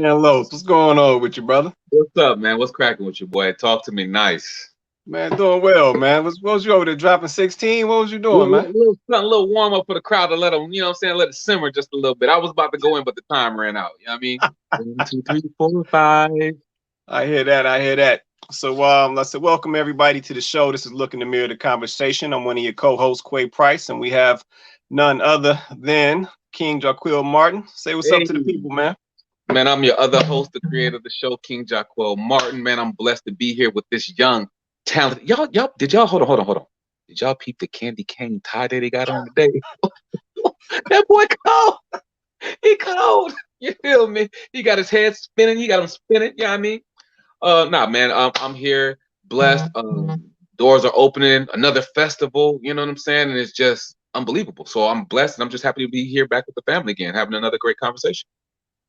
man, Los, what's going on with you, brother? What's up, man? What's cracking with you, boy? Talk to me nice. Man, doing well, man. What was you over there dropping 16? What was you doing, man? Something a little warm up for the crowd to let them, you know what I'm saying, let it simmer just a little bit. I was about to go in, but the time ran out. You know what I mean? 1, 2, 3, 4, 5. I hear that. I hear that. So, let's say welcome everybody to the show. This is Look in the Mirror, the conversation. I'm one of your co-hosts, Quay Price, and we have none other than King Jaquil Martin. Say what's up to the people, man. Man, I'm your other host, the creator of the show, King Jaquil Martin. Man, I'm blessed to be here with this young talent. Y'all, did y'all hold on? Did y'all peep the candy cane tie that he got on today? That boy cold. He cold. You feel me? He got his head spinning. He got him spinning. You know what I mean? Nah, man. I'm here, blessed. Doors are opening. Another festival. You know what I'm saying? And it's just unbelievable. So I'm blessed, and I'm just happy to be here back with the family again, having another great conversation.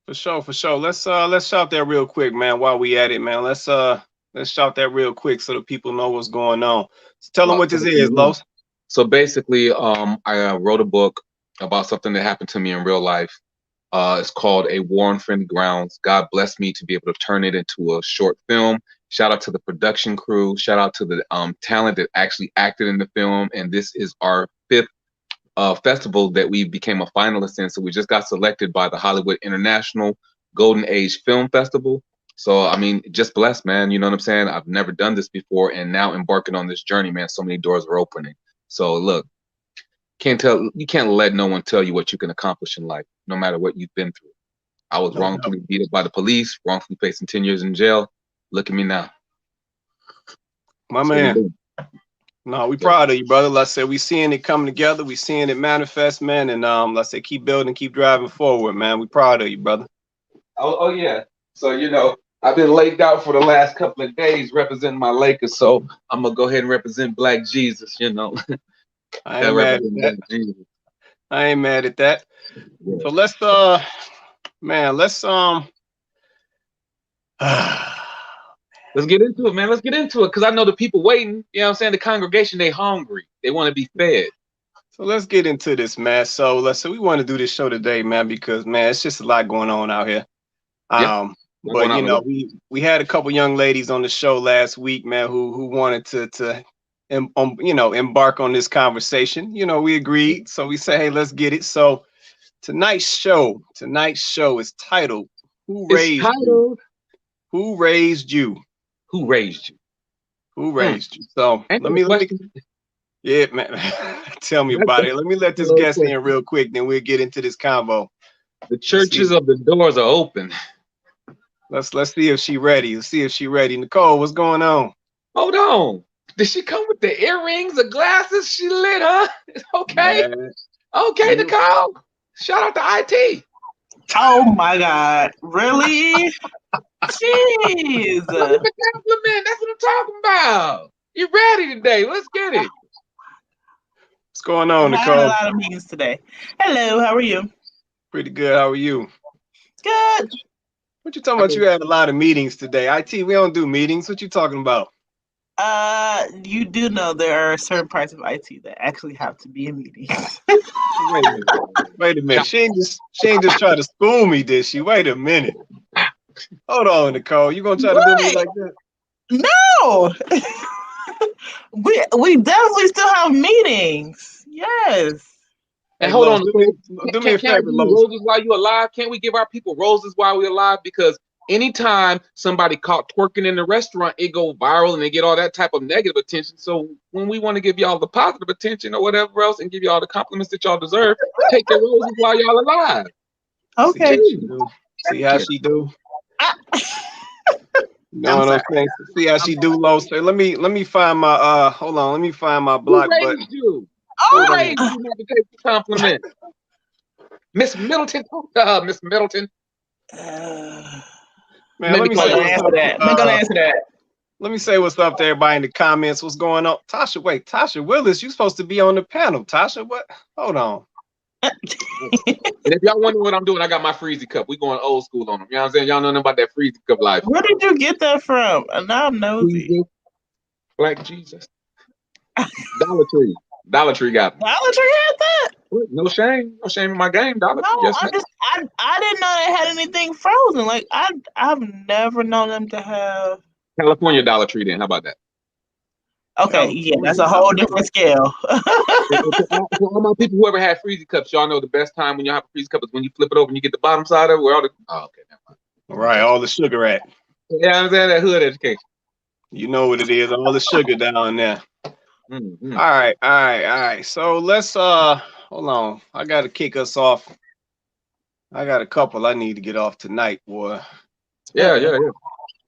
For sure. Let's shout that real quick, man. While we at it, man. Let's shout that real quick so the people know what's going on. So tell them what this is, Los. So basically, I wrote a book about something that happened to me in real life. It's called A War on Friendly Grounds. God blessed me to be able to turn it into a short film. Shout out to the production crew. Shout out to the talent that actually acted in the film. And this is our 5th festival that we became a finalist in. So we just got selected by the Hollywood International Golden Age Film Festival. So, I mean, just blessed, man. You know what I'm saying? I've never done this before, and now embarking on this journey, man, so many doors are opening. So look, you can't let no one tell you what you can accomplish in life, no matter what you've been through. I was wrongfully beat up by the police, wrongfully facing 10 years in jail. Look at me now. My man. No, we proud of you, brother. Let's say we seeing it coming together. We seeing it manifest, man. And let's say keep building, keep driving forward, man. We proud of you, brother. Oh yeah. So, you know, I've been laid out for the last couple of days representing my Lakers. So I'm going to go ahead and represent Black Jesus, you know. I ain't mad at that. I ain't mad at that. Yeah. So let's get into it, man. Let's get into it, because I know the people waiting. You know what I'm saying? The congregation, they hungry. They want to be fed. So let's get into this, man. So we want to do this show today, man, because, man, it's just a lot going on out here. But, you know, we had a couple young ladies on the show last week, man, who wanted to embark on this conversation. You know, we agreed. So we say, hey, let's get it. So tonight's show is titled Who Raised You? Who Raised You? Who raised you? Who raised you? So let me yeah, man. Tell me about it. Let me let this guest in real quick, then we'll get into this convo. The churches of the doors are open. Let's see if she's ready. Let's see if she's ready. Nicole, what's going on? Hold on. Did she come with the earrings, the glasses? She lit, huh? Okay. Man. Okay, Nicole. Shout out to IT. Oh my God. Really? Jeez. Look at the compliment. That's what I'm talking about. You ready today? Let's get it. What's going on, Nicole? I had a lot of meetings today. Hello, how are you? Pretty good. How are you? Good. What you talking about? You had a lot of meetings today. IT, we don't do meetings. What you talking about? You do know there are certain parts of IT that actually have to be in meetings. Wait a minute. She ain't just try to school me, did she? Wait a minute. Hold on, Nicole. You gonna try to do me like that? No. we definitely still have meetings. Yes. And hold on, do me a favor, roses while you're alive. Can't we give our people roses while we're alive? Because anytime somebody caught twerking in the restaurant, it go viral and they get all that type of negative attention. So when we want to give y'all the positive attention or whatever else and give y'all the compliments that y'all deserve, take your roses while y'all alive. Okay. See how she do? No, what I'm saying? See how she do, Lo. So let me find my hold on, let me find my block button. Who raised you not to take the compliment? Miss Middleton, Miss Middleton. Man, let me answer that. I'm gonna answer that. Let me say what's up to everybody in the comments. What's going on? Tasha Willis, you supposed to be on the panel. Tasha, what? Hold on. And if y'all wonder what I'm doing, I got my Freezy cup. We going old school on them. You know what I'm saying? Y'all know nothing about that Freezy cup life. Where did you get that from? Now I'm nosy. Black Jesus. Dollar Tree got it. Dollar Tree had that? No shame in my game, Dollar. No, Yes, I didn't know they had anything frozen. Like I've never known them to have. California Dollar Tree. Then how about that? Okay, yeah, that's a whole different scale. For all my people who ever had freezy cups, y'all know the best time when you have a freezy cup is when you flip it over and you get the bottom side of it where all the okay, never mind. Right, all the sugar at. Yeah, I'm saying that hood education. You know what it is, all the sugar down there. Mm-hmm. All right. So let's hold on. I gotta kick us off. I got a couple I need to get off tonight, boy. Yeah.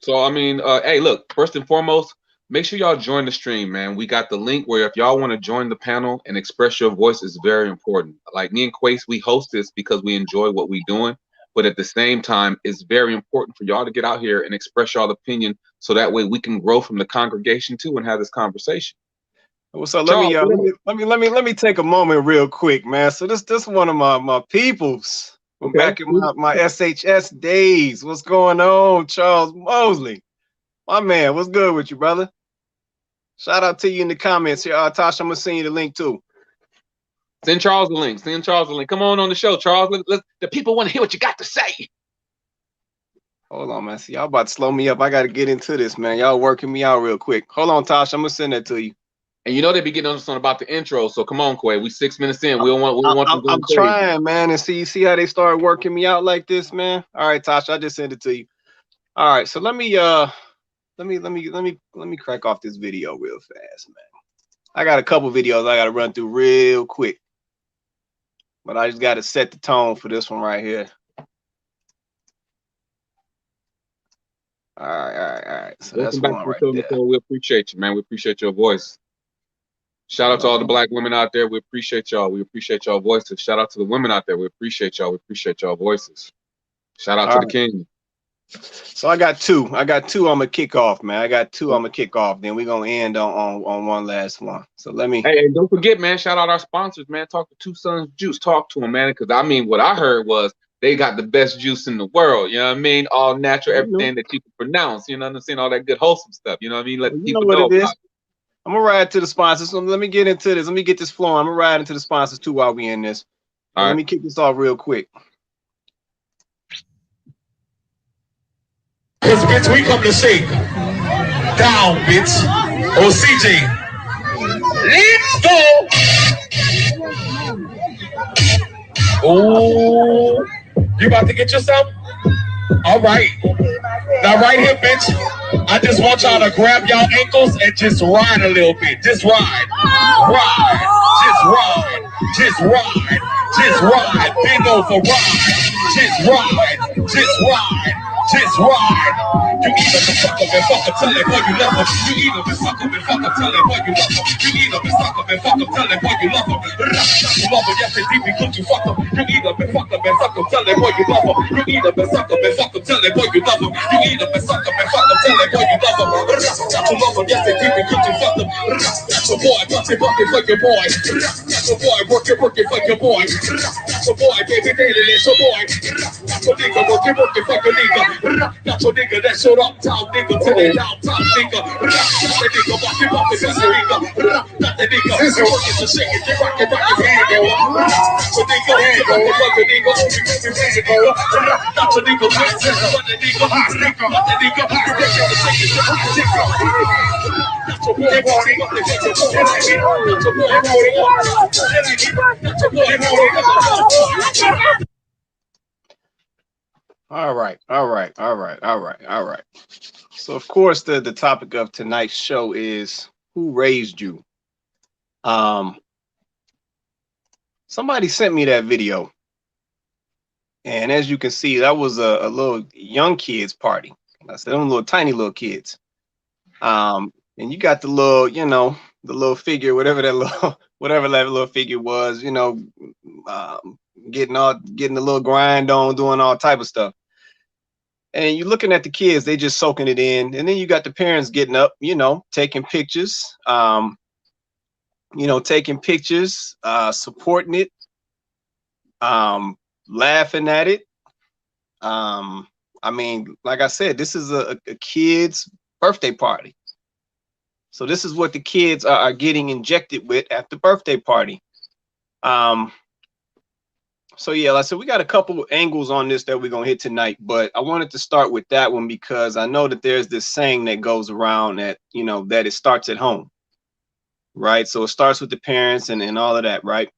So I mean, hey, look, first and foremost, make sure y'all join the stream, man. We got the link where if y'all want to join the panel and express your voice is very important. Like me and Quace, we host this because we enjoy what we're doing, but at the same time, it's very important for y'all to get out here and express y'all opinion so that way we can grow from the congregation too and have this conversation. So let me take a moment real quick, man. So this one of my peoples from back in my SHS days. What's going on, Charles Mosley? My man, what's good with you, brother? Shout out to you in the comments here. Tasha, I'm gonna send you the link too. Send Charles the link. Come on the show, Charles. The people want to hear what you got to say. Hold on, man. See, y'all about to slow me up. I got to get into this, man. Y'all working me out real quick. Hold on, Tasha. I'm gonna send that to you. And you know they be getting on about the intro, so come on, Quay. We 6 minutes in. We don't want. I'm trying, man, and see how they started working me out like this, man. All right, Tasha, I just sent it to you. All right, so let me crack off this video real fast, man. I got a couple videos I got to run through real quick, but I just got to set the tone for this one right here. All right. So that's one right there. Nicole. We appreciate you, man. We appreciate your voice. Shout out to all the black women out there. We appreciate y'all. We appreciate y'all voices. Shout out to the women out there. We appreciate y'all. We appreciate y'all voices. Shout out to the king. So I got two. I'm gonna kick off, man. I'm gonna kick off. Then we're gonna end on one last one. So let me. Hey, and don't forget, man. Shout out our sponsors, man. Talk to Two Sons Juice. Talk to them, man. Because I mean, what I heard was they got the best juice in the world. You know what I mean? All natural, everything that you can pronounce. You know what I'm saying? All that good wholesome stuff. You know what I mean? Let people know what it is. I'm gonna ride to the sponsors. So let me get into this. Let me get this flowing. I'm gonna ride into the sponsors too while we in this. Let me kick this off real quick. Cause bitch, we come to shake down, bitch. Oh, CJ, let's go. Oh, you about to get yourself? All right. Now right here, bitch, I just want y'all to grab y'all ankles and just ride a little bit. Just ride. Just ride. Bend over, ride. Just ride. You either been suck up and fuck up, tell it boy you love him. You either been suck up and fuck up, tell it boy you love him. You either been suck up and fuck up, tell it boy you love him. You love him, yes indeed, because you fuck up. You either been fuck up and fuck up, tell it boy you love him. You either been suck up and fuck up, tell it boy you love him. You either been suck up and fuck up, tell it boy you love him. You love him, yes indeed, because you fuck up. That's your boy, got your bucket for your boy. That's your boy, work it for your boy. That's your boy, baby, daily, that's your boy. That's your nigga, work it for your nigga. That's your nigga, that's your uptown nigga, to the downtown nigga. That's the nigga, walk it, that's your nigga. That's the nigga, working to shake it, you rock it, hand, yo. That's your nigga, only physical. That's your nigga, that's the nigga, hot nigga, that's the nigga, you break it to shake it, you rock it, that's your boy, that's your boy, that's your boy. All right. So of course the topic of tonight's show is who raised you. Somebody sent me that video, and as you can see, that was a little young kids party. I said them little tiny little kids. And you got the little, the little figure, whatever that little figure was, getting the little grind on, doing all type of stuff. And you're looking at the kids, they just soaking it in. And then you got the parents getting up, taking pictures, supporting it, laughing at it. I mean, like I said, this is a kid's birthday party. So this is what the kids are getting injected with at the birthday party. So yeah, like I said, we got a couple angles on this that we're gonna hit tonight, but I wanted to start with that one because I know that there's this saying that goes around that, you know, that it starts at home, right? So it starts with the parents and all of that, right?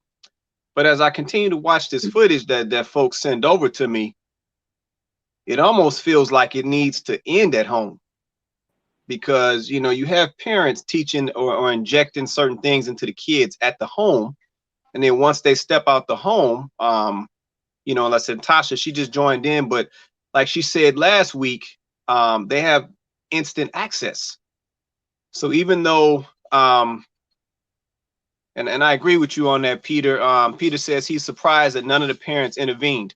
But as I continue to watch this footage that folks send over to me, it almost feels like it needs to end at home because, you know, you have parents teaching or injecting certain things into the kids at the home, and then once they step out the home, you know, like I said, Tasha, she just joined in, but like she said last week, they have instant access. So even though, and I agree with you on that, Peter. Peter says he's surprised that none of the parents intervened.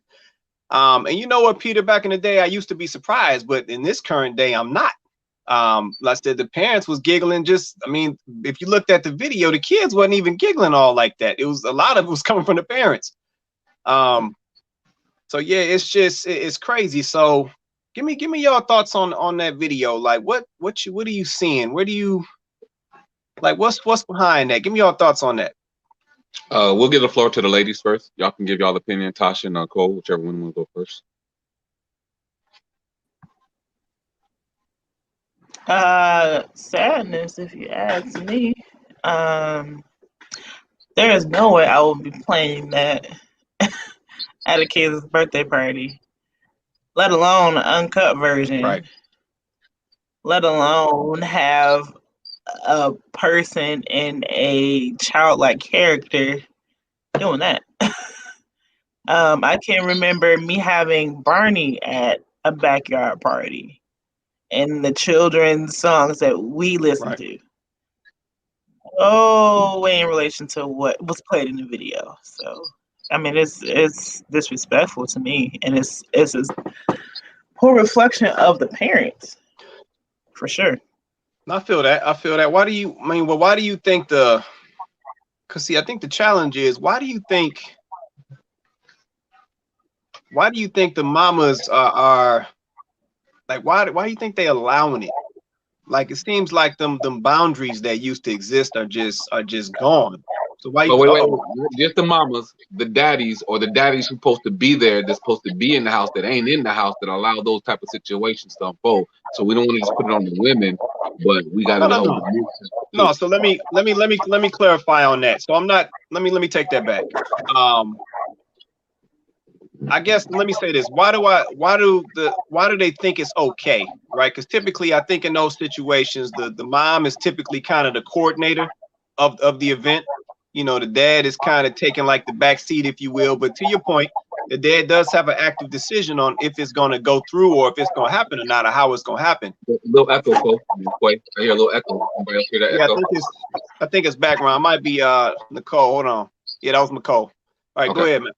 And you know what, Peter, back in the day, I used to be surprised, but in this current day, I'm not. Like I said, the parents was giggling. Just, I mean, if you looked at the video, the kids wasn't even giggling all like that. It was a lot of it was coming from the parents. So yeah, it's crazy. So give me your thoughts on that video. Like what are you seeing? Where do you like what's behind that? Give me your thoughts on that. We'll give the floor to the ladies first. Y'all can give y'all opinion, Tasha and Cole, whichever one will go first. Sadness, if you ask me. There is no way I will be playing that at a kid's birthday party, let alone an uncut version. Right. Let alone have a person in a childlike character doing that. I can remember me having Barney at a backyard party and the children's songs that we listened to. Oh, way in relation to what was played in the video. So, I mean, it's disrespectful to me, and it's a poor reflection of the parents, for sure. I feel that. Why do you think because see, I think the challenge is why do you think the mamas are like why do you think they allowing it? Like it seems like them boundaries that used to exist are just gone. So why you wait, just the mamas, the daddies, or the daddies who's supposed to be there, that's supposed to be in the house, that ain't in the house, that allow those type of situations to unfold. So we don't want to just put it on the women, but we got to know. No, so let me clarify on that. So I'm not. Let me take that back. I guess let me say this. Why do they think it's okay, right? Because typically, I think in those situations, the mom is typically kind of the coordinator of the event. You know, the dad is kind of taking like the back seat, if you will. But to your point, the dad does have an active decision on if it's going to go through or if it's going to happen or not, or how it's going to happen. A little echo, Cole. I hear a little echo. Anybody else hear that echo? I think it's background. It might be Nicole. Hold on. Yeah, that was Nicole. All right, okay. Go ahead, man.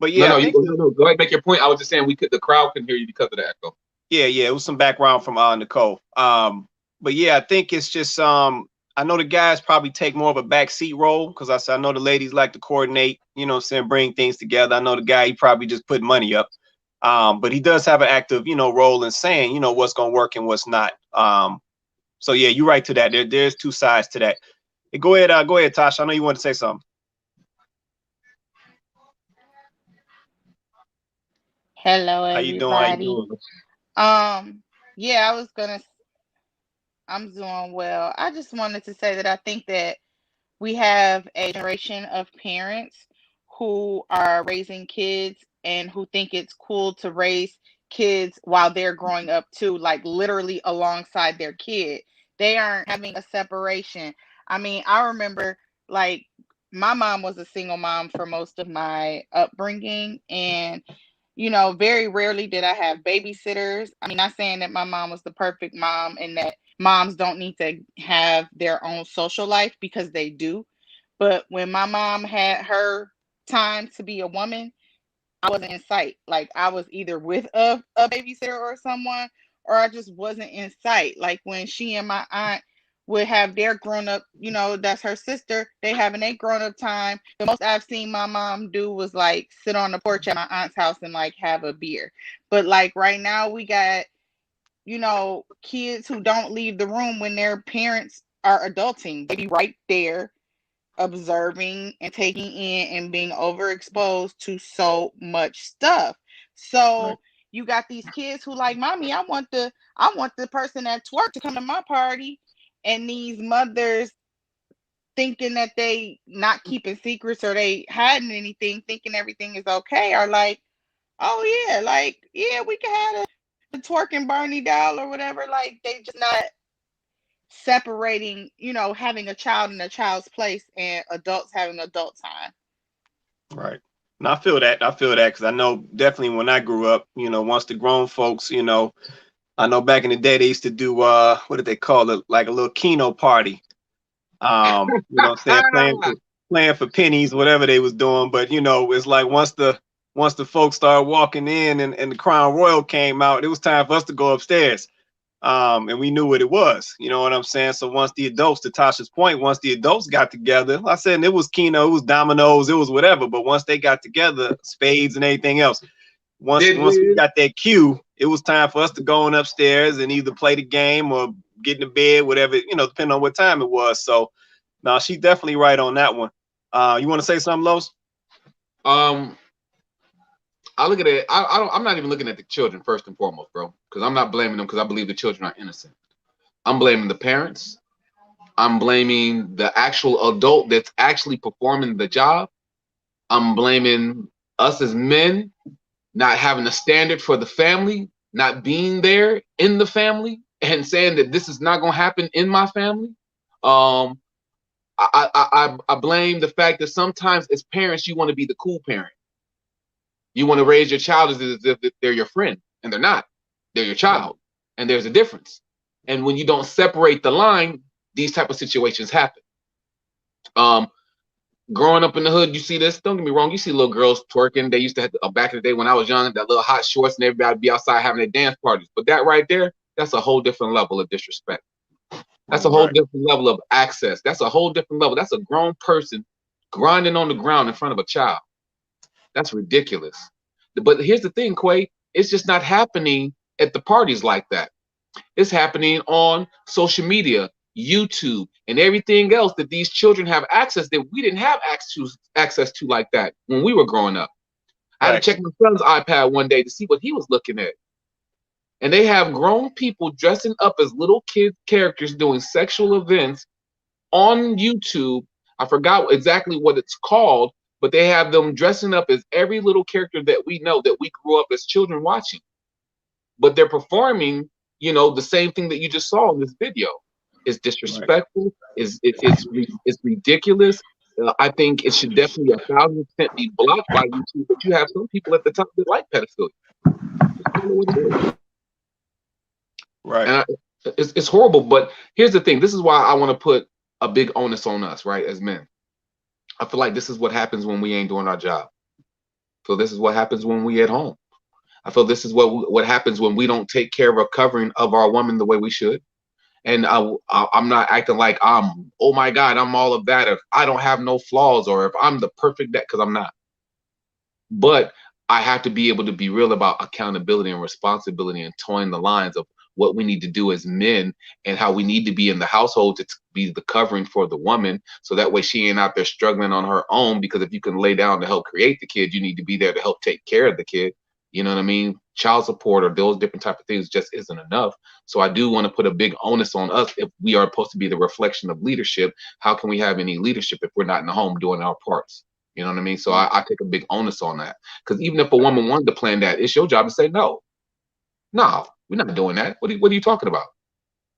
But yeah, no. Go ahead, make your point. I was just saying the crowd couldn't hear you because of the echo. Yeah, it was some background from Nicole. But yeah, I think it's just I know the guys probably take more of a backseat role because I know the ladies like to coordinate, you know, bring things together. I know the guy, he probably just put money up. But he does have an active, you know, role in saying, you know, what's gonna work and what's not. So yeah, you're right to that. There's two sides to that. Hey, go ahead, Tasha. I know you want to say something. Hello, everybody. How you doing? Yeah, I'm doing well. I just wanted to say that I think that we have a generation of parents who are raising kids and who think it's cool to raise kids while they're growing up too, like literally alongside their kid. They aren't having a separation. I mean, I remember like my mom was a single mom for most of my upbringing, and very rarely did I have babysitters. I mean, not saying that my mom was the perfect mom and that moms don't need to have their own social life, because they do. But when my mom had her time to be a woman, I wasn't in sight. Like I was either with a babysitter or someone, or I just wasn't in sight. Like when she and my aunt would have their grown up, that's her sister, they having their grown up time. The most I've seen my mom do was like sit on the porch at my aunt's house and like have a beer. But like right now we got, kids who don't leave the room when their parents are adulting. They be right there. observing and taking in and being overexposed to so much stuff. So you got these kids who like, mommy, I want the person at twerk to come to my party, and these mothers thinking that they not keeping secrets or they hiding anything, thinking everything is okay, are like, oh yeah, like, yeah, we can have a twerking Barney doll or whatever. Like, they just not separating, you know, having a child in a child's place and adults having adult time. Right. And I feel that because I know definitely when I grew up, you know, once the grown folks, you know, I know back in the day they used to do what did they call it, like a little Keno party. You know what I'm saying, playing for pennies, whatever they was doing. But you know, it's like once the folks started walking in and the Crown Royal came out, it was time for us to go upstairs. And we knew what it was, you know what I'm saying? So once the adults, to Tasha's point, once the adults got together, I said, and it was Keno, it was dominoes, it was whatever, but once they got together, spades and everything else, once we got that cue, it was time for us to go on upstairs and either play the game or get in the bed, whatever, you know, depending on what time it was. So no, she's definitely right on that one. You want to say something, Los? I look at it. I'm not even looking at the children first and foremost, bro, because I'm not blaming them because I believe the children are innocent. I'm blaming the parents. I'm blaming the actual adult that's actually performing the job. I'm blaming us as men not having a standard for the family, not being there in the family, and saying that this is not going to happen in my family. I blame the fact that sometimes as parents you want to be the cool parent. You want to raise your child as if they're your friend, and they're not. They're your child, and there's a difference. And when you don't separate the line, these type of situations happen. Growing up in the hood, you see this. Don't get me wrong. You see little girls twerking. They used to have back in the day when I was young, that little hot shorts, and everybody would be outside having their dance parties. But that right there, that's a whole different level of disrespect. That's a whole different level of access. That's a whole different level. That's a grown person grinding on the ground in front of a child. That's ridiculous. But here's the thing, Quay, it's just not happening at the parties like that. It's happening on social media, YouTube, and everything else that these children have access that we didn't have access to like that when we were growing up. I had to check my son's iPad one day to see what he was looking at. And they have grown people dressing up as little kid characters doing sexual events on YouTube. I forgot exactly what it's called, but they have them dressing up as every little character that we know that we grew up as children watching. But they're performing, you know, the same thing that you just saw in this video. It's disrespectful. It's ridiculous. I think it should definitely 1,000% be blocked by YouTube. But you have some people at the top that like pedophilia. Right. And it's horrible. But here's the thing. This is why I want to put a big onus on us, right, as men. I feel like this is what happens when we ain't doing our job. So this is what happens when we at home. I feel this is what happens when we don't take care of a covering of our woman the way we should. And I'm not acting like I'm, oh my God, I'm all of that. If I don't have no flaws or if I'm the perfect that, because I'm not. But I have to be able to be real about accountability and responsibility and towing the lines of what we need to do as men and how we need to be in the household to be the covering for the woman. So that way she ain't out there struggling on her own, because if you can lay down to help create the kid, you need to be there to help take care of the kid. You know what I mean? Child support or those different type of things just isn't enough. So I do want to put a big onus on us. If we are supposed to be the reflection of leadership, how can we have any leadership if we're not in the home doing our parts? You know what I mean? So I take a big onus on that. Because even if a woman wanted to plan that, it's your job to say no. No, we're not doing that. What are you talking about?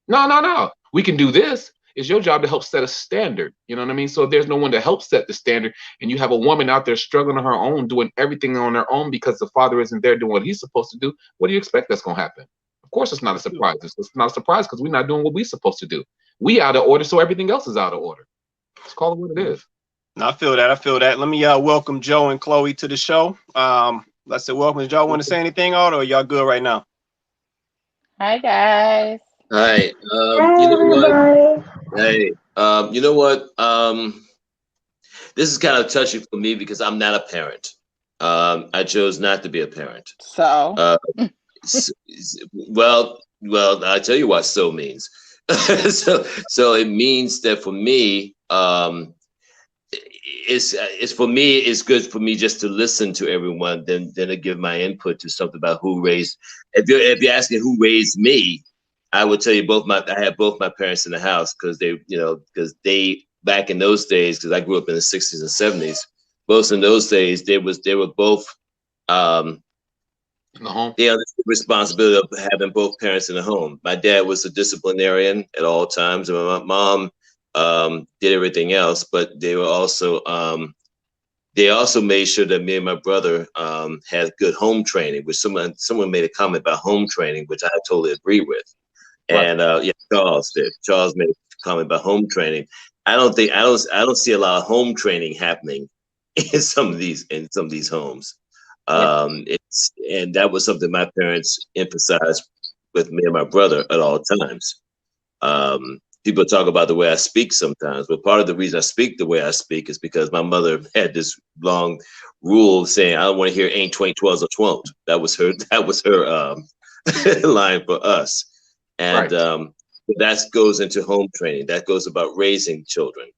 No. We can do this. It's your job to help set a standard. You know what I mean? So if there's no one to help set the standard, and you have a woman out there struggling on her own, doing everything on her own because the father isn't there doing what he's supposed to do, what do you expect that's going to happen? Of course, it's not a surprise. It's not a surprise because we're not doing what we're supposed to do. We out of order, so everything else is out of order. Let's call it what it is. No, I feel that. Let me welcome Joe and Chloe to the show. Let's say welcome. Did y'all want to say anything, or are y'all good right now? Hi, guys. Hi. You know what? Hey, you know what? This is kind of touchy for me because I'm not a parent. I chose not to be a parent. So? Well, I tell you what so means. so it means that for me, it's for me. It's good for me just to listen to everyone, then to give my input to something about who raised. If you're asking who raised me, I would tell you I had both my parents in the house because they back in those days, because I grew up in the 60s and 70s. Both in those days, they were both in the home. they understood the responsibility of having both parents in the home. My dad was a disciplinarian at all times, and my mom did everything else. But they also made sure that me and my brother had good home training. Which someone made a comment about home training, which I totally agree with. Right. And Charles did. Charles made a comment about home training. I don't see a lot of home training happening in some of these homes. And that was something my parents emphasized with me and my brother at all times. People talk about the way I speak sometimes, but part of the reason I speak the way I speak is because my mother had this long rule saying, "I don't want to hear ain't 20, 12s or 12." That was her line for us. And that goes into home training. That goes about raising children.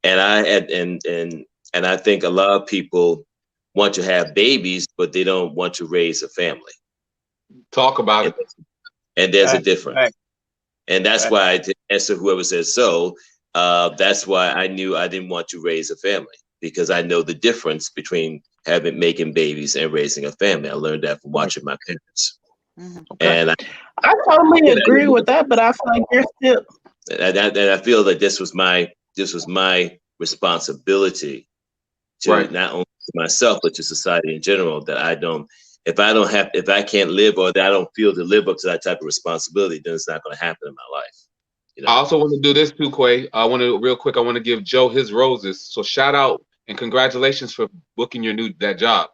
And I think a lot of people want to have babies, but they don't want to raise a family. Talk about it. And there's a difference. And that's why I answer whoever says so. That's why I knew I didn't want to raise a family, because I know the difference between making babies and raising a family. I learned that from watching my parents. And I totally agree with that, but I feel like you're still. And I feel that this was my responsibility to not only to myself but to society in general. That if I can't live, or that I don't feel to live up to that type of responsibility, then it's not going to happen in my life. I also want to do this too, Quay. I want to give Joe his roses. So shout out and congratulations for booking that job.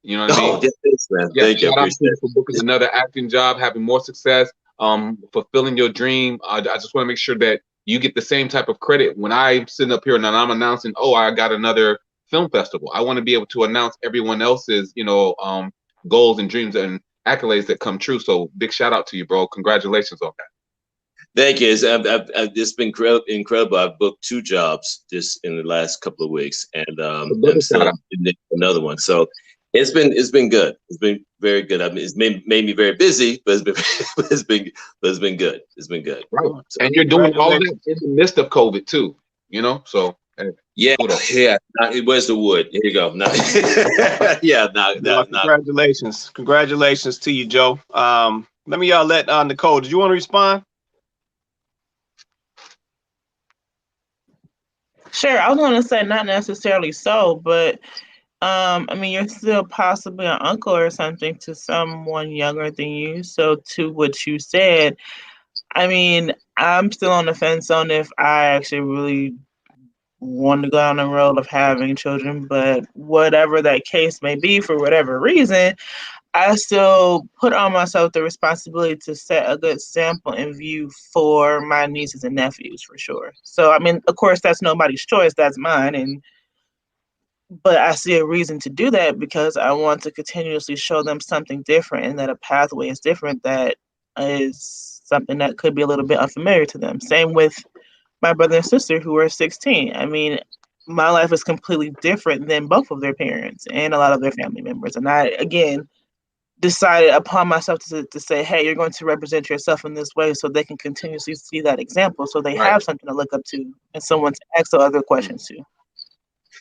You know what I mean? Thanks, man. Thank you. Shout out to you for booking another acting job, having more success, fulfilling your dream. I just want to make sure that you get the same type of credit when I'm sitting up here and I'm announcing, I got another film festival. I want to be able to announce everyone else's, goals and dreams and accolades that come true. So big shout out to you, bro. Congratulations on that. Thank you. It's been incredible. I've booked 2 jobs just in the last couple of weeks, and I'm still another one. So it's been good. It's been very good. I mean, it's made me very busy, but it's been good. It's been good. Right. So, and you're doing all of that in the midst of COVID too. So. Yeah. Where's the wood? Here you go. Congratulations to you, Joe. Let me let Nicole. Did you want to respond? Sure. I was going to say not necessarily so, but you're still possibly an uncle or something to someone younger than you. So to what you said, I'm still on the fence on if I actually really want to go down the road of having children, but whatever that case may be, for whatever reason, I still put on myself the responsibility to set a good sample and view for my nieces and nephews, for sure. So, of course, that's nobody's choice. That's mine. But I see a reason to do that because I want to continuously show them something different, and that a pathway is different that is something that could be a little bit unfamiliar to them. Same with my brother and sister who are 16. My life is completely different than both of their parents and a lot of their family members. And I, again, decided upon myself to say, hey, you're going to represent yourself in this way so they can continuously see that example, so they have something to look up to and someone to ask the other questions to.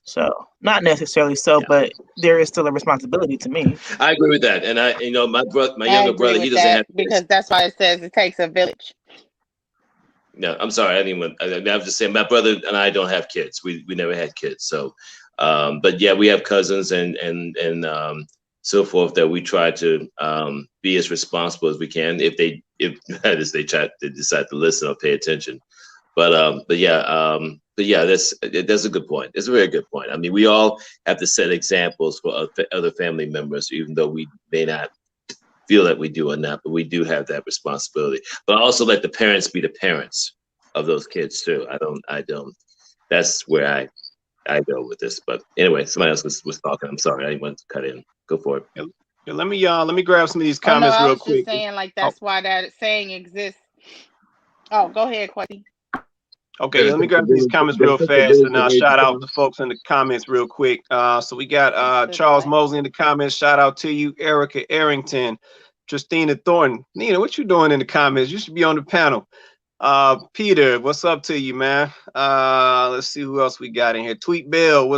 So not necessarily but there is still a responsibility to me. I agree with that. And my younger brother, he doesn't have kids. Because that's why it says it takes a village. No, I'm sorry. I'm just saying my brother and I don't have kids. We never had kids. So, but yeah, we have cousins and so forth that we try to be as responsible as we can if they decide to listen or pay attention. But yeah, that's a good point. It's a very good point. We all have to set examples for other family members, even though we may not feel that we do or not, but we do have that responsibility. But also let the parents be the parents of those kids too. I don't. That's where I go with this. But anyway, somebody else was talking. I'm sorry, I didn't want to cut in. Go for it. Yeah, let me grab some of these comments real quick. Just saying, that's why that saying exists. Oh, go ahead, Quay. Okay, let me grab these comments real fast, and I'll shout out the folks in the comments real quick. So we got Charles Mosley in the comments. Shout out to you, Erica Arrington, Tristina Thornton. Nina, what you doing in the comments? You should be on the panel. Peter, what's up to you, man? Let's see who else we got in here. Tweet Bell,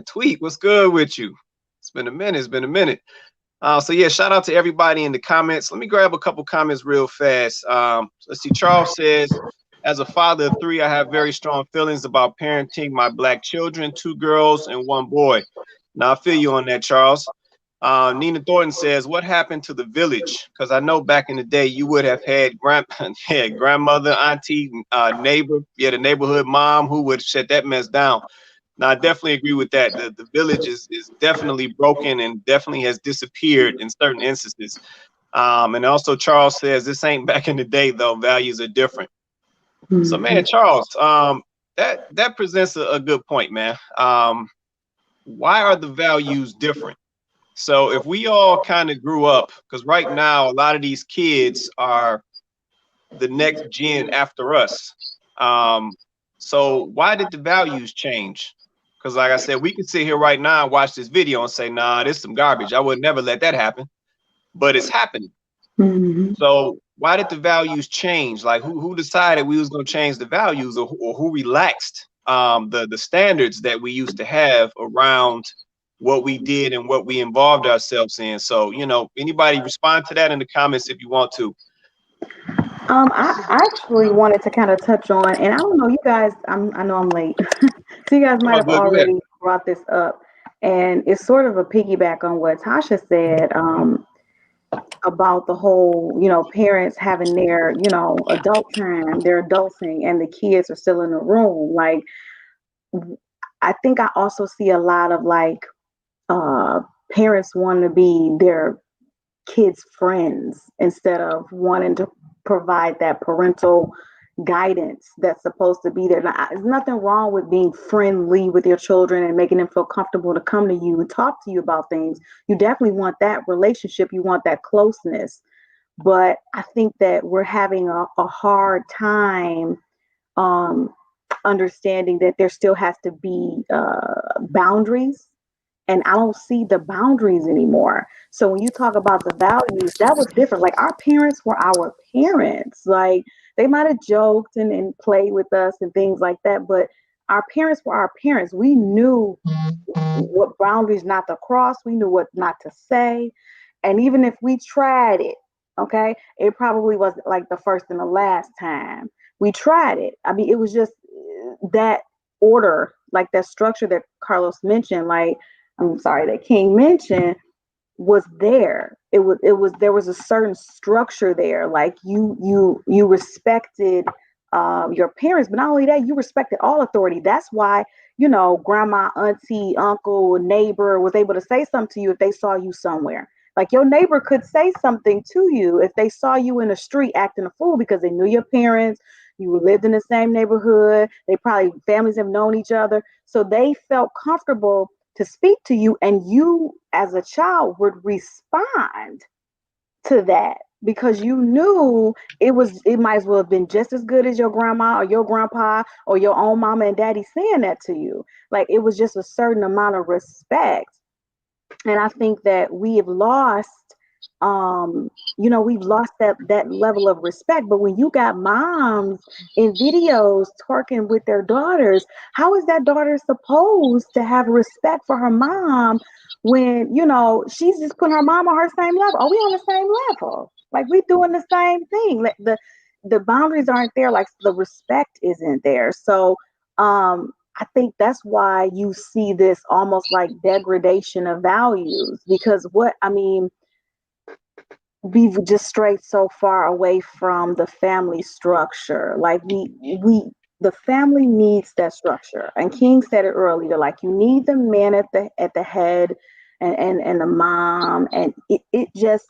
Tweet, what's good with you? It's been a minute. So yeah, shout out to everybody in the comments. Let me grab a couple comments real fast. Let's see. Charles says, as a father of 3, I have very strong feelings about parenting my Black children, 2 girls and 1 boy. Now I feel you on that, Charles. Nina Thornton says, what happened to the village? Because I know back in the day you would have had grandmother, auntie, neighbor, the neighborhood mom who would shut that mess down. Now, I definitely agree with that. The village is definitely broken and definitely has disappeared in certain instances. And also Charles says this ain't back in the day, though. Values are different. Mm-hmm. So, man, Charles, that presents a good point, man. Why are the values different? So if we all kind of grew up, because right now a lot of these kids are the next gen after us. So why did the values change? Because like I said, we can sit here right now and watch this video and say, nah, this is some garbage. I would never let that happen. But it's happening. Mm-hmm. So why did the values change? Like who decided we was going to change the values, or who relaxed the standards that we used to have around what we did and what we involved ourselves in? So, anybody respond to that in the comments if you want to. I actually wanted to kind of touch on, and I don't know, you guys, I know I'm late. So you guys might have already brought this up, and it's sort of a piggyback on what Tasha said about the whole, parents having their, adult time, they're adulting, and the kids are still in the room. Like, I think I also see a lot of parents want to be their kids' friends instead of wanting to provide that parental guidance that's supposed to be there. Now, there's nothing wrong with being friendly with your children and making them feel comfortable to come to you and talk to you about things. You definitely want that relationship. You want that closeness. But I think that we're having a hard time understanding that there still has to be boundaries. And I don't see the boundaries anymore. So when you talk about the values, that was different. Like, our parents were our parents. Like, they might have joked and played with us and things like that, but our parents were our parents. We knew what boundaries not to cross. We knew what not to say. And even if we tried it, okay, it probably wasn't like the first and the last time we tried it. I mean, it was just that order, like that structure that Carlos mentioned, that King mentioned, was there. There was a certain structure there. Like you respected your parents, but not only that, you respected all authority. That's why, grandma, auntie, uncle, neighbor was able to say something to you if they saw you somewhere. Like, your neighbor could say something to you if they saw you in the street acting a fool because they knew your parents. You lived in the same neighborhood. Families have known each other. So they felt comfortable to speak to you, and you as a child would respond to that because you knew it might as well have been just as good as your grandma or your grandpa or your own mama and daddy saying that to you. Like, it was just a certain amount of respect. And I think that we have lost we've lost that level of respect. But when you got moms in videos twerking with their daughters, how is that daughter supposed to have respect for her mom when, she's just putting her mom on her same level? Are we on the same level? Like, we doing the same thing. Like, the boundaries aren't there. Like, the respect isn't there. So I think that's why you see this almost like degradation of values, because we've just strayed so far away from the family structure. Like, the family needs that structure. And King said it earlier, like, you need the man at the head and the mom. And it just,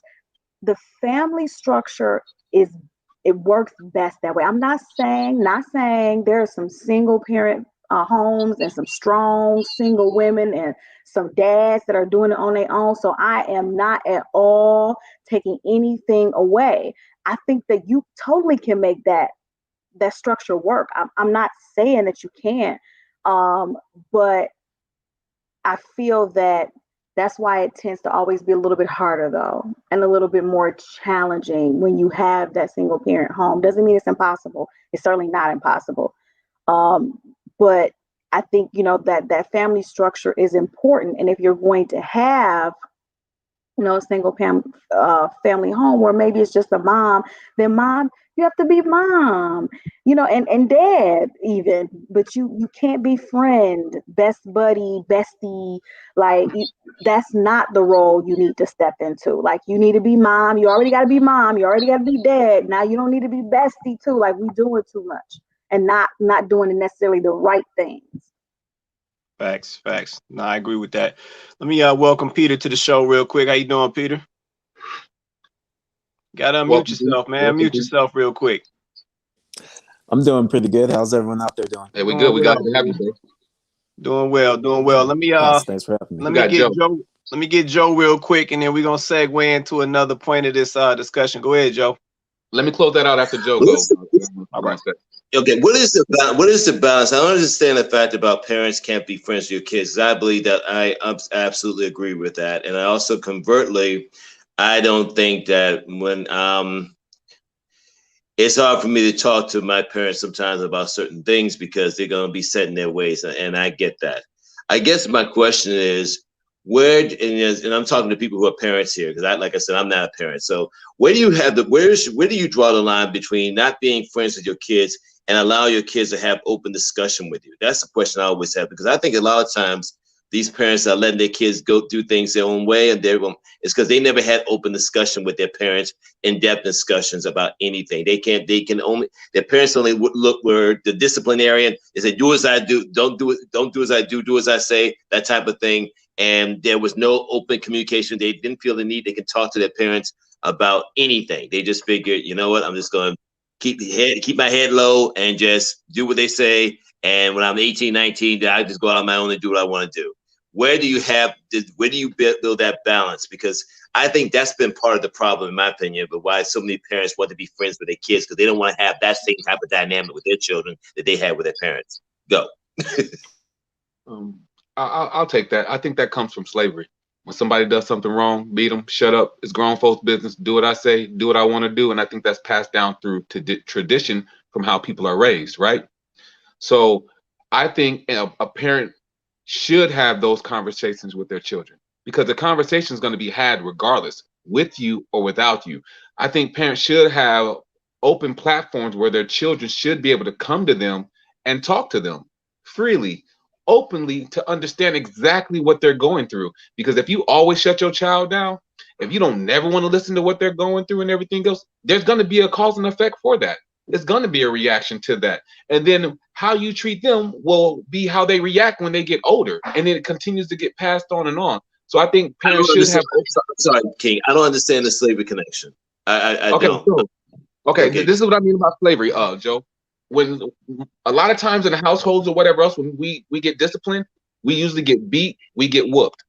the family structure it works best that way. I'm not saying there are some single parent homes and some strong single women and some dads that are doing it on their own. So I am not at all taking anything away. I think that you totally can make that that structure work. I'm not saying that you can't, but I feel that that's why it tends to always be a little bit harder, though, and a little bit more challenging when you have that single parent home. Doesn't mean it's impossible. It's certainly not impossible. But I think, that family structure is important. And if you're going to have, a single family home where maybe it's just a mom, then mom, you have to be mom, and dad even, but you can't be friend, best buddy, bestie. Like, that's not the role you need to step into. Like, you need to be mom. You already got to be mom. You already got to be dad. Now you don't need to be bestie too. Like, we doing too much and not doing necessarily the right things. Facts. No, I agree with that. Let me welcome Peter to the show real quick. How you doing, Peter? Gotta unmute yourself, man. Mute yourself real quick. I'm doing pretty good. How's everyone out there doing? Hey, we good. We got to have you, bro. Doing well. Let me thanks for having me. Let me get Joe real quick, and then we're gonna segue into another point of this discussion. Go ahead, Joe. Let me close that out after Joe goes. All right. Okay, what is the balance? I don't understand the fact about parents can't be friends with your kids. I believe that I absolutely agree with that, and I also conversely, I don't think that when it's hard for me to talk to my parents sometimes about certain things because they're going to be set in their ways, and I get that. I guess my question is, and I'm talking to people who are parents here, because like I said, I'm not a parent. So where do you draw the line between not being friends with your kids and allow your kids to have open discussion with you? That's the question I always have, because I think a lot of times these parents are letting their kids go do things their own way, and it's because they never had open discussion with their parents, in-depth discussions about anything. Their parents only look where the disciplinarian is, say, do as I do, don't do as I do as I say, that type of thing. And there was no open communication. They didn't feel the need they can talk to their parents about anything. They just figured, you know what, I'm just going to keep my head low and just do what they say. And when I'm 18, 19, I just go out on my own and do what I want to do. Where do you build that balance? Because I think that's been part of the problem, in my opinion, but why so many parents want to be friends with their kids, because they don't want to have that same type of dynamic with their children that they have with their parents. Go. I'll take that. I think that comes from slavery. When somebody does something wrong, beat them, shut up. It's grown folks' business. Do what I say, do what I want to do. And I think that's passed down through to tradition from how people are raised, right? So I think a parent should have those conversations with their children, because the conversation is going to be had regardless, with you or without you. I think parents should have open platforms where their children should be able to come to them and talk to them freely, openly, to understand exactly what they're going through. Because if you always shut your child down, if you don't never want to listen to what they're going through and everything else, there's going to be a cause and effect for that. There's going to be a reaction to that. And then how you treat them will be how they react when they get older. And then it continues to get passed on and on. So I think parents should have. Sorry, King. I don't understand the slavery connection. I don't. So, okay, this is what I mean about slavery, Joe. When a lot of times in the households or whatever else, when we get disciplined, we usually get beat, we get whooped.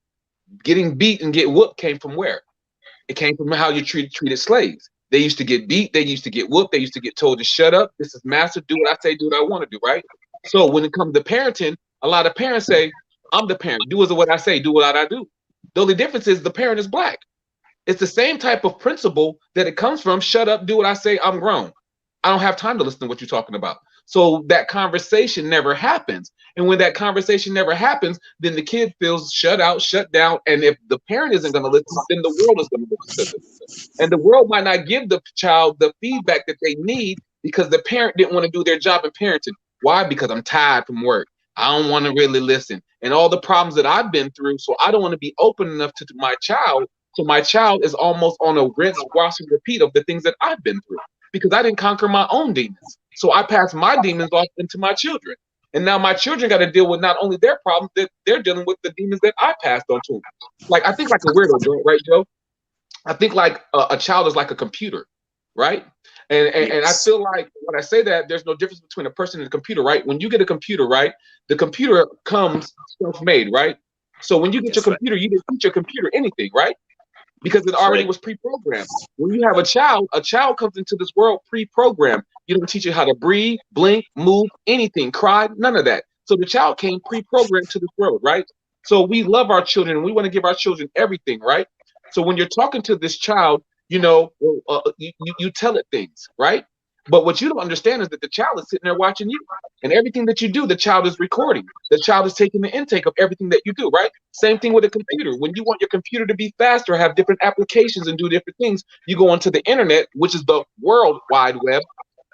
Getting beat and get whooped came from where? It came from how you treated slaves. They used to get beat, they used to get whooped, they used to get told to shut up. This is master, do what I say, do what I want to do, right? So when it comes to parenting, a lot of parents say, I'm the parent, do what I say, do what I do. The only difference is the parent is black. It's the same type of principle that it comes from. Shut up, do what I say, I'm grown. I don't have time to listen to what you're talking about. So that conversation never happens. And when that conversation never happens, then the kid feels shut out, shut down. And if the parent isn't going to listen, then the world is going to listen to them. And the world might not give the child the feedback that they need because the parent didn't want to do their job in parenting. Why? Because I'm tired from work. I don't want to really listen. And all the problems that I've been through, so I don't want to be open enough to my child. So my child is almost on a rinse, wash, and repeat of the things that I've been through, because I didn't conquer my own demons. So I passed my demons off into my children. And now my children got to deal with not only their problems, that they're dealing with the demons that I passed on to them. Like, I think like a weirdo, right, Joe? I think like a child is like a computer, right? And I feel like when I say that, there's no difference between a person and a computer, right? When you get a computer, right, the computer comes self-made, right? So when you get your computer, you didn't teach your computer anything, right? because it already was pre-programmed. When you have a child comes into this world pre-programmed. You don't teach it how to breathe, blink, move, anything, cry, none of that. So the child came pre-programmed to this world, right? So we love our children and we want to give our children everything, right? So when you're talking to this child, you know, you tell it things, right? But what you don't understand is that the child is sitting there watching you, and everything that you do, the child is recording. The child is taking the intake of everything that you do, right? Same thing with a computer. When you want your computer to be faster, have different applications and do different things, you go onto the internet, which is the World Wide Web.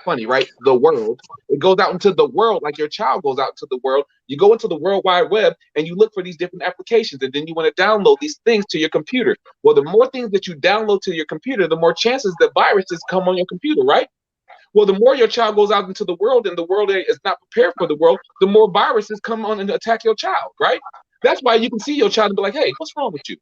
Funny, right? The world. It goes out into the world like your child goes out into the world. You go into the World Wide Web and you look for these different applications, and then you want to download these things to your computer. Well, the more things that you download to your computer, the more chances that viruses come on your computer, right? Well, the more your child goes out into the world and the world is not prepared for the world, the more viruses come on and attack your child, right? That's why you can see your child and be like, hey, what's wrong with you?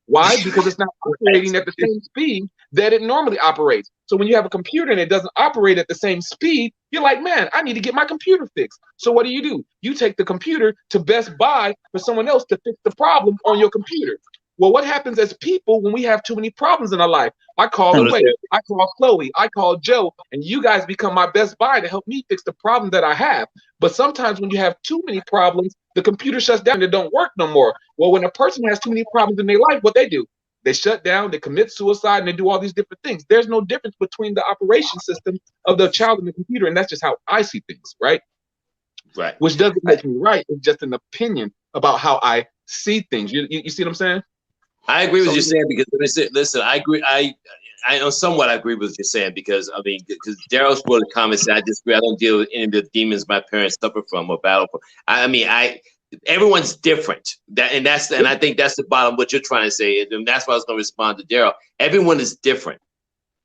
Why? Because it's not operating at the same speed that it normally operates. So when you have a computer and it doesn't operate at the same speed, you're like, man, I need to get my computer fixed. So what do? You take the computer to Best Buy for someone else to fix the problem on your computer. Well, what happens as people when we have too many problems in our life? I call away, I call Chloe, I call Joe, and you guys become my Best Buy to help me fix the problem that I have. But sometimes when you have too many problems, the computer shuts down and it don't work no more. Well, when a person has too many problems in their life, what they do? They shut down, they commit suicide, and they do all these different things. There's no difference between the operation system of the child and the computer, and that's just how I see things, right? Right. Which doesn't make me right. It's just an opinion about how I see things. You see what I'm saying? I agree with you saying, because listen, I agree. I somewhat agree with what you're saying, because I mean, because Daryl's put a comment saying, I disagree. I don't deal with any of the demons my parents suffer from or battle for. Everyone's different. And I think that's the bottom of what you're trying to say. And that's why I was going to respond to Daryl. Everyone is different.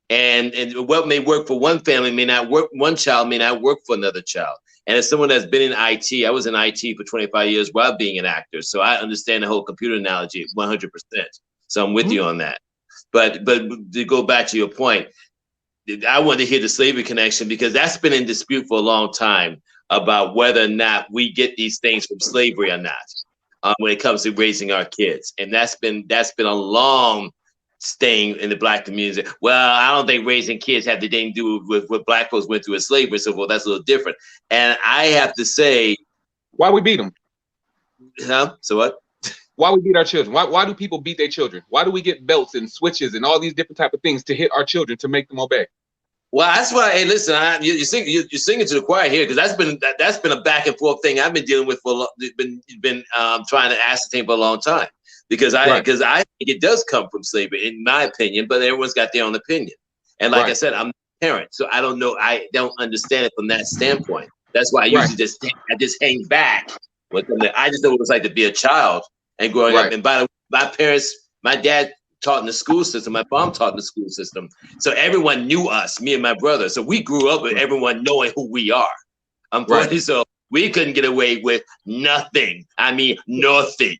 And what may work for one family may not work. One child may not work for another child. And as someone that's been in IT, I was in IT for 25 years while being an actor. So I understand the whole computer analogy 100%. So I'm with you on that. But to go back to your point, I wanted to hear the slavery connection, because that's been in dispute for a long time about whether or not we get these things from slavery or not when it comes to raising our kids. And that's been a long staying in the Black community. Well, I don't think raising kids have anything to do with what Black folks went through with slavery. So, well, that's a little different. And I have to say, why we beat them? Huh? So what? Why we beat our children? Why do people beat their children? Why do we get belts and switches and all these different type of things to hit our children to make them obey? Well, that's why. Hey, listen, you're singing to the choir here, because that's been a back and forth thing I've been dealing with been trying to ascertain for a long time. Because I think it does come from slavery, in my opinion, but everyone's got their own opinion. And like I said, I'm a parent, so I don't know. I don't understand it from that standpoint. That's why I usually just hang back with them. I just know what it was like to be a child and growing up. And by the way, my parents, my dad taught in the school system, my mom taught in the school system, so everyone knew us, me and my brother. So we grew up with everyone knowing who we are. So we couldn't get away with nothing. I mean, nothing.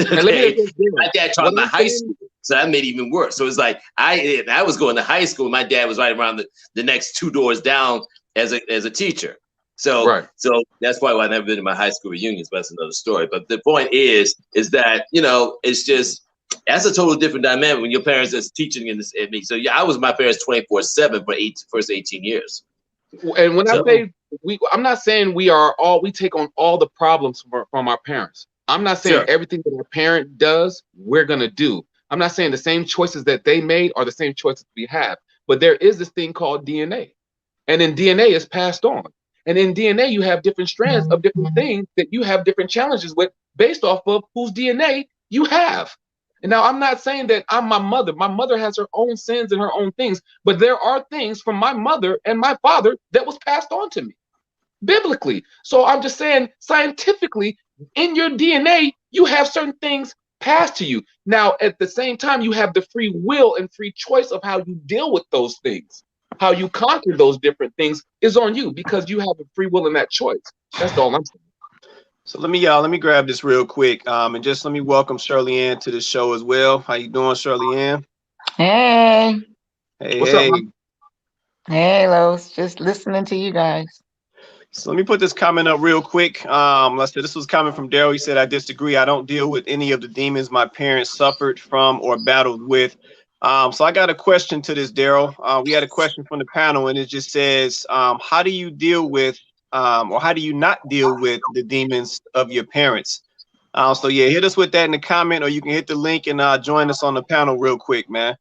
Okay. My dad taught in high school, so that made it even worse. So it's like I was going to high school. My dad was right around the next 2 doors down as a teacher. So that's why I've never been to my high school reunions, but that's another story. But the point is that, you know, it's just, that's a total different dynamic when your parents is teaching in this. So yeah, I was my parents 24/7 for first 18 years. And when I say I'm not saying we take on all the problems from our parents. I'm not saying everything that a parent does, we're going to do. I'm not saying the same choices that they made are the same choices we have. But there is this thing called DNA. And then DNA is passed on. And in DNA, you have different strands of different things that you have different challenges with based off of whose DNA you have. And now I'm not saying that I'm my mother. My mother has her own sins and her own things. But there are things from my mother and my father that was passed on to me biblically. So I'm just saying scientifically, in your DNA, you have certain things passed to you. Now, at the same time, you have the free will and free choice of how you deal with those things. How you conquer those different things is on you, because you have a free will in that choice. That's all I'm saying. So let me grab this real quick, and just let me welcome Shirley Ann to the show as well. How you doing, Shirley Ann? Hey. Hey, What's hey. up, man? Hey, Los. Just listening to you guys. So let me put this comment up real quick. Let's say this was coming from Daryl. He said, I disagree. I don't deal with any of the demons my parents suffered from or battled with. So I got a question to this, Daryl. We had a question from the panel, and it just says, how do you deal with, or how do you not deal with the demons of your parents? So yeah, hit us with that in the comment, or you can hit the link and join us on the panel real quick, man.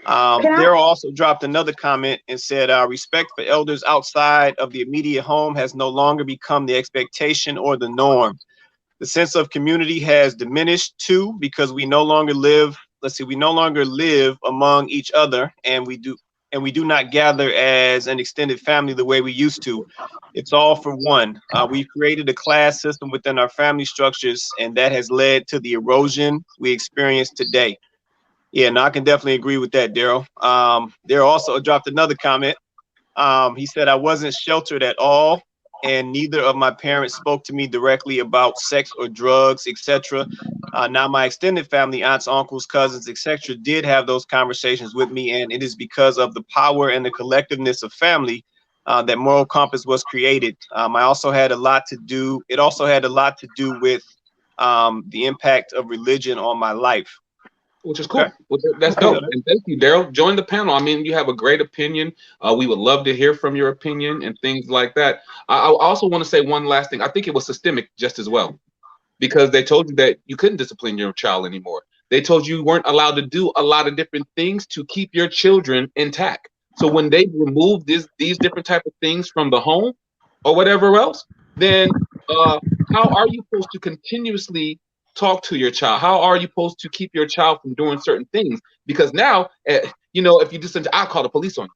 Daryl also dropped another comment and said, respect for elders outside of the immediate home has no longer become the expectation or the norm. The sense of community has diminished too, because we no longer live, we no longer live among each other, and we do not gather as an extended family the way we used to. It's all for one. We've created a class system within our family structures, and that has led to the erosion we experience today. Yeah, no, I can definitely agree with that, Daryl. Daryl also dropped another comment. He said, I wasn't sheltered at all, and neither of my parents spoke to me directly about sex or drugs, etc. Now, my extended family, aunts, uncles, cousins, etc., did have those conversations with me, and it is because of the power and the collectiveness of family that Moral Compass was created. I also had a lot to do. It also had a lot to do with the impact of religion on my life. Which is cool. Okay. Well, that's dope. And thank you, Daryl. Join the panel. I mean, you have a great opinion. We would love to hear from your opinion and things like that. I also want to say one last thing. I think it was systemic just as well, because they told you that you couldn't discipline your child anymore. They told you weren't allowed to do a lot of different things to keep your children intact. So when they removed these different type of things from the home or whatever else, then how are you supposed to continuously talk to your child? How are you supposed to keep your child from doing certain things? Because now, you know, if you just, I'll call the police on you.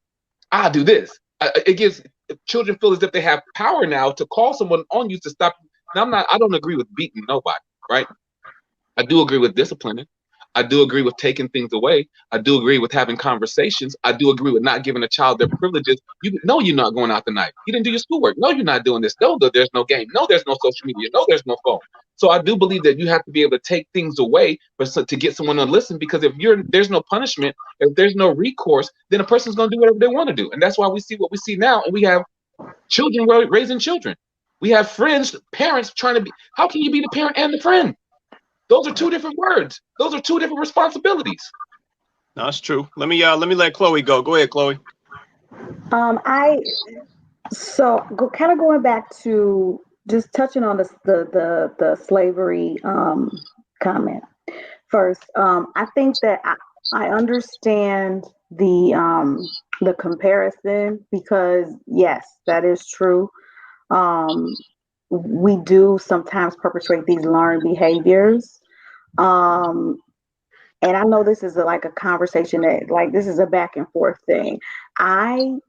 I'll do this. It gives children feel as if they have power now to call someone on you to stop. Now, I don't agree with beating nobody, right? I do agree with disciplining. I do agree with taking things away. I do agree with having conversations. I do agree with not giving a child their privileges. You know you're not going out tonight. You didn't do your schoolwork. No, you're not doing this. No, there's no game. No, there's no social media. No, there's no phone. So I do believe that you have to be able to take things away to get someone to listen, because if there's no punishment, if there's no recourse, then a person's going to do whatever they want to do. And that's why we see what we see now. And we have children raising children. We have friends, parents trying to be. How can you be the parent and the friend? Those are two different words. Those are two different responsibilities. No, that's true. Let me let Chloe go. Go ahead, Chloe. Kind of going back to just touching on the slavery comment first. I think that I understand the comparison, because yes, that is true. We do sometimes perpetrate these learned behaviors. And I know this is a conversation that this is a back and forth thing. I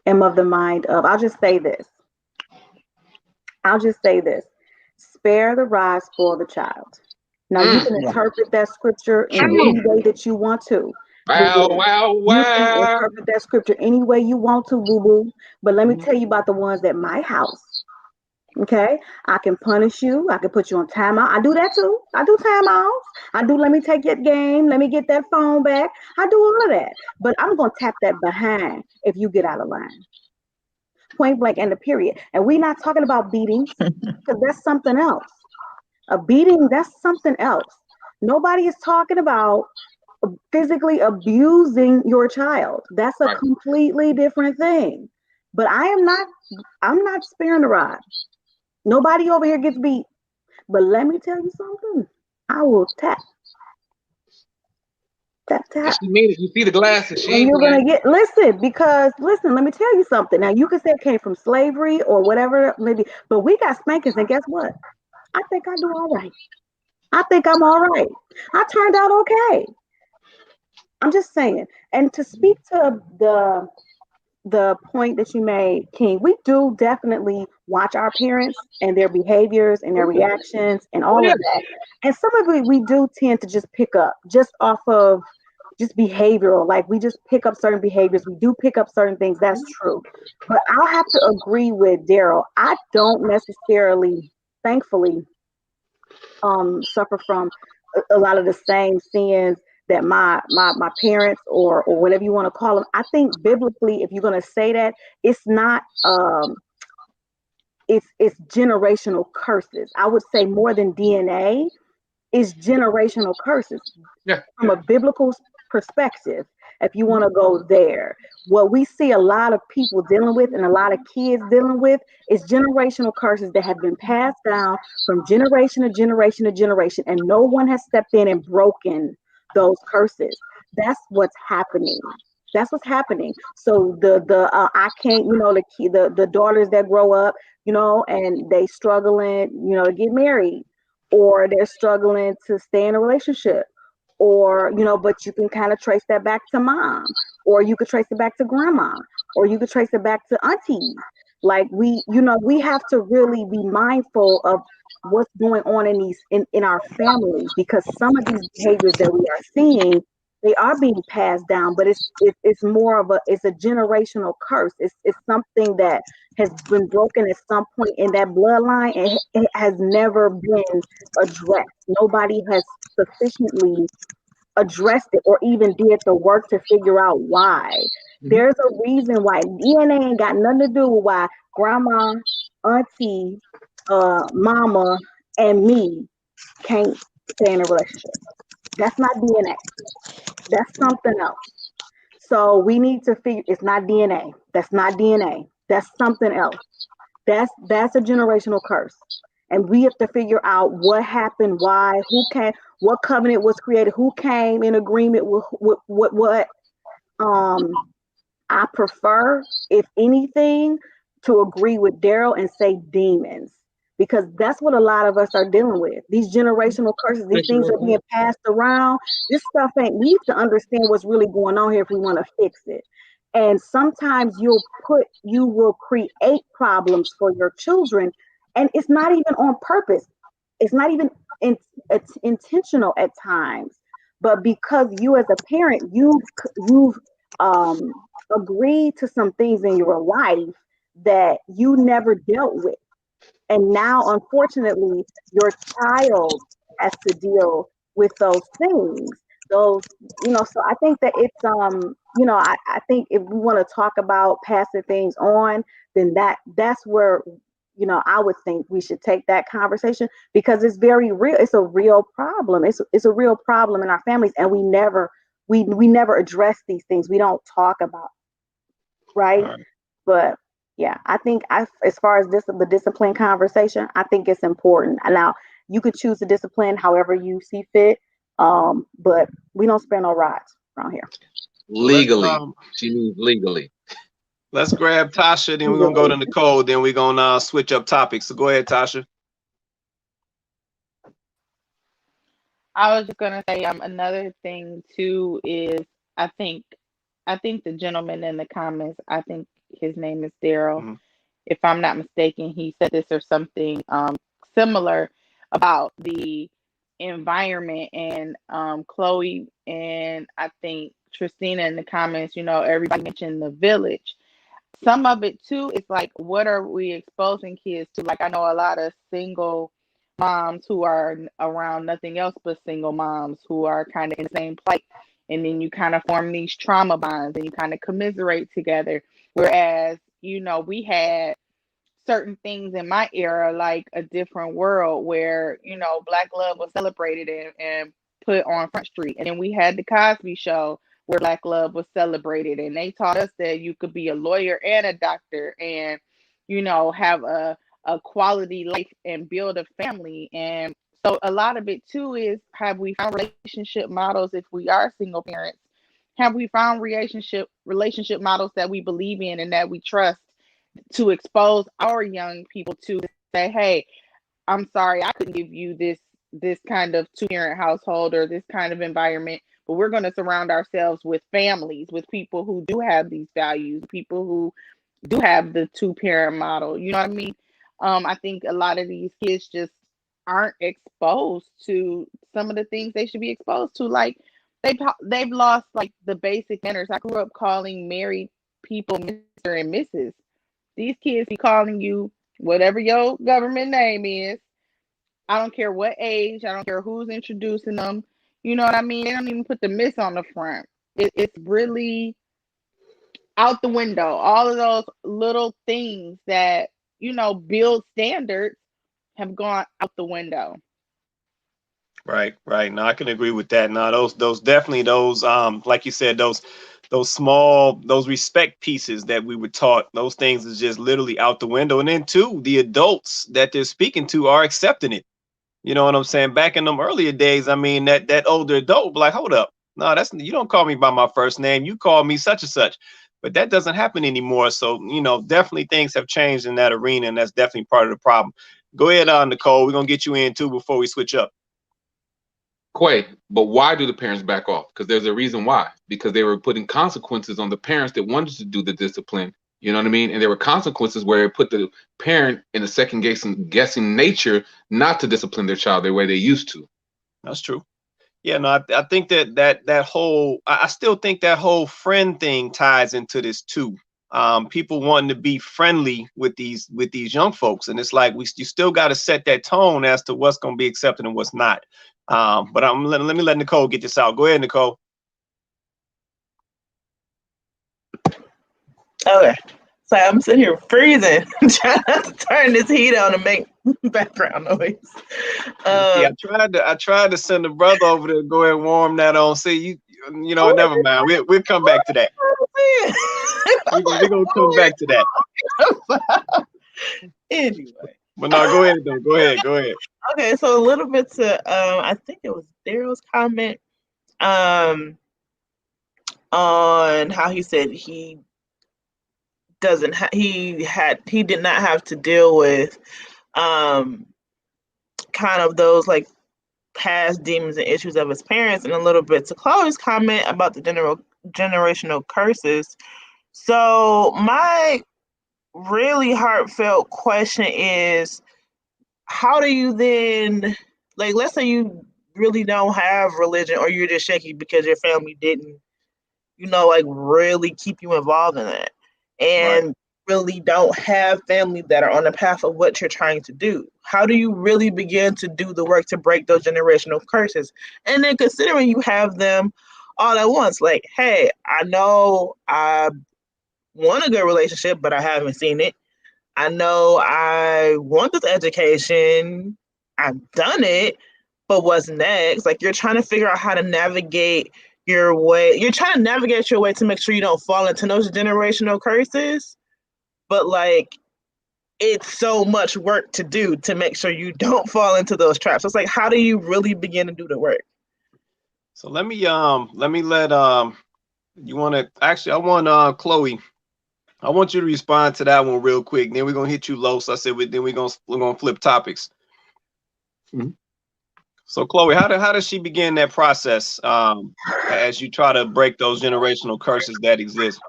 am of the mind of, I'll just say this. Spare the rod, spoil the child. Now you can interpret that scripture in any way that you want to. Wow. You can interpret that scripture any way you want to, boo-boo. But let me tell you about the ones at my house. Okay? I can punish you. I can put you on timeout. I do that too. I do timeouts. let me take your game. Let me get that phone back. I do all of that. But I'm going to tap that behind if you get out of line. Point blank and the period. And we're not talking about beatings, because that's something else. A beating, that's something else. Nobody is talking about physically abusing your child. That's a completely different thing. But I'm not sparing the rod. Nobody over here gets beat. But let me tell you something. I will tap. She made it. You see the glasses. You're gonna listen, let me tell you something. Now you can say it came from slavery or whatever, maybe, but we got spankings, and guess what? I think I do all right. I think I'm all right. I turned out okay. I'm just saying. And to speak to the point that you made, King, we do definitely watch our parents and their behaviors and their reactions and all of that. And some of it we do tend to just pick up just off of just behavioral. Like we just pick up certain behaviors. We do pick up certain things. That's true. But I'll have to agree with Daryl. I don't necessarily, thankfully, suffer from a lot of the same sins that my parents or whatever you want to call them, I think biblically, if you're going to say that, it's not it's generational curses. I would say more than DNA is generational curses. Yeah. From a biblical perspective, if you want to go there, what we see a lot of people dealing with and a lot of kids dealing with is generational curses that have been passed down from generation to generation to generation, and no one has stepped in and broken those curses. That's what's happening. That's what's happening. So the I can't, the daughters that grow up, and they struggling, to get married, or they're struggling to stay in a relationship, or but you can kind of trace that back to mom, or you could trace it back to grandma, or you could trace it back to aunties. Like we have to really be mindful of what's going on in our families, because some of these behaviors that we are seeing, they are being passed down, but it's more of it's a generational curse. It's something that has been broken at some point in that bloodline, and it has never been addressed. Nobody has sufficiently addressed it or even did the work to figure out why. There's a reason why. DNA ain't got nothing to do with why grandma, auntie, mama, and me can't stay in a relationship. That's not DNA. That's something else. So we need to figure, it's not DNA. That's not DNA. That's something else. That's a generational curse. And we have to figure out what happened, why, who came, what covenant was created, who came in agreement with what. I prefer, if anything, to agree with Daryl and say demons, because that's what a lot of us are dealing with. These generational curses, these things are being passed around. This stuff ain't, we need to understand what's really going on here if we want to fix it. And sometimes you will create problems for your children, and it's not even on purpose. It's not even it's intentional at times, but because you as a parent, you've agreed to some things in your life that you never dealt with. And now, unfortunately, your child has to deal with those things. So I think that it's, I think if we want to talk about passing things on, then that's where, I would think we should take that conversation, because it's very real. It's a real problem. It's a real problem in our families, and we never address these things. We don't talk about, right? But yeah, I think as far as the discipline conversation, I think it's important. Now, you could choose to discipline however you see fit, but we don't spare no rides around here. Legally, she means legally. Let's grab Tasha, then we're gonna go to Nicole, then we're gonna switch up topics. So go ahead, Tasha. I was just gonna say another thing too is I think the gentleman in the comments, I think his name is Daryl. Mm-hmm. If I'm not mistaken, he said this or something similar about the environment, and Chloe and I think Tristina in the comments, everybody mentioned the village. Some of it too is like, what are we exposing kids to? Like, I know a lot of single moms who are around nothing else but single moms who are kind of in the same plight, and then you kind of form these trauma bonds and you kind of commiserate together. Whereas, we had certain things in my era, like A Different World, where, Black love was celebrated and put on Front Street. And then we had The Cosby Show, where Black love was celebrated. And they taught us that you could be a lawyer and a doctor and, have a quality life and build a family. And so a lot of it too is, have we found relationship models if we are single parents? Have we found relationship models that we believe in and that we trust, to expose our young people to say, hey, I'm sorry, I couldn't give you this kind of two-parent household or this kind of environment, but we're going to surround ourselves with families, with people who do have these values, people who do have the two-parent model. You know what I mean? I think a lot of these kids just aren't exposed to some of the things they should be exposed to. Like, they've lost like the basic manners. I grew up calling married people Mr. and Mrs. These kids be calling you whatever your government name is. I don't care what age. I don't care who's introducing them. You know what I mean? They don't even put the miss on the front. It's really out the window. All of those little things that, build standards have gone out the window. Right. No, I can agree with that. No, those definitely those like you said, those small, those respect pieces that we were taught, those things is just literally out the window. And then too, the adults that they're speaking to are accepting it. You know what I'm saying? Back in them earlier days, I mean, that older adult would be like, hold up. No, you don't call me by my first name. You call me such and such. But that doesn't happen anymore. So, definitely things have changed in that arena, and that's definitely part of the problem. Go ahead, Nicole. We're gonna get you in too before we switch up. Quay, but why do the parents back off? Because there's a reason why. Because they were putting consequences on the parents that wanted to do the discipline. You know what I mean? And there were consequences where it put the parent in a second guessing nature not to discipline their child the way they used to. That's true. Yeah, no, I think that whole, I still think that whole friend thing ties into this too. People wanting to be friendly with these young folks, and it's like you still got to set that tone as to what's going to be accepted and what's not. But let me let Nicole get this out. Go ahead, Nicole. Okay. So I'm sitting here freezing, trying to turn this heat on and make background noise. I tried to send a brother over to go and warm that on. See, never mind. We'll come back to that. We're gonna come back to that. Anyway. But no, go ahead though. Go ahead. Okay, so a little bit to I think it was Daryl's comment on how he said he did not have to deal with kind of those like past demons and issues of his parents, and a little bit to Chloe's comment about the generational curses. So my really heartfelt question is, how do you then, like, let's say you really don't have religion, or you're just shaky because your family didn't, like really keep you involved in that, and right. Really don't have family that are on the path of what you're trying to do. How do you really begin to do the work to break those generational curses? And then considering you have them all at once, like, hey, I know I want a good relationship, but I haven't seen it. I know I want this education. I've done it, but what's next? Like, you're trying to figure out how to navigate your way. You're trying to navigate your way to make sure you don't fall into those generational curses. But like, it's so much work to do to make sure you don't fall into those traps. So it's like, how do you really begin to do the work? So let me let you want to actually, I want Chloe. I want you to respond to that one real quick. Then we're gonna hit you low. So I said, then we're gonna flip topics. Mm-hmm. So Chloe, how does she begin that process as you try to break those generational curses that exist?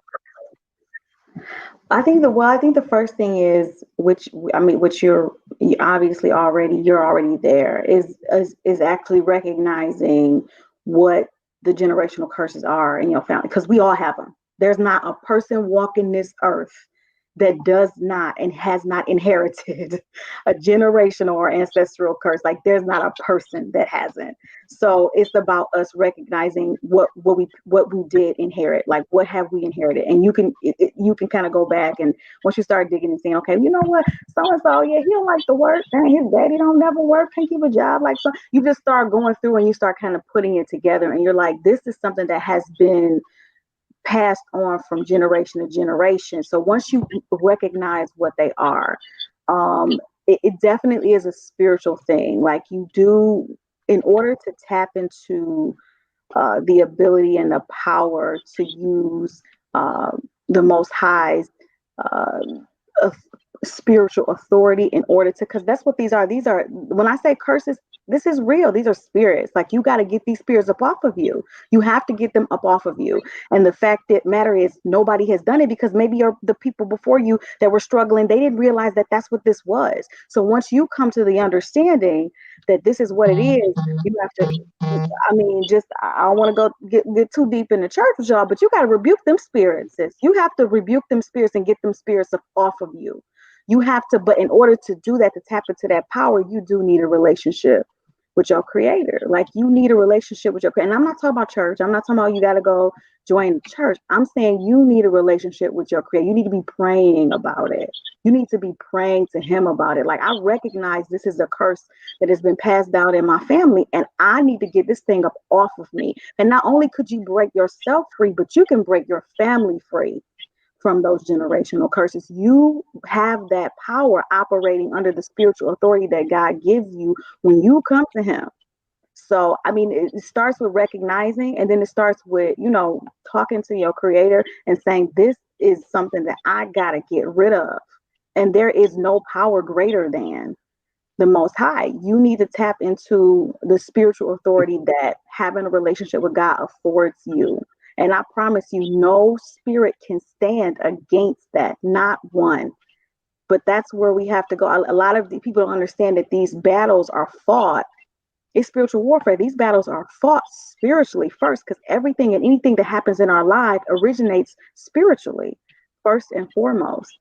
I think the first thing is, which you're obviously already there, is actually recognizing what the generational curses are in your family, because we all have them. There's not a person walking this earth that does not and has not inherited a generational or ancestral curse. Like, there's not a person that hasn't. So it's about us recognizing what we did inherit. Like, what have we inherited? And you can kind of go back, and once you start digging and saying, okay, you know what, so and so, yeah, he don't like to work, and his daddy don't never work, can't keep a job. Like, so you just start going through and you start kind of putting it together, and you're like, this is something that has been passed on from generation to generation. So once you recognize what they are, it definitely is a spiritual thing. Like, you do, in order to tap into the ability and the power to use the Most High's spiritual authority, in order to, because that's what these are. These are, when I say curses, this is real. These are spirits. Like, you got to get these spirits up off of you. You have to get them up off of you. And the fact that matter is, nobody has done it, because maybe the people before you that were struggling, they didn't realize that that's what this was. So once you come to the understanding that this is what it is, you have to, I don't want to go get too deep in the church with y'all, but you got to rebuke them spirits, sis. You have to rebuke them spirits and get them spirits up off of you. You have to, but in order to do that, to tap into that power, you do need a relationship. with your creator. Like, you need a relationship with your creator. And I'm not talking about church. I'm not talking about you got to go join the church. I'm saying you need a relationship with your creator. You need to be praying about it. You need to be praying to him about it. Like, I recognize this is a curse that has been passed down in my family, and I need to get this thing up off of me. And not only could you break yourself free, but you can break your family free from those generational curses. You have that power operating under the spiritual authority that God gives you when you come to him. So, I mean, it starts with recognizing, and then it starts with, talking to your creator and saying, this is something that I got to get rid of. And there is no power greater than the Most High. You need to tap into the spiritual authority that having a relationship with God affords you. And I promise you, no spirit can stand against that, not one. But that's where we have to go. A lot of the people don't understand that these battles are fought. It's spiritual warfare. These battles are fought spiritually first, because everything and anything that happens in our life originates spiritually, first and foremost.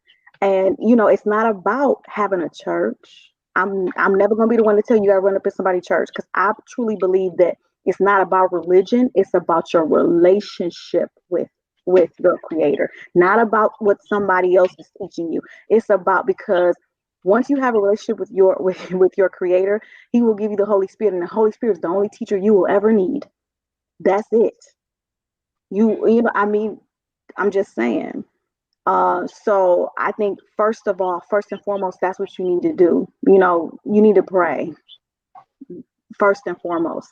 And, it's not about having a church. I'm never going to be the one to tell you got to run up in somebody's church, because I truly believe that it's not about religion. It's about your relationship with your creator, not about what somebody else is teaching you. It's about, because once you have a relationship with your creator, he will give you the Holy Spirit, and the Holy Spirit is the only teacher you will ever need. That's it. I'm just saying. So I think first and foremost, that's what you need to do. You need to pray first and foremost.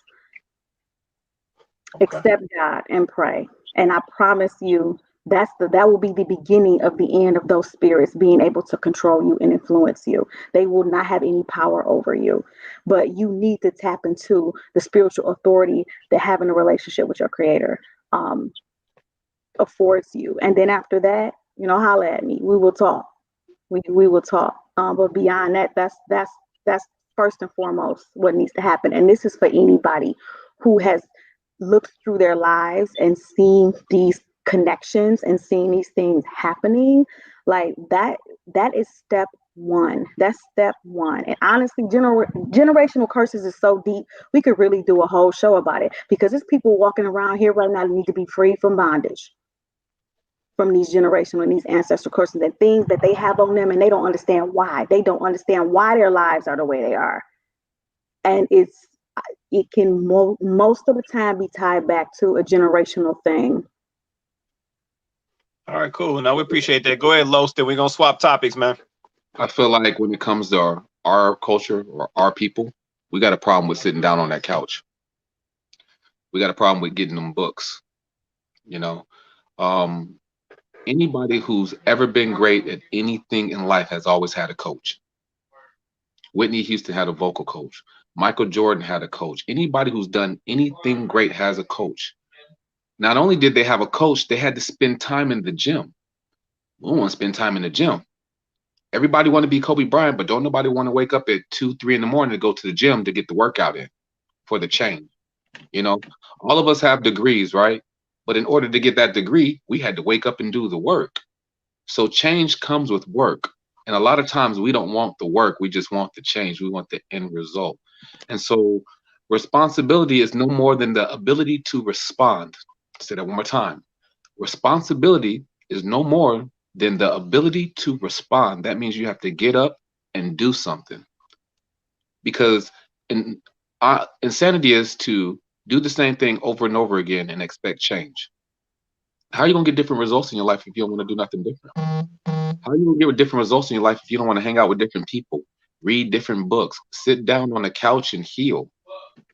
Okay. Accept God and pray. And I promise you, that will be the beginning of the end of those spirits being able to control you and influence you. They will not have any power over you. But you need to tap into the spiritual authority that having a relationship with your creator affords you. And then after that, holler at me. We will talk. We will talk. But beyond that, that's first and foremost what needs to happen. And this is for anybody who has looked through their lives and seen these connections and seeing these things happening. Like that is step one. That's step one. And honestly, generational curses is so deep, we could really do a whole show about it, because there's people walking around here right now that need to be free from bondage, from these generational and these ancestral curses and things that they have on them, and they don't understand why. They don't understand why their lives are the way they are. And it can most of the time be tied back to a generational thing. All right, cool. Now we appreciate that. Go ahead, Los. Then we're gonna swap topics, man. I feel like when it comes to our culture or our people, we got a problem with sitting down on that couch. We got a problem with getting them books. Anybody who's ever been great at anything in life has always had a coach. Whitney Houston had a vocal coach. Michael Jordan had a coach. Anybody who's done anything great has a coach. Not only did they have a coach, they had to spend time in the gym. We don't want to spend time in the gym. Everybody want to be Kobe Bryant, but don't nobody want to wake up at 2, 3 in the morning to go to the gym to get the workout in for the change. All of us have degrees, right? But in order to get that degree, we had to wake up and do the work. So change comes with work. And a lot of times we don't want the work. We just want the change. We want the end result. And so responsibility is no more than the ability to respond. Say that one more time. Responsibility is no more than the ability to respond. That means you have to get up and do something. Because insanity is to do the same thing over and over again and expect change. How are you going to get different results in your life if you don't want to do nothing different? How are you going to get different results in your life if you don't want to hang out with different people, read different books, sit down on the couch and heal?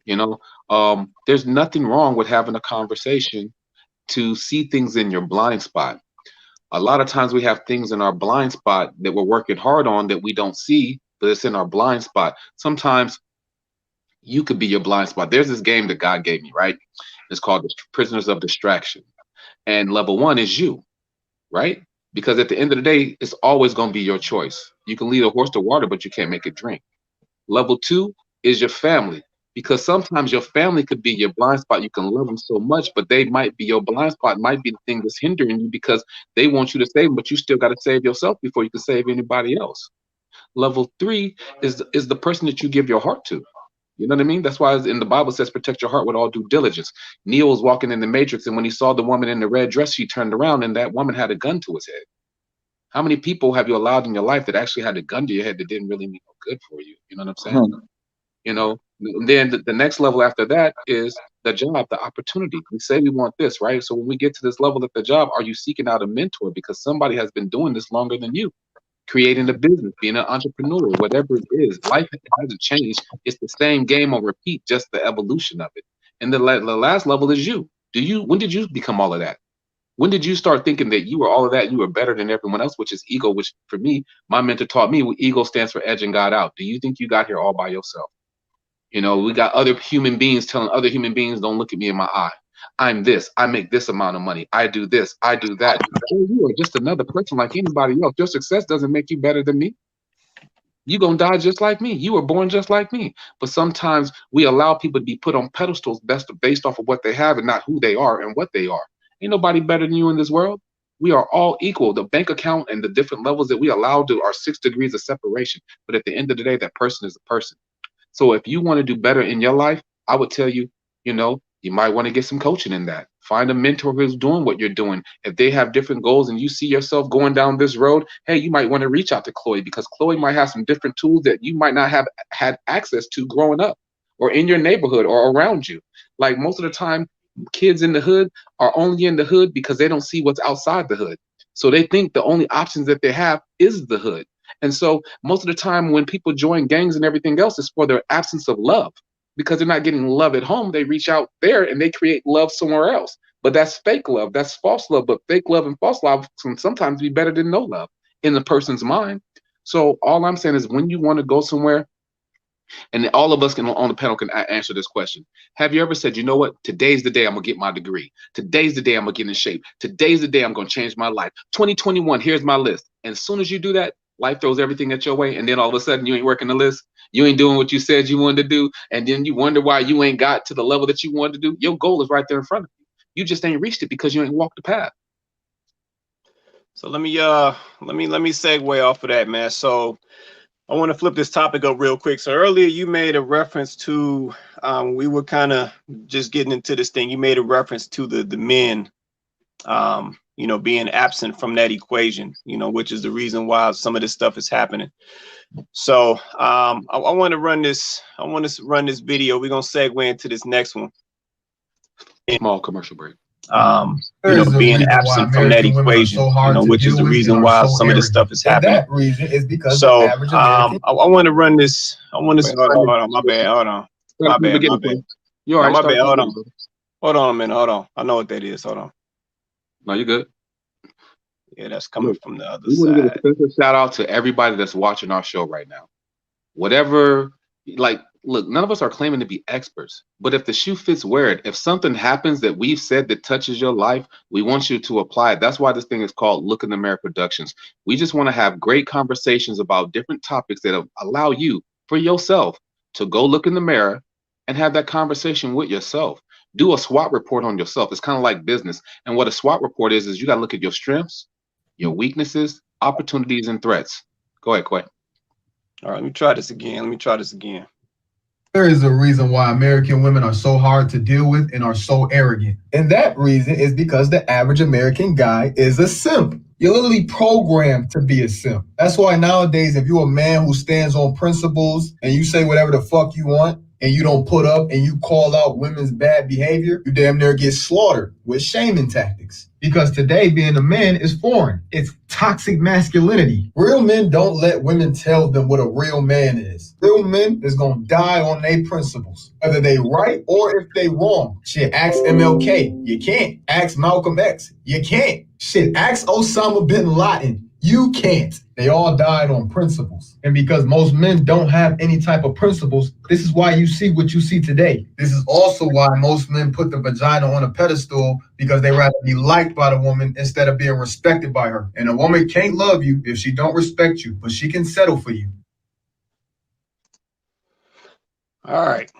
There's nothing wrong with having a conversation to see things in your blind spot. A lot of times we have things in our blind spot that we're working hard on that we don't see, but it's in our blind spot. Sometimes you could be your blind spot. There's this game that God gave me, right? It's called the Prisoners of Distraction. And level 1 is you, right? Because at the end of the day, it's always going to be your choice. You can lead a horse to water, but you can't make it drink. Level 2 is your family, because sometimes your family could be your blind spot. You can love them so much, but they might be your blind spot, might be the thing that's hindering you because they want you to save them, but you still got to save yourself before you can save anybody else. Level 3 is the person that you give your heart to. You know what I mean? That's why in the Bible says, protect your heart with all due diligence. Neo was walking in the Matrix, and when he saw the woman in the red dress, he turned around, and that woman had a gun to his head. How many people have you allowed in your life that actually had a gun to your head that didn't really mean no good for you? You know what I'm saying? You know, and then the next level after that is the job, the opportunity. We say we want this, right? So when we get to this level at the job, are you seeking out a mentor because somebody has been doing this longer than you? Creating a business, being an entrepreneur, whatever it is, life hasn't changed. It's the same game on repeat, just the evolution of it. And the last level is you. When did you become all of that? When did you start thinking that you were all of that, you were better than everyone else, which is ego, which for me, my mentor taught me, ego stands for edging God out. Do you think you got here all by yourself? You know, we got other human beings telling other human beings, don't look at me in my eye. I'm this, I make this amount of money. I do this, I do that. You are just another person like anybody else. Your success doesn't make you better than me. You're going to die just like me. You were born just like me. But sometimes we allow people to be put on pedestals based off of what they have and not who they are and what they are. Ain't nobody better than you in this world. We are all equal. The bank account and the different levels that we allow to are 6 degrees of separation. But at the end of the day, that person is a person. So if you want to do better in your life, I would tell you, you know, you might want to get some coaching in that. Find a mentor who's doing what you're doing. If they have different goals and you see yourself going down this road, hey, you might want to reach out to Chloe because Chloe might have some different tools that you might not have had access to growing up or in your neighborhood or around you. Like most of the time, kids in the hood are only in the hood because they don't see what's outside the hood. So they think the only options that they have is the hood. And so most of the time when people join gangs and everything else, it's for their absence of love. Because they're not getting love at home, they reach out there and they create love somewhere else. But that's fake love, that's false love. But fake love and false love can sometimes be better than no love in the person's mind. So all I'm saying is when you want to go somewhere, and all of us on the panel can answer this question. Have you ever said, you know what, today's the day I'm going to get my degree. Today's the day I'm going to get in shape. Today's the day I'm going to change my life. 2021, here's my list. And as soon as you do that, life throws everything at your way. And then all of a sudden you ain't working the list. You ain't doing what you said you wanted to do. And then you wonder why you ain't got to the level that you wanted to do. Your goal is right there in front of you. You just ain't reached it because you ain't walked the path. So let me segue off of that, man. So I want to flip this topic up real quick. So earlier you made a reference to we were kind of just getting into this thing. You made a reference to the men you know, being absent from that equation, you know, which is the reason why some of this stuff is happening. So I want to run this. I want to run this video. We're gonna segue into this next one. Small commercial break. You know, being absent from that equation, you know, which is the reason why some of this stuff is happening. That reason is because so I want to run this. I want to. Hold on, my bad. Hold on, my bad. You're all right. My bad. Hold on a minute. Hold on. I know what that is. Hold on. No, you're good. Yeah, that's coming from the other side. We want to give a special shout out to everybody that's watching our show right now. Whatever, like, look, none of us are claiming to be experts, but if the shoe fits, wear it. If something happens that we've said that touches your life, we want you to apply it. That's why this thing is called Look in the Mirror Productions. We just want to have great conversations about different topics that allow you, for yourself, to go look in the mirror and have that conversation with yourself. Do a SWOT report on yourself. It's kind of like business. And what a SWOT report is you got to look at your strengths, your weaknesses, opportunities, and threats. Go ahead, Quay. All right, let me try this again. There is a reason why American women are so hard to deal with and are so arrogant. And that reason is because the average American guy is a simp. You're literally programmed to be a simp. That's why nowadays, if you're a man who stands on principles and you say whatever the fuck you want, and you don't put up and you call out women's bad behavior, you damn near get slaughtered with shaming tactics. Because today being a man is foreign. It's toxic masculinity. Real men don't let women tell them what a real man is. Real men is gonna die on their principles, whether they right or if they wrong. Shit, ask MLK. You can't. Ask Malcolm X. You can't. Shit, ask Osama bin Laden. You can't. They all died on principles. And because most men don't have any type of principles, this is why you see what you see today. This is also why most men put the vagina on a pedestal, because they rather be liked by the woman instead of being respected by her. And a woman can't love you if she don't respect you, but she can settle for you. All right.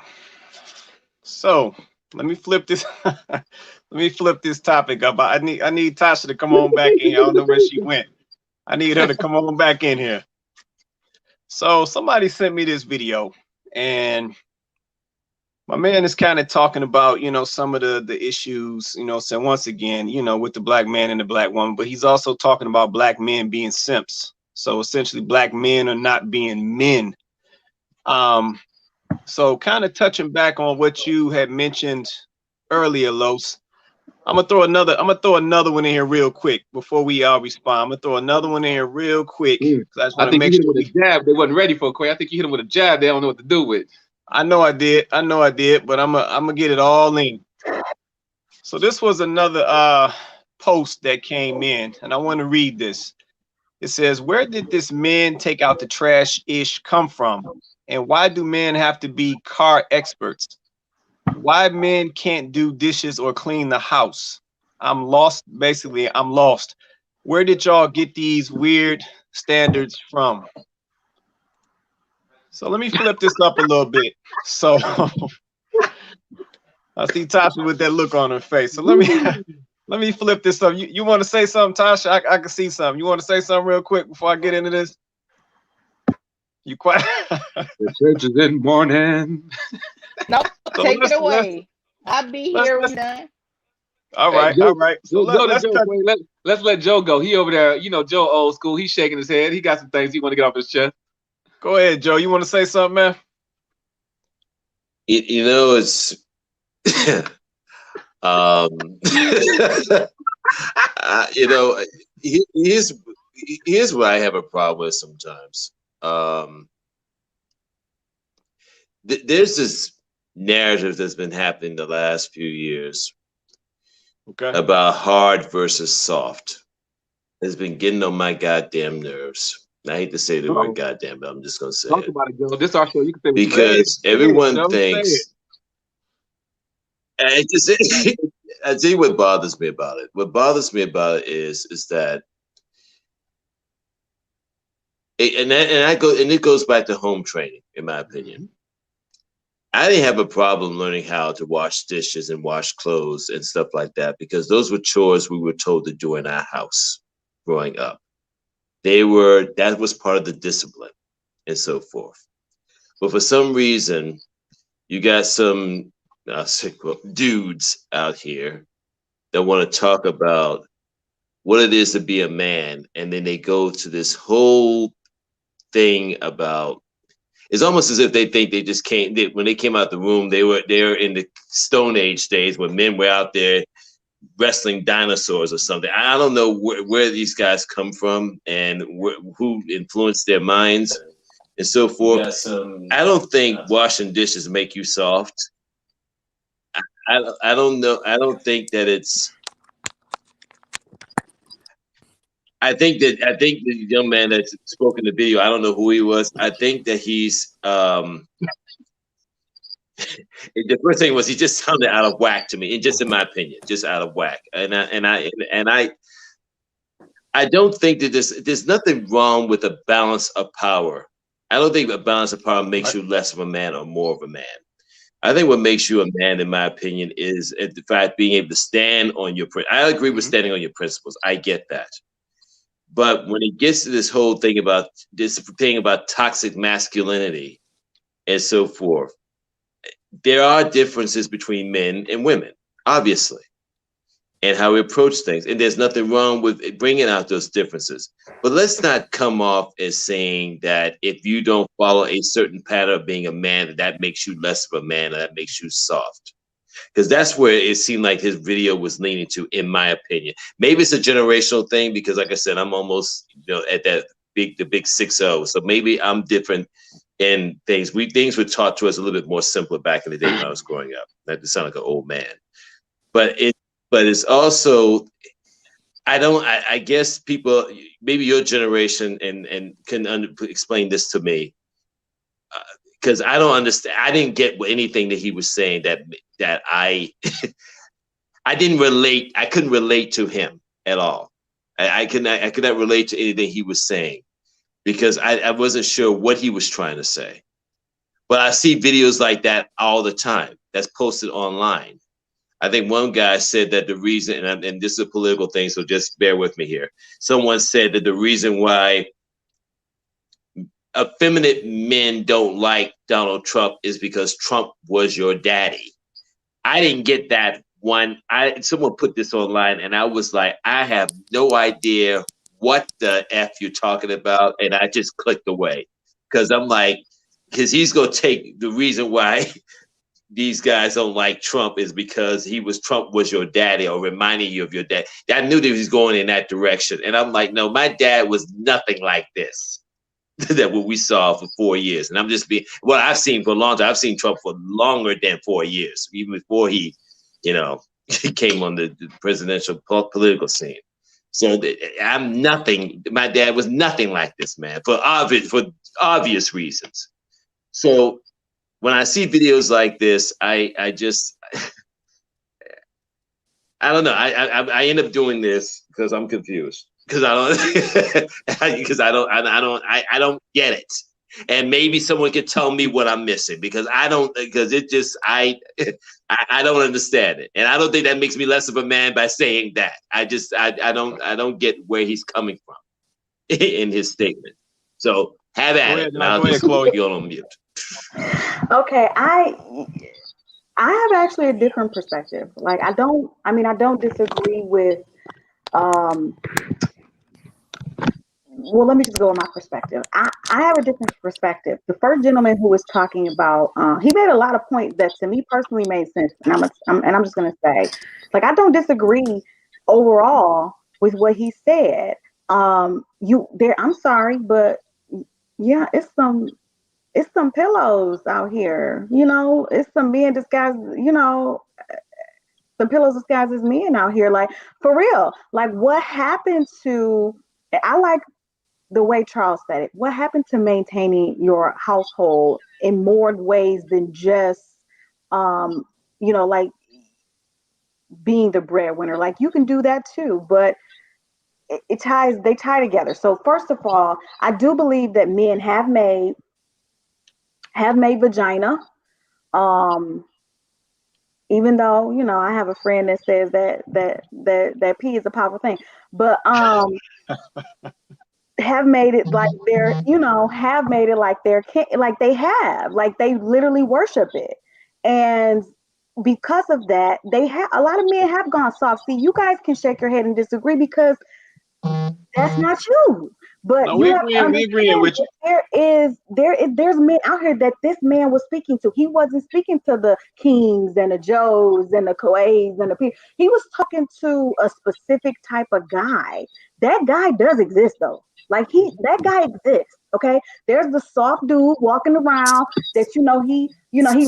So let me flip this. Let me flip this topic up. I need Tasha to come on back in. I don't know where she went. I need her to come on back in here. So somebody sent me this video, and My man is kind of talking about, you know, some of the issues, you know, so once again, you know, with the black man and the black woman, but he's also talking about black men being simps. So essentially black men are not being men. So kind of touching back on what you had mentioned earlier, Los. I'm gonna throw another one in here real quick before we respond. I'm gonna throw another one in here real quick. I think you hit him with a jab. They wasn't ready for it, Quay. I think you hit him with a jab. They don't know what to do with. I know I did, but I'm gonna get it all in. So this was another post that came in, and I want to read this. It says, "Where did this men take out the trash-ish come from? And why do men have to be car experts? Why men can't do dishes or clean the house? I'm lost. Basically, I'm lost. Where did y'all get these weird standards from?" So let me flip this up a little bit. So I see Tasha with that look on her face. So let me flip this up. You want to say something, Tasha? I can see something. You want to say something real quick before I get into this? You quiet? The church is in morning. Nope, so take it away. I'll be here when done. All right, all right. So let's let Joe go. He over there, you know, Joe old school. He's shaking his head. He got some things he want to get off his chest. Go ahead, Joe. You want to say something, man? You know, it's you know, here's what I have a problem with sometimes. There's this narrative that's been happening the last few years, about hard versus soft. It's been getting on my goddamn nerves. I hate to say the word goddamn, but I'm just gonna say Talk about it, Joe. This our show. You can say because everyone thinks. I tell you what bothers me about it. What bothers me about it is that, it goes back to home training, in my opinion. I didn't have a problem learning how to wash dishes and wash clothes and stuff like that because those were chores we were told to do in our house growing up. That was part of the discipline and so forth. But for some reason, you got some dudes out here that want to talk about what it is to be a man, and then they go to this whole thing about, it's almost as if they think they just came, when they came out the womb, they were in the Stone Age days when men were out there wrestling dinosaurs or something. I don't know where these guys come from and who influenced their minds and so forth. I don't think washing dishes make you soft. I don't know. I don't think that it's. I think the young man that spoke in the video, I don't know who he was. I think that he's. The first thing was he just sounded out of whack to me, and just in my opinion, just out of whack. And I don't think that there's nothing wrong with a balance of power. I don't think a balance of power makes you less of a man or more of a man. I think what makes you a man, in my opinion, is the fact being able to stand on your. I agree with standing on your principles. I get that. But when it gets to this whole thing about toxic masculinity and so forth, there are differences between men and women, obviously, and how we approach things. And there's nothing wrong with bringing out those differences. But let's not come off as saying that if you don't follow a certain pattern of being a man, that makes you less of a man or that makes you soft. Because that's where it seemed like his video was leaning to, in my opinion. Maybe it's a generational thing because, like I said, I'm almost at the big 6-0. So maybe I'm different in things. Things were taught to us a little bit more simpler back in the day when I was growing up. Not to sound like an old man, but it's also, I guess people, maybe your generation and can explain this to me. Because I don't understand. I didn't get anything that he was saying that I didn't relate. I couldn't relate to him at all. I could not relate to anything he was saying because I wasn't sure what he was trying to say. But I see videos like that all the time that's posted online. I think one guy said that the reason, and this is a political thing, so just bear with me here. Someone said that the reason why effeminate men don't like Donald Trump is because Trump was your daddy. I didn't get that one. Someone put this online, and I was like, I have no idea what the F you're talking about, and I just clicked away because I'm like, because he's gonna take the reason why these guys don't like Trump is because Trump was your daddy or reminding you of your dad. I knew that he was going in that direction, and I'm like, no, my dad was nothing like this. That what we saw for 4 years, and I'm just being I've seen for a long time. I've seen Trump for longer than 4 years, even before he, he came on the presidential political scene. So I'm nothing. My dad was nothing like this man for obvious reasons. So when I see videos like this, I just I don't know. I end up doing this because I'm confused. Because I don't get it, and maybe someone could tell me what I'm missing because I don't understand it, and I don't think that makes me less of a man by saying that. I don't get where he's coming from in his statement. So have at it. I'll just Chloe. Go on mute. Okay, I have actually a different perspective. Like I don't disagree with. Well, let me just go with my perspective. I have a different perspective. The first gentleman who was talking about, he made a lot of points that to me personally made sense, and I'm just gonna say, like I don't disagree overall with what he said. I'm sorry, but yeah, it's some pillows out here. It's some men disguised. Some pillows disguised as men out here. Like for real. Like what happened to? I like the way Charles said it. What happened to maintaining your household in more ways than just, like being the breadwinner? Like you can do that too, but they tie together. So first of all, I do believe that men have made vagina. Even though, I have a friend that says that pee is a powerful thing, but, have made it like they're, have made it like like they literally worship it. And because of that, a lot of men have gone soft. See, you guys can shake your head and disagree because that's not you. But no, you have to understand there's men out here that this man was speaking to. He wasn't speaking to the Kings and the Joes and the Koays and the people. He was talking to a specific type of guy. That guy does exist though. Like that guy exists. Okay. There's the soft dude walking around that, he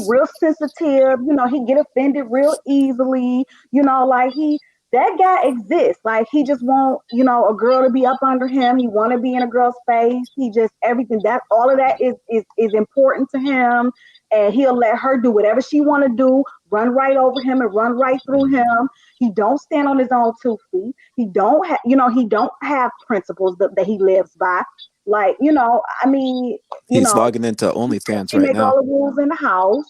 real sensitive, he get offended real easily, that guy exists. Like he just want, a girl to be up under him. He want to be in a girl's face. He just everything that all of that is important to him. And he'll let her do whatever she want to do, run right over him and run right through him. He don't stand on his own 2 feet. He don't have, he don't have principles that he lives by. Like, he's logging into OnlyFans right make now. All the rules in the house,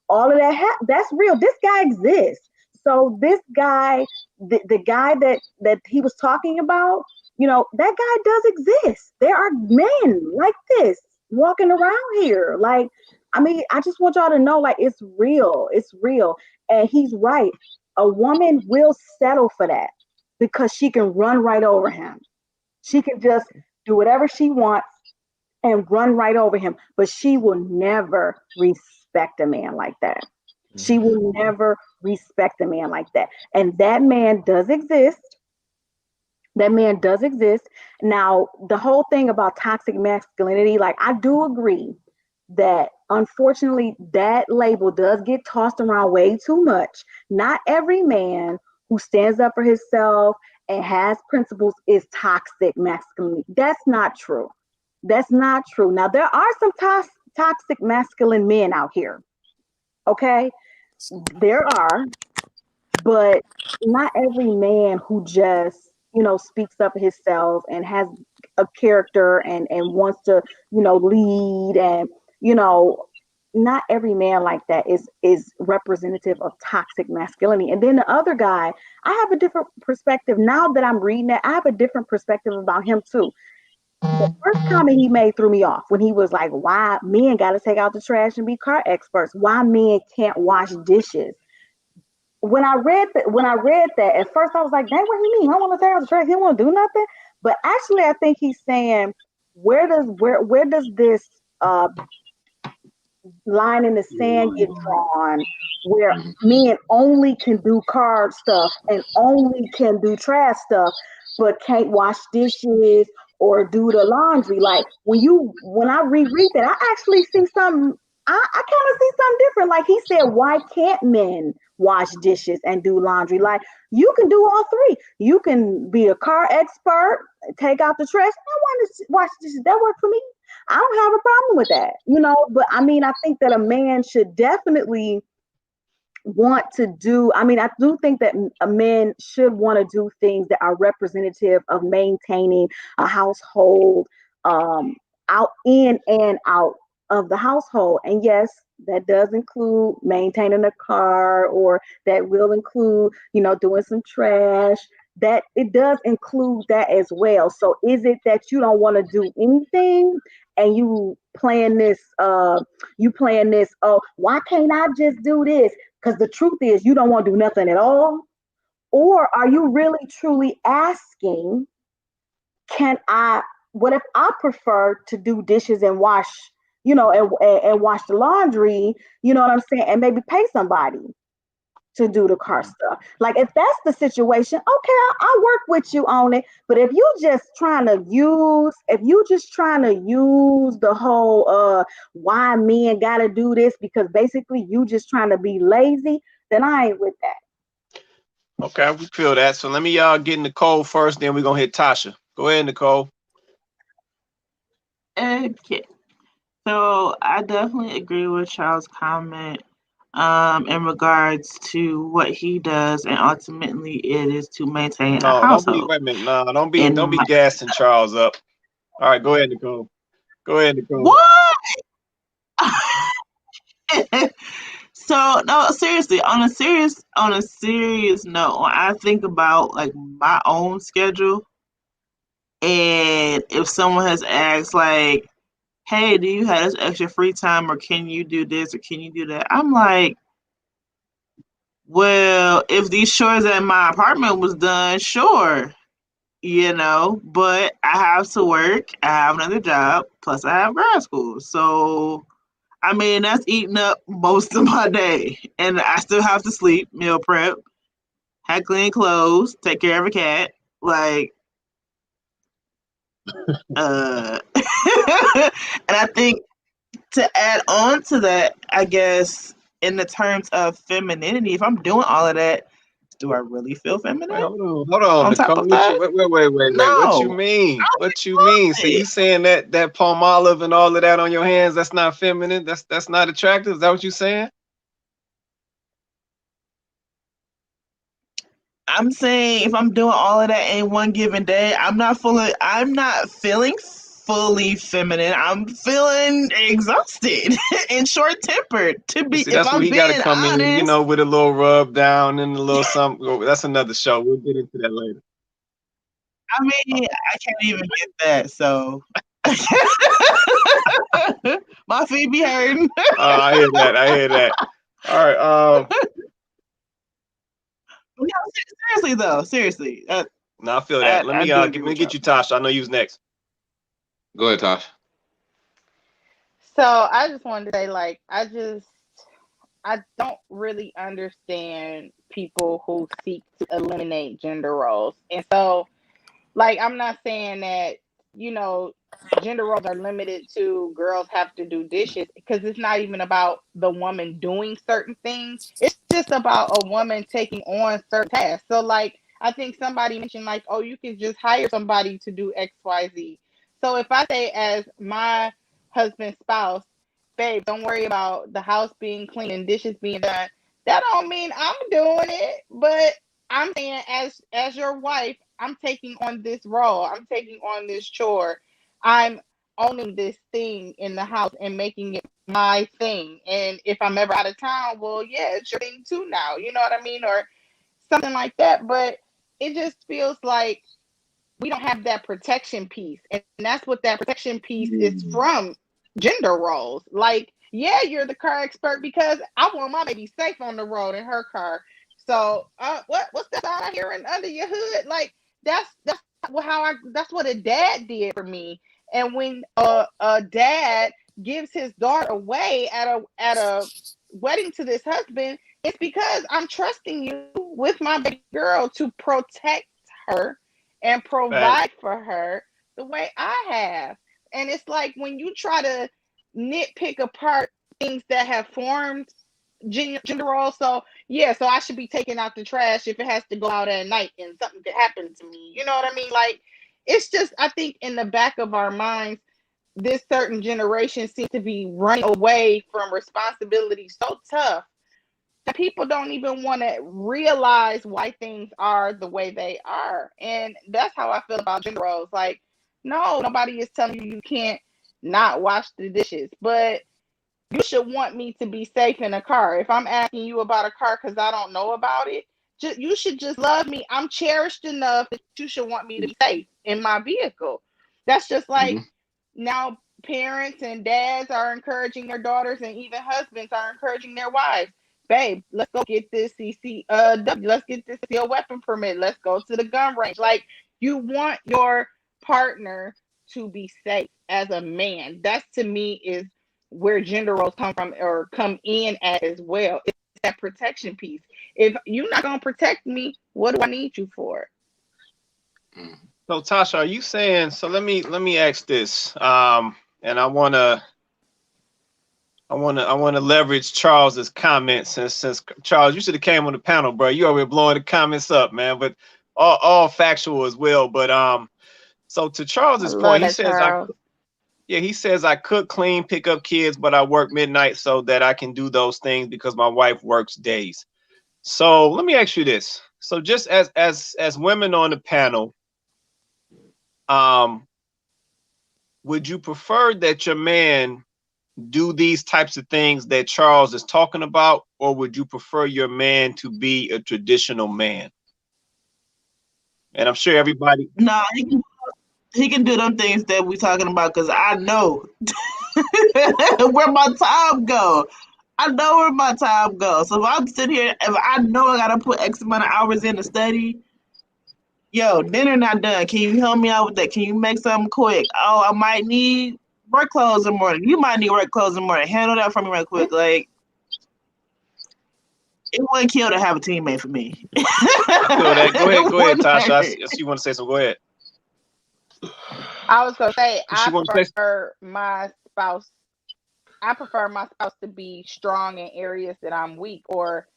all of that. That's real. This guy exists. So this guy, the guy that he was talking about, that guy does exist. There are men like this walking around here. Like, I just want y'all to know, like, it's real. It's real. And he's right. A woman will settle for that because she can run right over him. She can just do whatever she wants and run right over him. But she will never respect a man like that. She will never respect a man like that. And that man does exist. That man does exist. Now, the whole thing about toxic masculinity, like, I do agree that unfortunately that label does get tossed around way too much. Not every man who stands up for himself and has principles is toxic masculinity. That's not true. That's not true. Now, there are some toxic masculine men out here. Okay? There are, but not every man who just, speaks up for himself and has a character and wants to, lead and, not every man like that is representative of toxic masculinity. And then the other guy, I have a different perspective. Now that I'm reading it, I have a different perspective about him too. The first comment he made threw me off when he was like, "Why men got to take out the trash and be car experts? Why men can't wash dishes?" When I read that, at first I was like, "Dang, what he mean? I want to take out the trash. He don't want to do nothing." But actually, I think he's saying, where does this uh, line in the sand get drawn, where men only can do car stuff and only can do trash stuff, but can't wash dishes or do the laundry? Like when I reread that, I actually see some. I kind of see something different. Like he said, why can't men wash dishes and do laundry? Like you can do all three. You can be a car expert, take out the trash. I want to wash dishes. That worked for me. I don't have a problem with that, but I mean, I think that a man should definitely want to do, I mean, I do think that a man should want to do things that are representative of maintaining a household, out in and out of the household. And yes, that does include maintaining a car, or that will include, doing some trash. That it does include that as well. So is it that you don't want to do anything and you playing this, oh, why can't I just do this? Because the truth is you don't want to do nothing at all. Or are you really truly asking, can I, what if I prefer to do dishes and wash, and wash the laundry, you know what I'm saying? And maybe pay somebody to do the car stuff. Like if that's the situation, okay, I'll work with you on it. But if you just trying to use the whole why men gotta do this because basically you just trying to be lazy, then I ain't with that. Okay, we feel that. So let me get Nicole first, then we're gonna hit Tasha. Go ahead, Nicole. Okay. So I definitely agree with Charles' comment in regards to what he does, and ultimately it is to maintain a household. Wait a minute. No, don't be gassing Charles up. All right, go ahead, Nicole. What? So no, seriously, on a serious note, when I think about like my own schedule, and if someone has asked like, hey, do you have this extra free time, or can you do this, or can you do that? I'm like, well, if these chores at my apartment was done, sure, but I have to work, I have another job, plus I have grad school. So, I mean, that's eating up most of my day. And I still have to sleep, meal prep, have clean clothes, take care of a cat. Like, and I think to add on to that, I guess, in the terms of femininity, if I'm doing all of that, do I really feel feminine? Wait, hold on, Nicole. Wait. No. What you mean? So you saying that Palmolive and all of that on your hands, that's not feminine? That's not attractive? Is that what you saying? I'm saying if I'm doing all of that in one given day, I'm not feeling fully feminine. I'm feeling exhausted and short-tempered. That's where he got to come in, with a little rub down and a little something. That's another show. We'll get into that later. I mean, I can't even get that, so my feet be hurting. I hear that. All right. No, seriously. No, I feel that. Let me get you, Tasha. I know you was next. Go ahead, Tosh. So I just wanted to say, like, I don't really understand people who seek to eliminate gender roles. And so, like, I'm not saying that, gender roles are limited to girls have to do dishes, because it's not even about the woman doing certain things. It's just about a woman taking on certain tasks. So, like, I think somebody mentioned, like, oh, you can just hire somebody to do XYZ. So if I say, as my husband's spouse, babe, don't worry about the house being clean and dishes being done, that don't mean I'm doing it. But I'm saying, as your wife, I'm taking on this role. I'm taking on this chore. I'm owning this thing in the house and making it my thing. And if I'm ever out of town, well, yeah, it's your thing too now. You know what I mean? Or something like that. But it just feels like we don't have that protection piece. And that's what that protection piece is from gender roles. Like, yeah, you're the car expert because I want my baby safe on the road in her car. So what's that sound I hearing under your hood? Like that's what a dad did for me. And when a dad gives his daughter away at a wedding to this husband, it's because I'm trusting you with my baby girl to protect her and provide for her the way I have. And it's like when you try to nitpick apart things that have formed gender roles. So I should be taking out the trash if it has to go out at night and something could happen to me. You know what I mean? Like, it's just, I think in the back of our minds, this certain generation seems to be running away from responsibility so tough that people don't even want to realize why things are the way they are. And that's how I feel about gender roles. Like, no, nobody is telling you can't not wash the dishes, but you should want me to be safe in a car. If I'm asking you about a car because I don't know about it, you should just love me. I'm cherished enough that you should want me to be safe in my vehicle. That's just like now parents and dads are encouraging their daughters, and even husbands are encouraging their wives. Babe, let's go get this CCW. Let's get this concealed weapon permit. Let's go to the gun range. Like, you want your partner to be safe as a man. That to me is where gender roles come from or come in at as well. It's that protection piece. If you're not gonna protect me, what do I need you for? So Tasha, are you saying, so let me ask this. And I wanna leverage Charles's comments since Charles, you should have came on the panel, bro. You already blowing the comments up, man, but all factual as well. But so to Charles's point, he says I cook, clean, pick up kids, but I work midnight so that I can do those things because my wife works days. So let me ask you this. So just as women on the panel, would you prefer that your man do these types of things that Charles is talking about, or would you prefer your man to be a traditional man? And I'm sure everybody. Nah, he can do them things that we talking about because I know where my time go. I know where my time goes. So if I'm sitting here, if I know I gotta put X amount of hours in to study, yo, dinner not done. Can you help me out with that? Can you make something quick? Oh, I might need work clothes in the morning. You might need work clothes in the morning. Handle that for me real quick. Like, it wouldn't kill to have a teammate for me. Go ahead, Tasha. I see you want to say so. Go ahead. I was gonna say I prefer my spouse to be strong in areas that I'm weak, or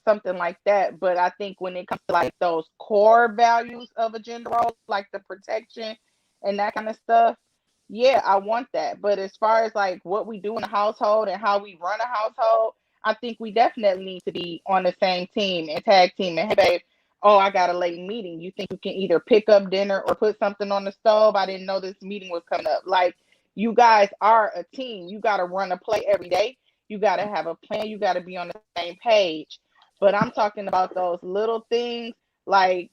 something like that. But I think when it comes to like those core values of a gender role, like the protection and that kind of stuff, yeah, I want that. But as far as like what we do in the household and how we run a household, I think we definitely need to be on the same team and tag team. And hey, babe, oh, I got a late meeting. You think you can either pick up dinner or put something on the stove? I didn't know this meeting was coming up. Like, you guys are a team. You got to run a play every day. You got to have a plan. You got to be on the same page. But I'm talking about those little things. Like,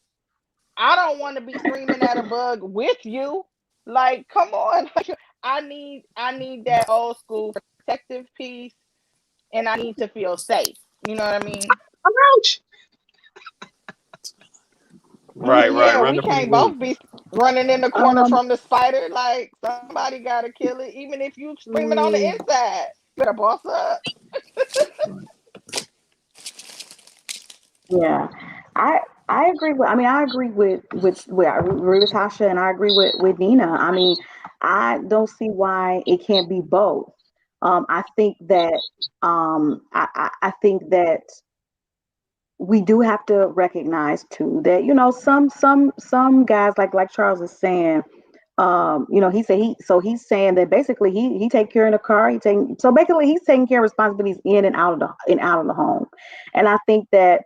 I don't want to be screaming at a bug with you. Like, come on. I need that old school protective piece, and I need to feel safe. You know what I mean? Ouch. Right. We can't both be running in the corner from the spider. Like, somebody got to kill it, even if you screaming on the inside. You better boss up. Yeah, I agree with. I agree with Tasha, and I agree with Nina. I mean, I don't see why it can't be both. I think that I think that we do have to recognize too that some guys like Charles is saying, he's saying that basically he take care of the car. He's taking care of responsibilities in and out of the home, and I think that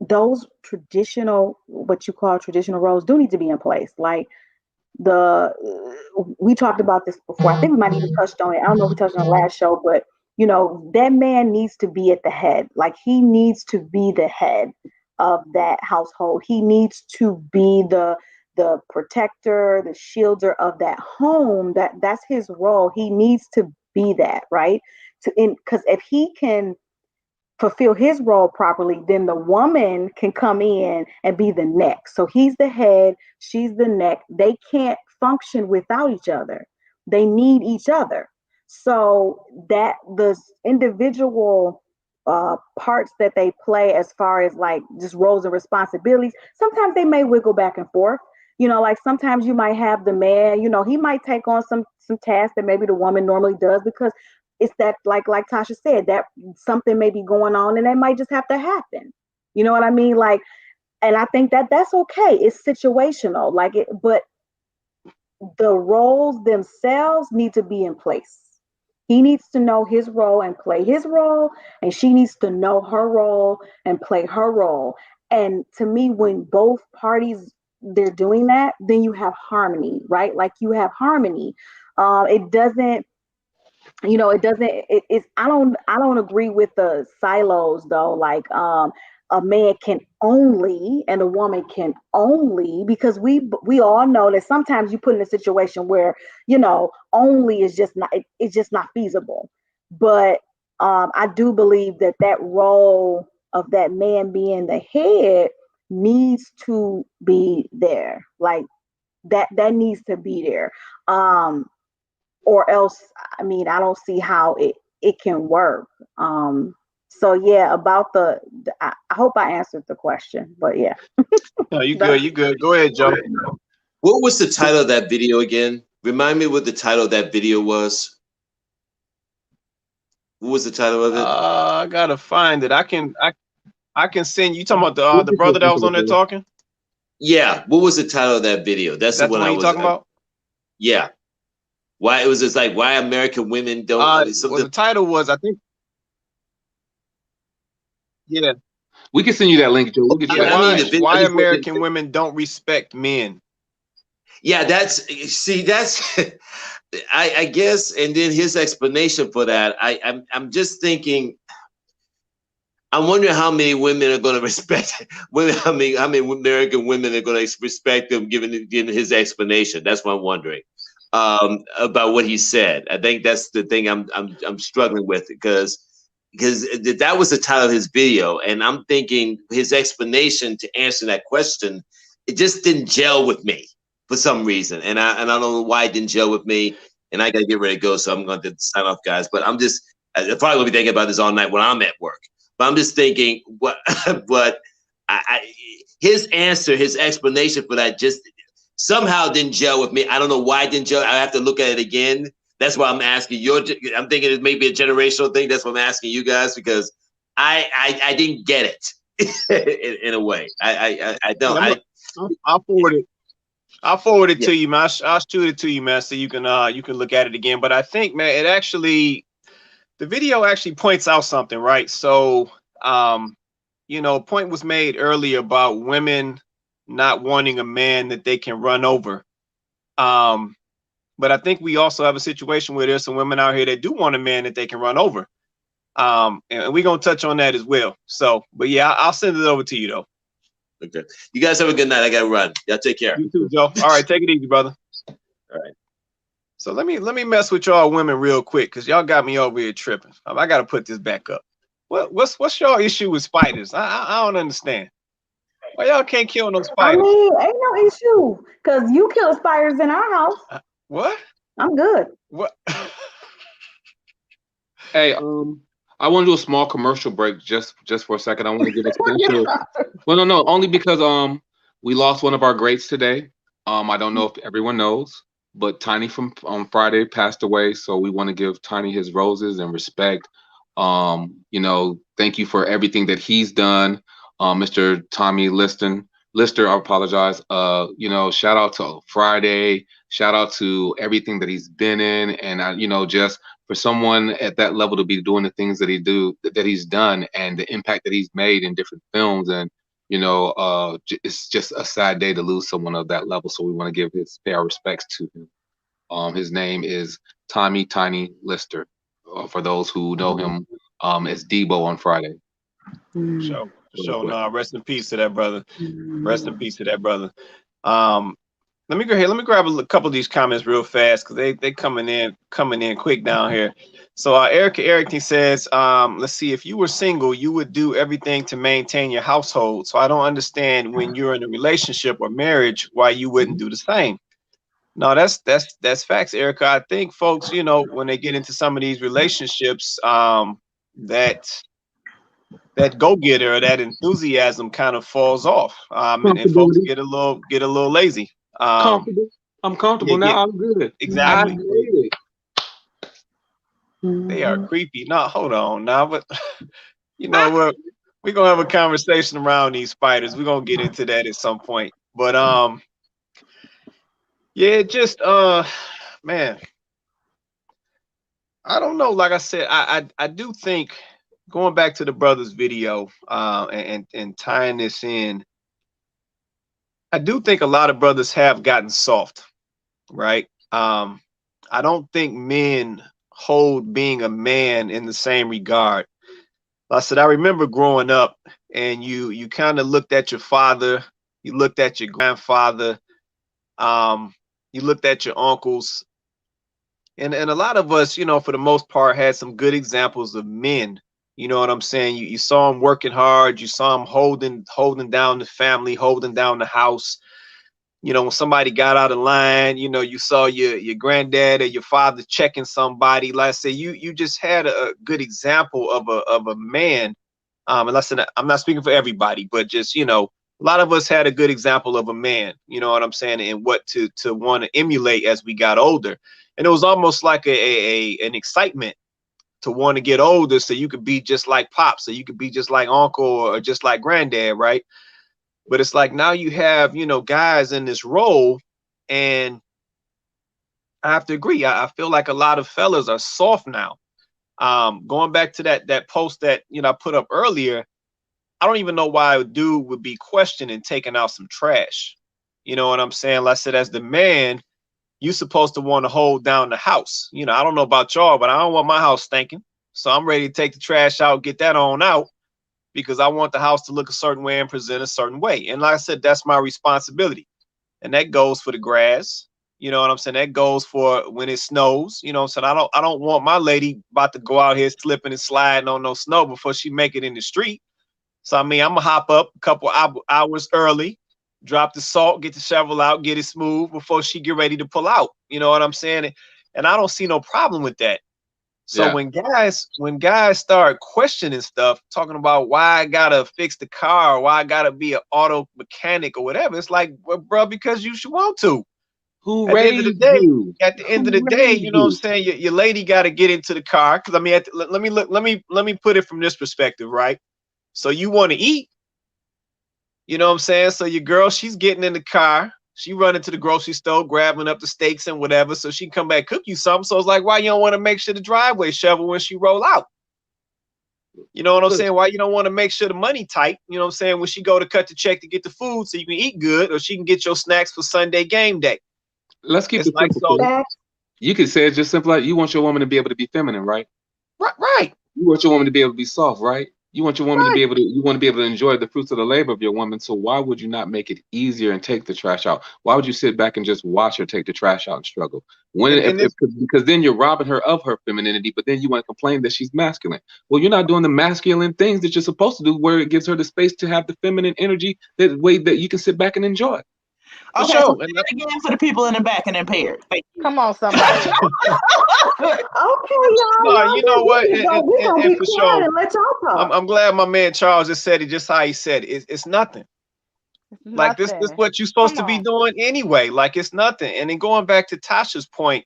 those traditional, what you call traditional roles, do need to be in place. Like we talked about this before. I think we might even touched on it. I don't know if we touched on the last show, but that man needs to be at the head. Like, he needs to be the head of that household. He needs to be the protector, the shielder of that home. That's his role. He needs to be that, right? Because if he can fulfill his role properly, then the woman can come in and be the neck. So he's the head, she's the neck. They can't function without each other. They need each other. So that the individual parts that they play as far as like just roles and responsibilities, sometimes they may wiggle back and forth. Like sometimes you might have the man, he might take on some tasks that maybe the woman normally does, because it's that, like Tasha said, that something may be going on and it might just have to happen. You know what I mean? Like, and I think that that's okay. It's situational, but the roles themselves need to be in place. He needs to know his role and play his role, and she needs to know her role and play her role. And to me, when both parties, they're doing that, then you have harmony, right? Like you have harmony. It doesn't, I don't agree with the silos though. Like, a man can only and a woman can only, because we all know that sometimes you put in a situation where, only is just not, it's just not feasible. But I do believe that role of that man being the head needs to be there. Like that needs to be there. Or else, I mean, I don't see how it can work. So yeah, about I hope I answered the question, but yeah. No, you good. You good. Go ahead, Joe. What was the title of that video again? Remind me what the title of that video was. What was the title of it? I gotta find it. I can send you. Talking about the brother that was on there talking? Yeah. What was the title of that video? That's the one I was talking about. Yeah. Why it was just like why American women don't. Well, the title was, I think. Yeah. We can send you that link, Joe. We'll get you why American women don't respect men. Yeah, that's I guess, and then his explanation for that. I'm just thinking. I'm wondering how many women are going to respect women. How many American women are going to respect him, given his explanation. That's what I'm wondering about what he said. I think that's the thing I'm struggling with, because that was the title of his video, and I'm thinking his explanation to answer that question, it just didn't gel with me for some reason, and I don't know why it didn't gel with me. And I gotta get ready to go, so I'm going to sign off, guys. But I'm probably gonna be thinking about this all night when I'm at work. But I'm just thinking his answer, his explanation for that just somehow didn't gel with me. I don't know why it didn't gel. I have to look at it again. That's why I'm asking you. I'm thinking it may be a generational thing. That's what I'm asking you guys, because I didn't get it in a way. I don't. I'll forward it. I'll forward it to you, man. I'll shoot it to you, man, so you can look at it again. But I think, man, the video actually points out something, right? So, a point was made earlier about women not wanting a man that they can run over. But I think we also have a situation where there's some women out here that do want a man that they can run over. And we're going to touch on that as well. So, but yeah, I'll send it over to you though. Okay. You guys have a good night. I got to run. Y'all take care. You too, Joe. All right. Take it easy, brother. All right. So let me mess with y'all women real quick, because y'all got me over here tripping. I got to put this back up. What's y'all issue with spiders? I don't understand. Why y'all can't kill no spiders? I mean, ain't no issue, because you kill spiders in our house. What? I'm good. What? Hey, I want to do a small commercial break just for a second. I want to give a special. Well, no, only because we lost one of our greats today. I don't know if everyone knows, but Tiny from Friday passed away, so we want to give Tiny his roses and respect. Thank you for everything that he's done, Mr. Tommy Lister. I apologize. Shout out to Friday. Shout out to everything that he's been in, and just for someone at that level to be doing the things that he's done, and the impact that he's made in different films, and it's just a sad day to lose someone of that level. So we want to pay our respects to him. His name is Tommy Tiny Lister. For those who know him as Debo on Friday. So sure. No, rest in peace to that brother. Rest in peace to that brother. Let me go here. Let me grab a couple of these comments real fast because they coming in quick down here. So Erica Erickson says, let's see, if you were single, you would do everything to maintain your household. So I don't understand when you're in a relationship or marriage why you wouldn't do the same. No, that's facts, Erica. I think folks, you know, when they get into some of these relationships, that go-getter or that enthusiasm kind of falls off, and folks get a little lazy. Comfortable. I'm comfortable now. I'm good. Exactly. They are creepy. No, hold on now, but you know what? We're gonna have a conversation around these spiders. We're gonna get into that at some point. But yeah, just man, I don't know. Like I said, I do think, going back to the brother's video, and tying this in, I do think a lot of brothers have gotten soft, right? I don't think men hold being a man in the same regard. I said, I remember growing up, and you kind of looked at your father, you looked at your grandfather, you looked at your uncles, and a lot of us, you know, for the most part, had some good examples of men. You know what I'm saying? You saw them working hard, you saw them holding down the family, holding down the house. You know, when somebody got out of line, you know, you saw your granddad or your father checking somebody. Like I said, you just had a good example of a man. And like I said, I'm not speaking for everybody, but just, you know, a lot of us had a good example of a man, you know what I'm saying, and what to want to emulate as we got older. And it was almost like an excitement to want to get older so you could be just like Pops, so you could be just like Uncle or just like Granddad, right? But it's like now you have, you know, guys in this role, and I have to agree. I feel like a lot of fellas are soft now. Going back to that post that, you know, I put up earlier, I don't even know why a dude would be questioning taking out some trash. You know what I'm saying? Like I said, as the man, you supposed to want to hold down the house. You know, I don't know about y'all, but I don't want my house stinking. So I'm ready to take the trash out, get that on out, because I want the house to look a certain way and present a certain way. And like I said, that's my responsibility. And that goes for the grass. You know what I'm saying? That goes for when it snows. You know what I'm saying? I don't want my lady about to go out here slipping and sliding on no snow before she make it in the street. So I mean, I'm gonna hop up a couple hours early, drop the salt, get the shovel out, get it smooth before she get ready to pull out. You know what I'm saying? And I don't see no problem with that. So when guys start questioning stuff, talking about why I gotta fix the car, or why I gotta be an auto mechanic or whatever, it's like, well, bro, because you should want to. Who at the end of the day, you? At the end of the day, you know what I'm saying? Your lady got to get into the car. Because I mean, let me put it from this perspective, right? So you want to eat, you know what I'm saying? So your girl, she's getting in the car. She running to the grocery store, grabbing up the steaks and whatever, so she can come back, cook you something. So it's like, why you don't want to make sure the driveway shovel when she roll out? You know what I'm saying? Why you don't want to make sure the money tight? You know what I'm saying? When she go to cut the check to get the food so you can eat good, or she can get your snacks for Sunday game day. Let's keep it simple. You could say it's just simple like you want your woman to be able to be feminine, right? Right. You want your woman to be able to be soft, right? You want your woman to be able to, you want to be able to enjoy the fruits of the labor of your woman. So why would you not make it easier and take the trash out? Why would you sit back and just watch her take the trash out and struggle? Because then you're robbing her of her femininity, but then you want to complain that she's masculine. Well, you're not doing the masculine things that you're supposed to do, where it gives her the space to have the feminine energy that way that you can sit back and enjoy. Okay, so again for the people in the back and impaired. Come on, somebody. Okay, y'all. No, you know what? And for sure, and let y'all talk. I'm glad my man Charles just said it just how he said it. It's nothing. Like this is what you're supposed to be doing anyway. Like it's nothing. And then going back to Tasha's point,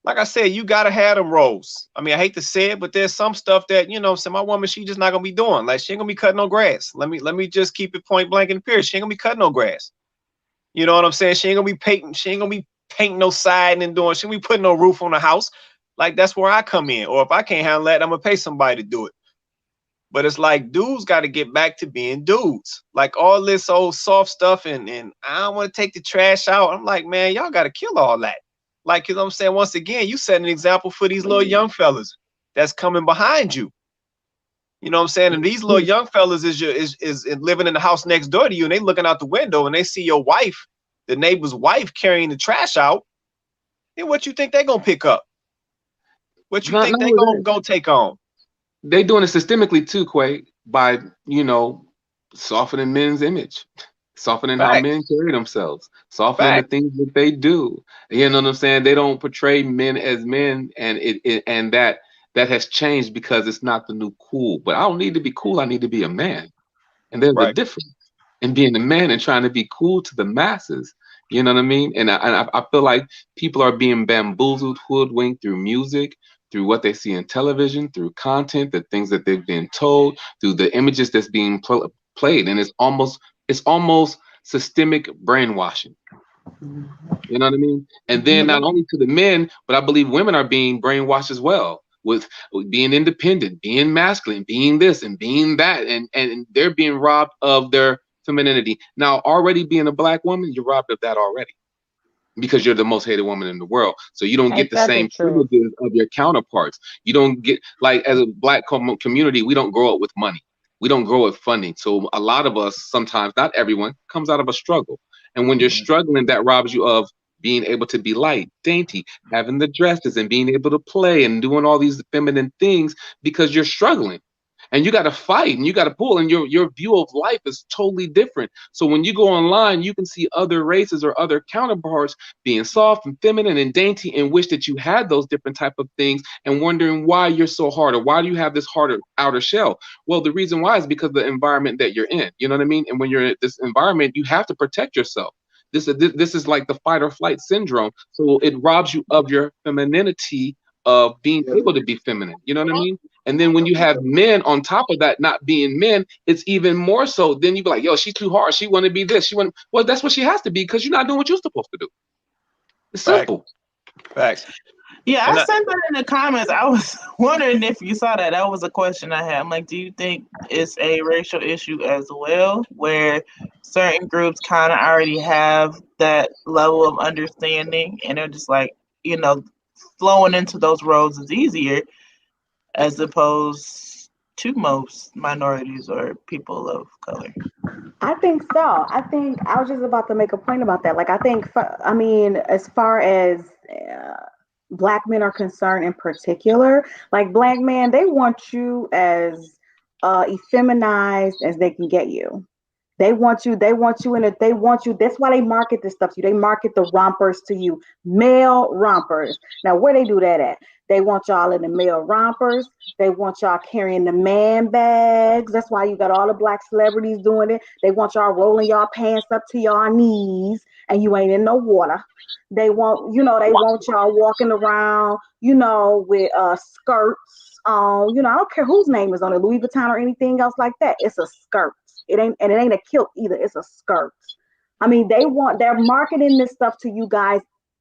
like I said, you gotta have them roles. I mean, I hate to say it, but there's some stuff that, you know, so my woman, she just not gonna be doing. Like she ain't gonna be cutting no grass. Let me just keep it point blank and period. She ain't gonna be cutting no grass. You know what I'm saying? She ain't gonna be painting. She ain't gonna be painting no siding and doing. She ain't gonna be putting no roof on the house. Like that's where I come in. Or if I can't handle that, I'm gonna pay somebody to do it. But it's like dudes got to get back to being dudes. Like all this old soft stuff and I don't want to take the trash out. I'm like, man, y'all got to kill all that. Like, you know what I'm saying? Once again, you set an example for these little young fellas that's coming behind you. You know what I'm saying? And these little young fellas is living in the house next door to you, and they looking out the window and they see your wife, the neighbor's wife, carrying the trash out. And what you think they gonna pick up? What you think they gonna take on? They doing it systemically too, Quay, by softening men's image, softening how men carry themselves, softening the things that they do. You know what I'm saying? They don't portray men as men, and that has changed because it's not the new cool. But I don't need to be cool. I need to be a man. And there's a difference in being a man and trying to be cool to the masses. You know what I mean? And I feel like people are being bamboozled, hoodwinked through music, through what they see in television, through content, the things that they've been told, through the images that's being played. And it's almost systemic brainwashing. You know what I mean? And then not only to the men, but I believe women are being brainwashed as well, with being independent, being masculine, being this and being that, and they're being robbed of their femininity. Now, already being a Black woman, you're robbed of that already, because you're the most hated woman in the world. So you don't get the same privileges of your counterparts. You don't get, like, as a Black community, we don't grow up with money. We don't grow up with funding. So a lot of us, sometimes, not everyone, comes out of a struggle. And when you're struggling, that robs you of being able to be light, dainty, having the dresses and being able to play and doing all these feminine things, because you're struggling. And you got to fight and you got to pull, and your view of life is totally different. So when you go online, you can see other races or other counterparts being soft and feminine and dainty, and wish that you had those different type of things, and wondering why you're so hard, or why do you have this harder outer shell? Well, the reason why is because of the environment that you're in. You know what I mean? And when you're in this environment, you have to protect yourself. This is like the fight or flight syndrome. So it robs you of your femininity, of being able to be feminine. You know what I mean? And then when you have men on top of that not being men, it's even more so. Then you be like, yo, she's too hard. She want to be this. Well, that's what she has to be, because you're not doing what you're supposed to do. It's simple. Facts. Yeah, I sent that in the comments. I was wondering if you saw that. That was a question I had. I'm like, do you think it's a racial issue as well, where certain groups kind of already have that level of understanding, and they're just like, flowing into those roles is easier, as opposed to most minorities or people of color? I think so. I think I was just about to make a point about that. Like, as far as Black men are concerned in particular, like Black men, they want you as effeminized as they can get you. They want you, that's why they market this stuff to you. They market the rompers to you, male rompers. Now, where they do that at? They want y'all in the male rompers. They want y'all carrying the man bags. That's why you got all the Black celebrities doing it. They want y'all rolling y'all pants up to your knees and you ain't in no water. They want y'all walking around, with skirts on, I don't care whose name is on it, Louis Vuitton or anything else like that. It's a skirt. It ain't a kilt either. It's a skirt. I mean, they're marketing this stuff to you guys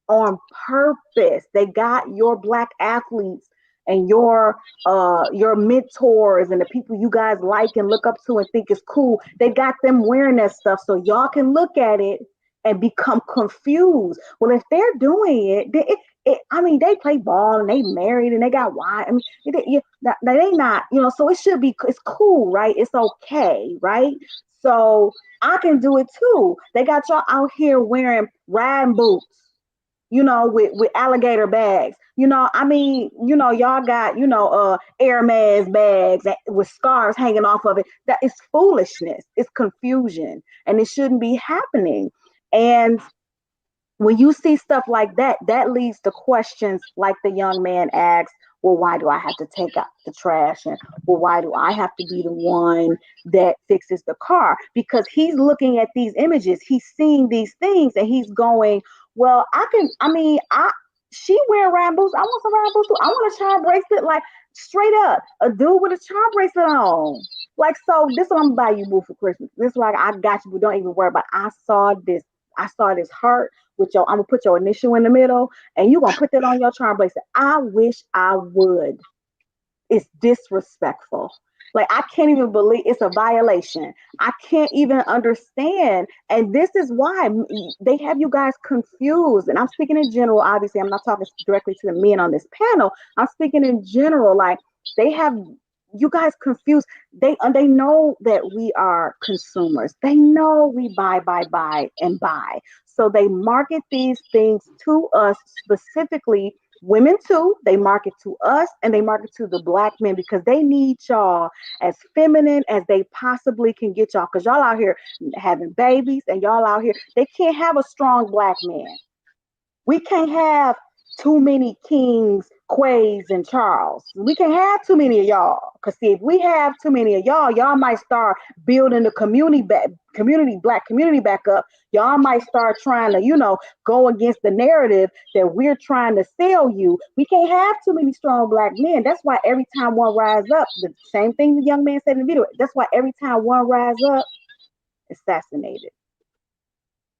on purpose. They got your Black athletes and your mentors and the people you guys like and look up to and think is cool. They got them wearing that stuff so y'all can look at it and become confused. Well, if they're doing it, they play ball and they married and they got wives. I mean, they not, so it's cool, right? It's okay, right? So I can do it too. They got y'all out here wearing riding boots, with alligator bags. Y'all got, Hermes bags with scarves hanging off of it. That is foolishness. It's confusion, and it shouldn't be happening. And when you see stuff like that, that leads to questions like the young man asked, well, why do I have to take out the trash? And well, why do I have to be the one that fixes the car? Because he's looking at these images, he's seeing these things, and he's going, well, she wearing riding boots. I want some riding boots too. I want a charm bracelet, like straight up, a dude with a charm bracelet on. Like, so this is what I'm gonna buy you, boo, for Christmas. This is like, I got you, but don't even worry about it. I saw this heart with I'm gonna put your initial in the middle, and you gonna put that on your charm bracelet. I wish I would. It's disrespectful. Like, I can't even believe it's a violation. I can't even understand. And this is why they have you guys confused. And I'm speaking in general, obviously. I'm not talking directly to the men on this panel. I'm speaking in general. Like, they have you guys confused. They know that we are consumers. They know we buy, and buy. So they market these things to us, specifically women too. They market to us and they market to the Black men because they need y'all as feminine as they possibly can get y'all. Because y'all out here having babies and y'all out here, they can't have a strong Black man. We can't have too many Kings, Quays, and Charles. We can't have too many of y'all. Because see, if we have too many of y'all might start building the Black community back up. Y'all might start trying to, go against the narrative that we're trying to sell you. We can't have too many strong Black men. That's why every time one rise up, the same thing the young man said in the video, that's why every time one rise up, assassinated.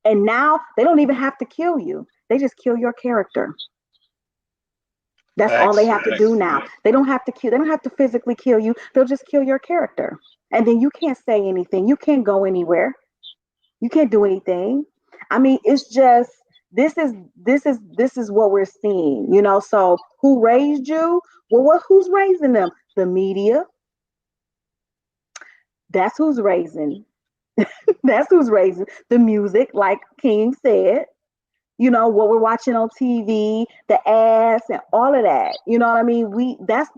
And now they don't even have to kill you. They just kill your character. That's all they have to do now. They don't have to kill. They don't have to physically kill you. They'll just kill your character, and then you can't say anything. You can't go anywhere. You can't do anything. I mean, it's just this is what we're seeing. So who raised you? Well, who's raising them? The media. That's who's raising. That's who's raising the music, like King said. What we're watching on TV, the ads and all of that. You know what I mean? That's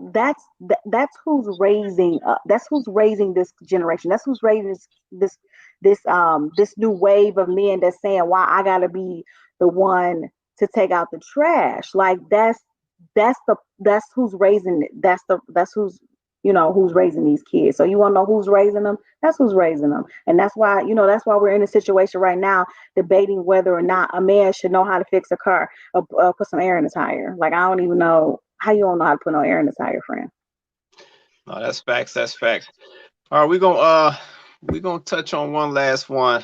who's raising that's who's raising this generation. That's who's raising this new wave of men that's saying, why I gotta be the one to take out the trash. Like that's who's raising it. That's who's who's raising these kids. So you want to know who's raising them? That's who's raising them. And that's why, that's why we're in a situation right now debating whether or not a man should know how to fix a car or put some air in the tire. Like, I don't even know how you don't know how to put no air in the tire, friend. No, that's facts. That's facts. All right, we're gonna touch on one last one.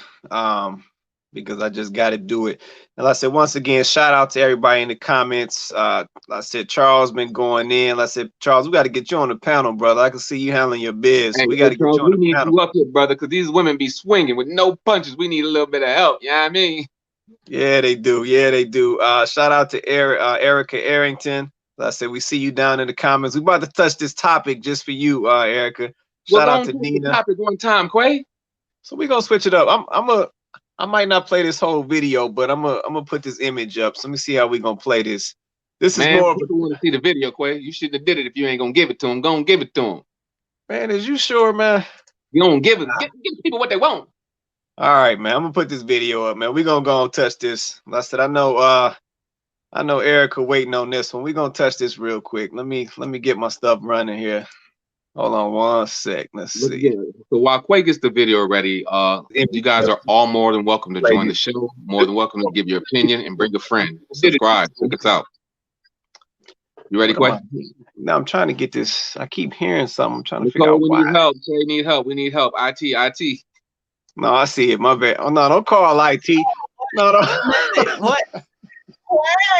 Because I just got to do it. And like I said, once again, shout out to everybody in the comments. Like I said, Charles been going in. Like I said, Charles, we got to get you on the panel, brother. I can see you handling your biz. Hey, we got to get you on the panel. We need you up here, brother, because these women be swinging with no punches. We need a little bit of help. You know what I mean? Yeah, they do. Yeah, they do. Shout out to Erica Arrington. Like I said, we see you down in the comments. We about to touch this topic just for you, Erica. Shout out to Nina. Topic one time, Quay. So we gonna switch it up. I might not play this whole video, but I'm gonna put this image up. So let me see how we gonna play this. This is more of people want to see the video, Quay. You shouldn't have did it if you ain't gonna give it to them. Go and give it to them. Man, is you sure, man? You don't give it. Give people what they want. All right, man. I'm gonna put this video up, man. We're gonna go and touch this. Like I said, I know Erica waiting on this one. We're gonna touch this real quick. Let me get my stuff running here. Hold on one sec. Let's see. So while Quay gets the video ready, you guys are all more than welcome to join the show. More than welcome to give your opinion and bring a friend. Subscribe. Check us out. You ready, Quay? No, I'm trying to get this. I keep hearing something. I'm trying to figure out why. We need help. Quay need help. We need help. IT. No, I see it. My bad. Oh no, don't call IT. No. What?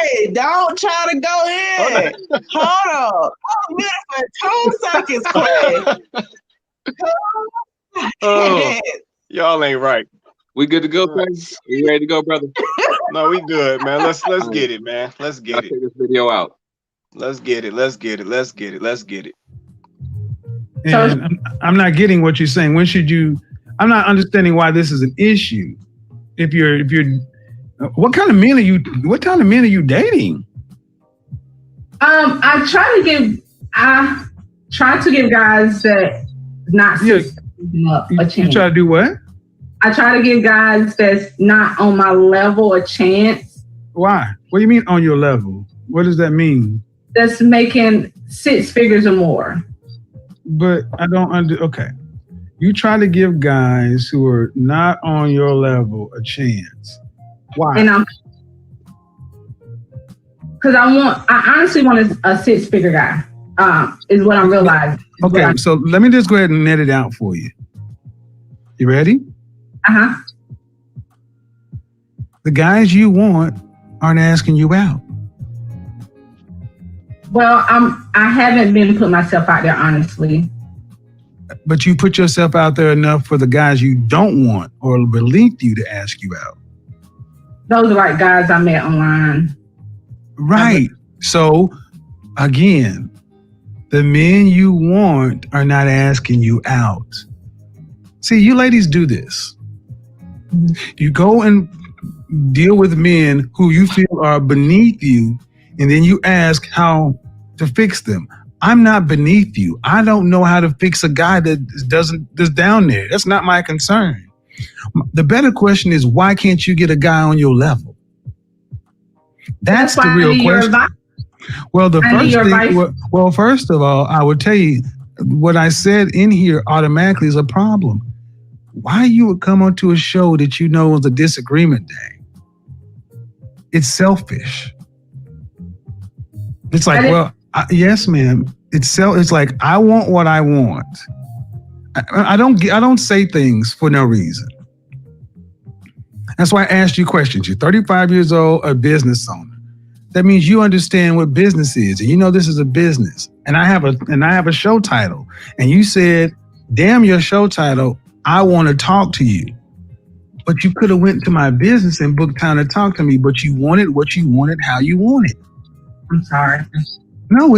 Hey, don't try to go in. Hold on. Oh, man, for 2 seconds, Quay. Y'all ain't right. We good to go, Quay? You ready to go, brother? No, we good, man. Let's get it, man. Let's get it. Take this video out. Let's get it. And I'm not getting what you're saying. When should you? I'm not understanding why this is an issue. If you're what kind of men are you dating? I try to give guys that not a chance. You try to do what? I try to give guys that's not on my level a chance. Why? What do you mean on your level? What does that mean? That's making 6 figures or more. But I don't okay. You try to give guys who are not on your level a chance. Why? And because I honestly want a 6-figure guy. Is what I'm realizing. Okay, so let me just go ahead and net it out for you. You ready? Uh-huh. The guys you want aren't asking you out. Well, I haven't been putting myself out there, honestly. But you put yourself out there enough for the guys you don't want or beneath you to ask you out. Those are like guys I met online. Right. So, again, The men you want are not asking you out. See, you ladies do this. You go and deal with men who you feel are beneath you, and then you ask how to fix them. I'm not beneath you. I don't know how to fix a guy that's down there. That's not my concern. The better question is, why can't you get a guy on your level? That's the real question. Well, the first thing, well, first of all, I would tell you what I said in here automatically is a problem. Why you would come onto a show that you know is a disagreement day? It's selfish. It's like, well, yes, ma'am. It's like, I want what I want. I don't say things for no reason. That's why I asked you questions. You're 35 years old, a business owner. That means you understand what business is, and you know this is a business. And I have a show title. And you said, damn your show title, I want to talk to you. But you could have went to my business and booked time to talk to me, but you wanted what you wanted, how you wanted. I'm sorry. No,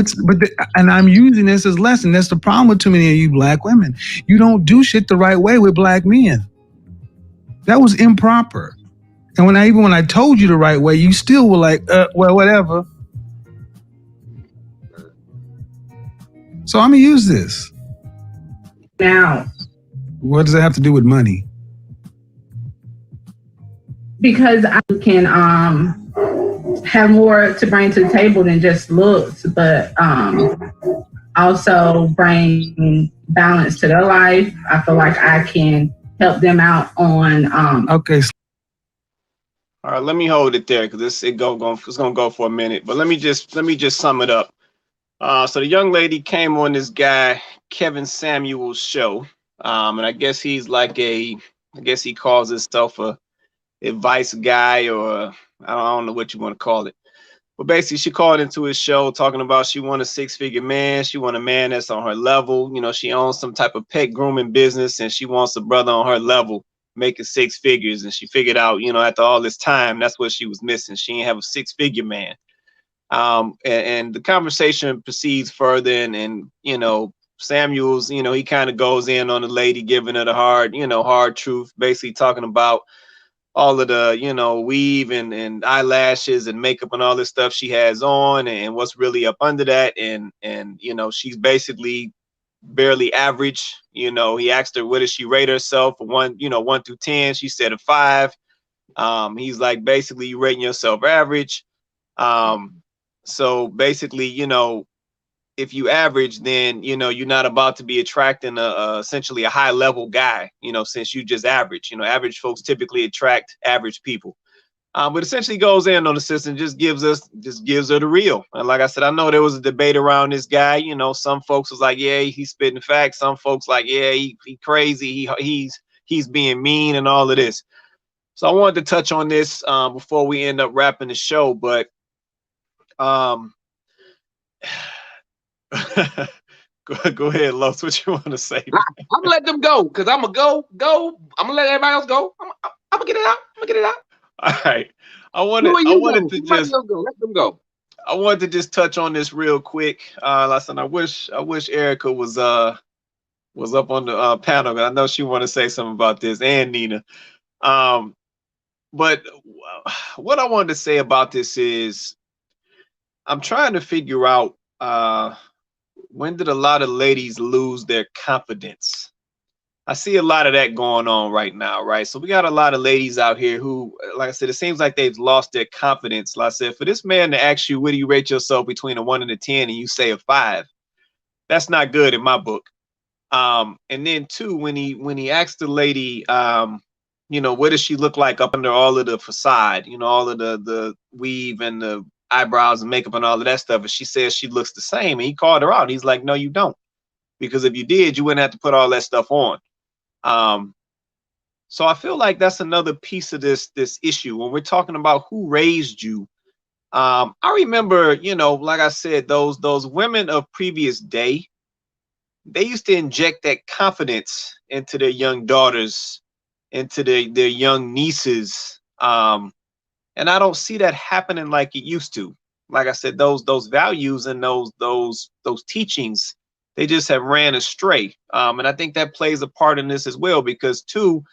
and I'm using this as a lesson. That's the problem with too many of you black women. You don't do shit the right way with black men. That was improper. And when I told you the right way, you still were like, well, whatever. So I'm gonna use this. Now, what does it have to do with money? Because I can have more to bring to the table than just looks, but also bring balance to their life. I feel like I can help them out on. Okay. All right, let me hold it there because it's gonna go for a minute. But let me just sum it up. So the young lady came on this guy Kevin Samuels show, and I guess he's like I guess he calls himself a advice guy, or I don't know what you want to call it. But basically, she called into his show talking about she want a six-figure man. She want a man that's on her level. You know, she owns some type of pet grooming business, and she wants a brother on her level making six figures. And she figured out, you know, after all this time, that's what she was missing. She didn't have a six-figure man. And the conversation proceeds further, and you know, Samuels, you know, he kind of goes in on the lady, giving her the hard truth, basically talking about all of the, you know, weave and eyelashes and makeup and all this stuff she has on, and what's really up under that. And you know, she's basically barely average. You know, he asked her, what does she rate herself? 1 through 10. She said a 5. He's like, basically, you rating yourself average. So basically, you know, if you average, then, you know, you're not about to be attracting essentially a high level guy, you know, since you just average. You know, average folks typically attract average people. But essentially goes in on the system, just gives her the real. And like I said, I know there was a debate around this guy. You know, some folks was like, yeah, he's spitting facts. Some folks like, yeah, he crazy. He's being mean and all of this. So I wanted to touch on this before we end up wrapping the show. But go ahead, Los. What you want to say? I'm gonna let them go because I'm gonna go. I'm gonna let everybody else go. I'm gonna get it out. All right. I wanted to just touch on this real quick. Listen, I wish Erica was up on the panel, because I know she want to say something about this, and Nina. But what I wanted to say about this is, I'm trying to figure out when did a lot of ladies lose their confidence? I see a lot of that going on right now, right? So we got a lot of ladies out here who, like I said, it seems like they've lost their confidence. Like I said, for this man to ask you, what do you rate yourself between a 1 and a 10, and you say a 5, that's not good in my book. And then 2, when he asked the lady, you know, what does she look like up under all of the facade, you know, all of the weave and the eyebrows and makeup and all of that stuff, and she says she looks the same, and he called her out. He's like, no, you don't, because if you did, you wouldn't have to put all that stuff on. So I feel like that's another piece of this issue when we're talking about who raised you. I remember, you know, like I said, those women of previous day, they used to inject that confidence into their young daughters, into their young nieces. And I don't see that happening like it used to. like I said, those values and those teachings, they just have ran astray. And I think that plays a part in this as well, because too,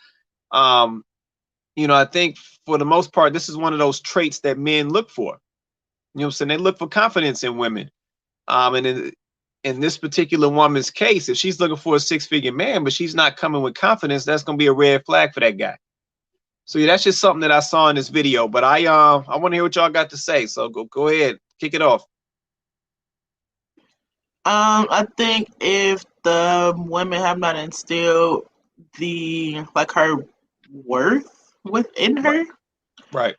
I think for the most part, this is one of those traits that men look for. You know what I'm saying? They look for confidence in women. And in this particular woman's case, if she's looking for a 6-figure man, but she's not coming with confidence, that's going to be a red flag for that guy. So yeah, that's just something that I saw in this video. But I want to hear what y'all got to say. So go ahead, kick it off. I think if the women have not instilled her worth within her, right.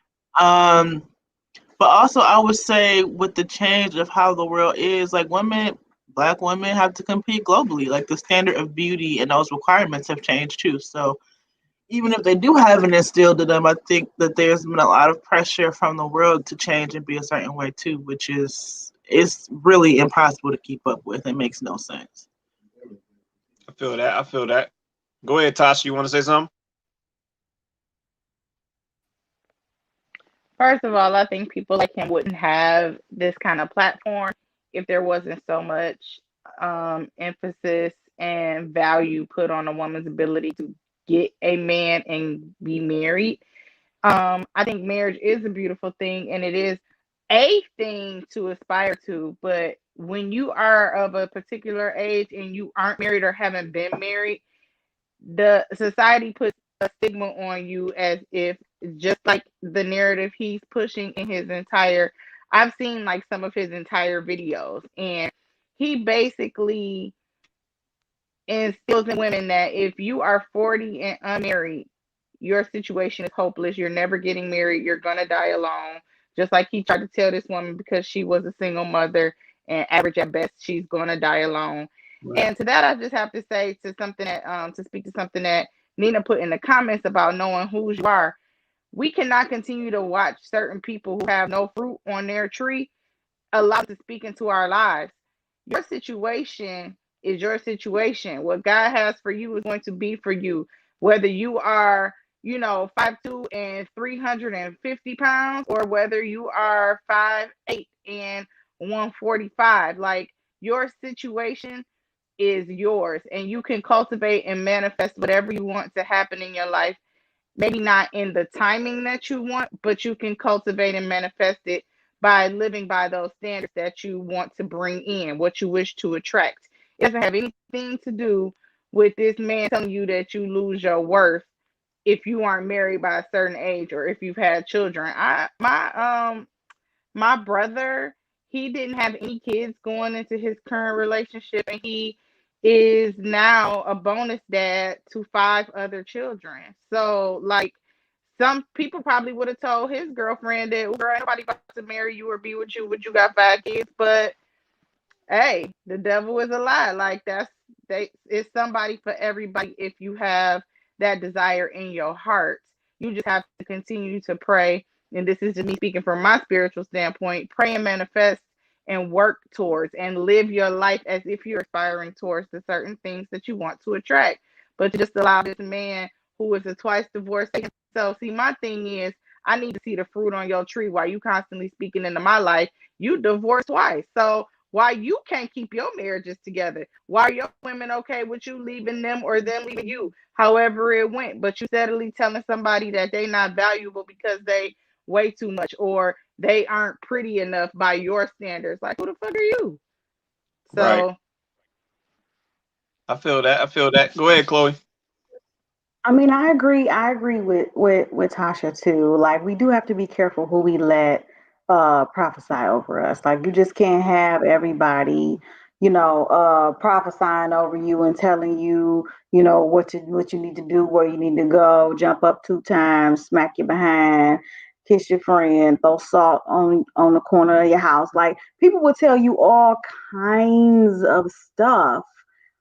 But also I would say with the change of how the world is, like Black women have to compete globally. Like the standard of beauty and those requirements have changed too. So even if they do have it instilled in them, I think that there's been a lot of pressure from the world to change and be a certain way too, which is really impossible to keep up with. It makes no sense. I feel that. Go ahead, Tasha. You want to say something? First of all, I think people like him wouldn't have this kind of platform if there wasn't so much emphasis and value put on a woman's ability to get a man and be married. I think marriage is a beautiful thing, and it is a thing to aspire to. But when you are of a particular age and you aren't married or haven't been married, the society puts a stigma on you, as if, just like the narrative he's pushing in his entire, I've seen like some of his entire videos, and he basically instills in women that if you are 40 and unmarried, your situation is hopeless. You're never getting married. You're gonna die alone. Just like he tried to tell this woman, because she was a single mother and average at best, she's gonna die alone. Right. And to that, I just have to say to speak to something that Nina put in the comments about knowing who you are. We cannot continue to watch certain people who have no fruit on their tree allowed to speak into our lives. Your situation is your situation. What God has for you is going to be for you. Whether you are, 5'2" and 350 pounds, or whether you are 5'8" and 145, like, your situation is yours, and you can cultivate and manifest whatever you want to happen in your life. Maybe not in the timing that you want, but you can cultivate and manifest it by living by those standards that you want to bring in, what you wish to attract. It doesn't have anything to do with this man telling you that you lose your worth if you aren't married by a certain age or if you've had children. My brother, he didn't have any kids going into his current relationship, and he is now a bonus dad to 5 other children. So, like, some people probably would have told his girlfriend that, girl, ain't nobody about to marry you or be with you when you got 5 kids. But hey, the devil is a lie. Like, it's somebody for everybody if you have that desire in your heart. You just have to continue to pray. And this is just me speaking from my spiritual standpoint. Pray and manifest and work towards and live your life as if you're aspiring towards the certain things that you want to attract. But to just allow this man who is a twice divorced himself. See, my thing is, I need to see the fruit on your tree while you constantly speaking into my life. You divorced twice. So why you can't keep your marriages together? Why are your women okay with you leaving them or them leaving you? However it went, but you steadily telling somebody that they not valuable because they weigh too much or they aren't pretty enough by your standards. Like, who the fuck are you? So right. I feel that. Go ahead, Chloe. I mean, I agree with Tasha too. Like, we do have to be careful who we let prophesy over us. Like, you just can't have everybody, prophesying over you and telling you, what you need to do, where you need to go, jump up 2 times, smack your behind, kiss your friend, throw salt on the corner of your house. Like, people will tell you all kinds of stuff.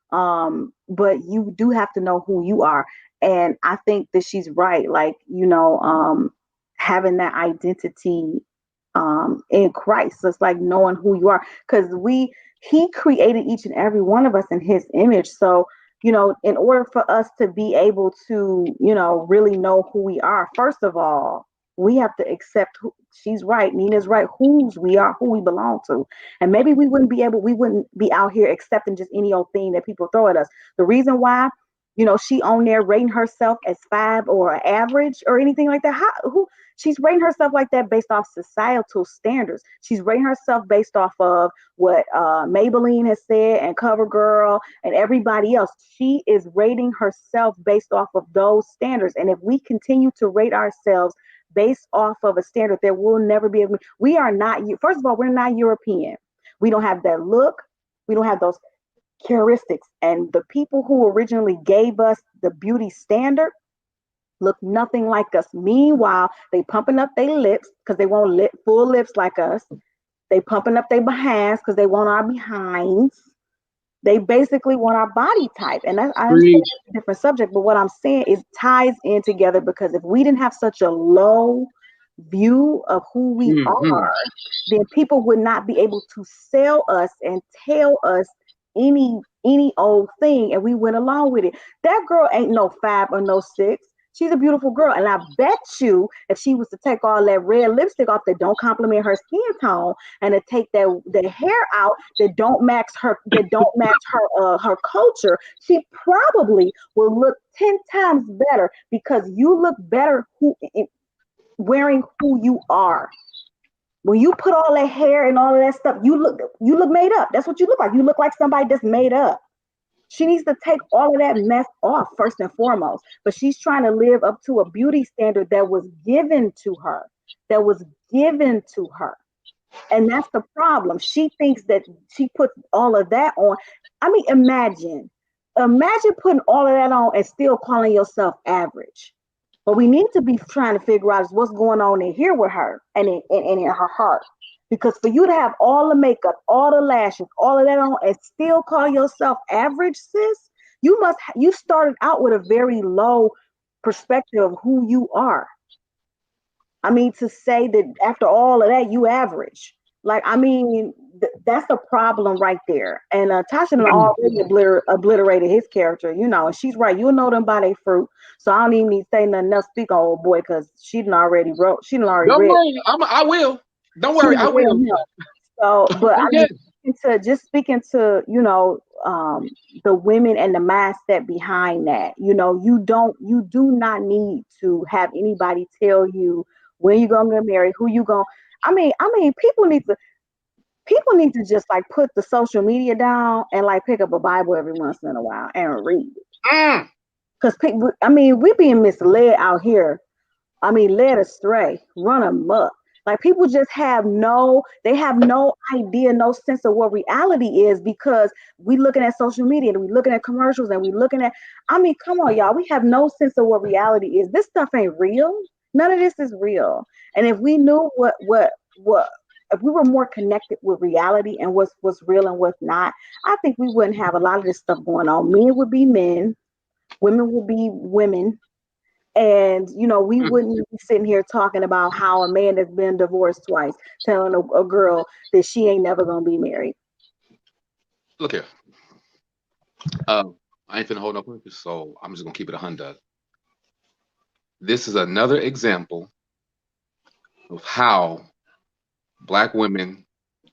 But you do have to know who you are. And I think that she's right. Like, having that identity in Christ. So it's like knowing who you are, because he created each and every one of us in his image. So, in order for us to be able to, really know who we are, first of all, We have to accept she's right, Nina's right, whose we are, who we belong to. And maybe we wouldn't be out here accepting just any old thing that people throw at us. The reason why, she on there rating herself as 5 or average or anything like that. She's rating herself like that based off societal standards. She's rating herself based off of what Maybelline has said and CoverGirl and everybody else. She is rating herself based off of those standards. And if we continue to rate ourselves based off of a standard that we'll never be able, we are not, first of all, we're not European. We don't have that look. We don't have those characteristics. And the people who originally gave us the beauty standard look nothing like us. Meanwhile, they pumping up their lips because they want full lips like us. They pumping up their behinds because they want our behinds. They basically want our body type. And I understand it's a different subject, but what I'm saying is ties in together, because if we didn't have such a low view of who we are, then people would not be able to sell us and tell us any old thing, and we went along with it. That girl ain't no 5 or no 6. She's a beautiful girl, and I bet you if she was to take all that red lipstick off that don't complement her skin tone, and to take the hair out that don't match her her culture, she probably will look 10 times better, because you look better wearing who you are. When you put all that hair and all of that stuff, you look made up. That's what you look like. You look like somebody that's made up. She needs to take all of that mess off first and foremost. But she's trying to live up to a beauty standard that was given to her. And that's the problem. She thinks that she puts all of that on. I mean, imagine putting all of that on and still calling yourself average. What we need to be trying to figure out is what's going on in here with her and in her heart. Because for you to have all the makeup, all the lashes, all of that on, and still call yourself average, sis, you started out with a very low perspective of who you are. I mean, to say that after all of that, you average. Like, I mean, that's a problem right there. And Tasha already obliterated his character, and she's right. You'll know them by their fruit. So I don't even need to say nothing else. Speak on old boy, because she done already read. Don't worry, I will. Don't worry, I will. So, but I'm just speaking to the women and the mindset behind that. You do not need to have anybody tell you when you're gonna get married, who you gonna. I mean, people need to just like put the social media down and like pick up a Bible every once in a while and read it. Because people, we're being misled out here. Led astray, run amok. Like, people just have no idea, no sense of what reality is, because we looking at social media and we looking at commercials and we looking at, come on, y'all. We have no sense of what reality is. This stuff ain't real. None of this is real. And if we knew what if we were more connected with reality and what's real and what's not, I think we wouldn't have a lot of this stuff going on. Men would be men, women would be women. And, we wouldn't be sitting here talking about how a man that's been divorced twice telling a girl that she ain't never going to be married. Look here. I ain't finna hold no purpose, so I'm just going to keep it 100. This is another example of how Black women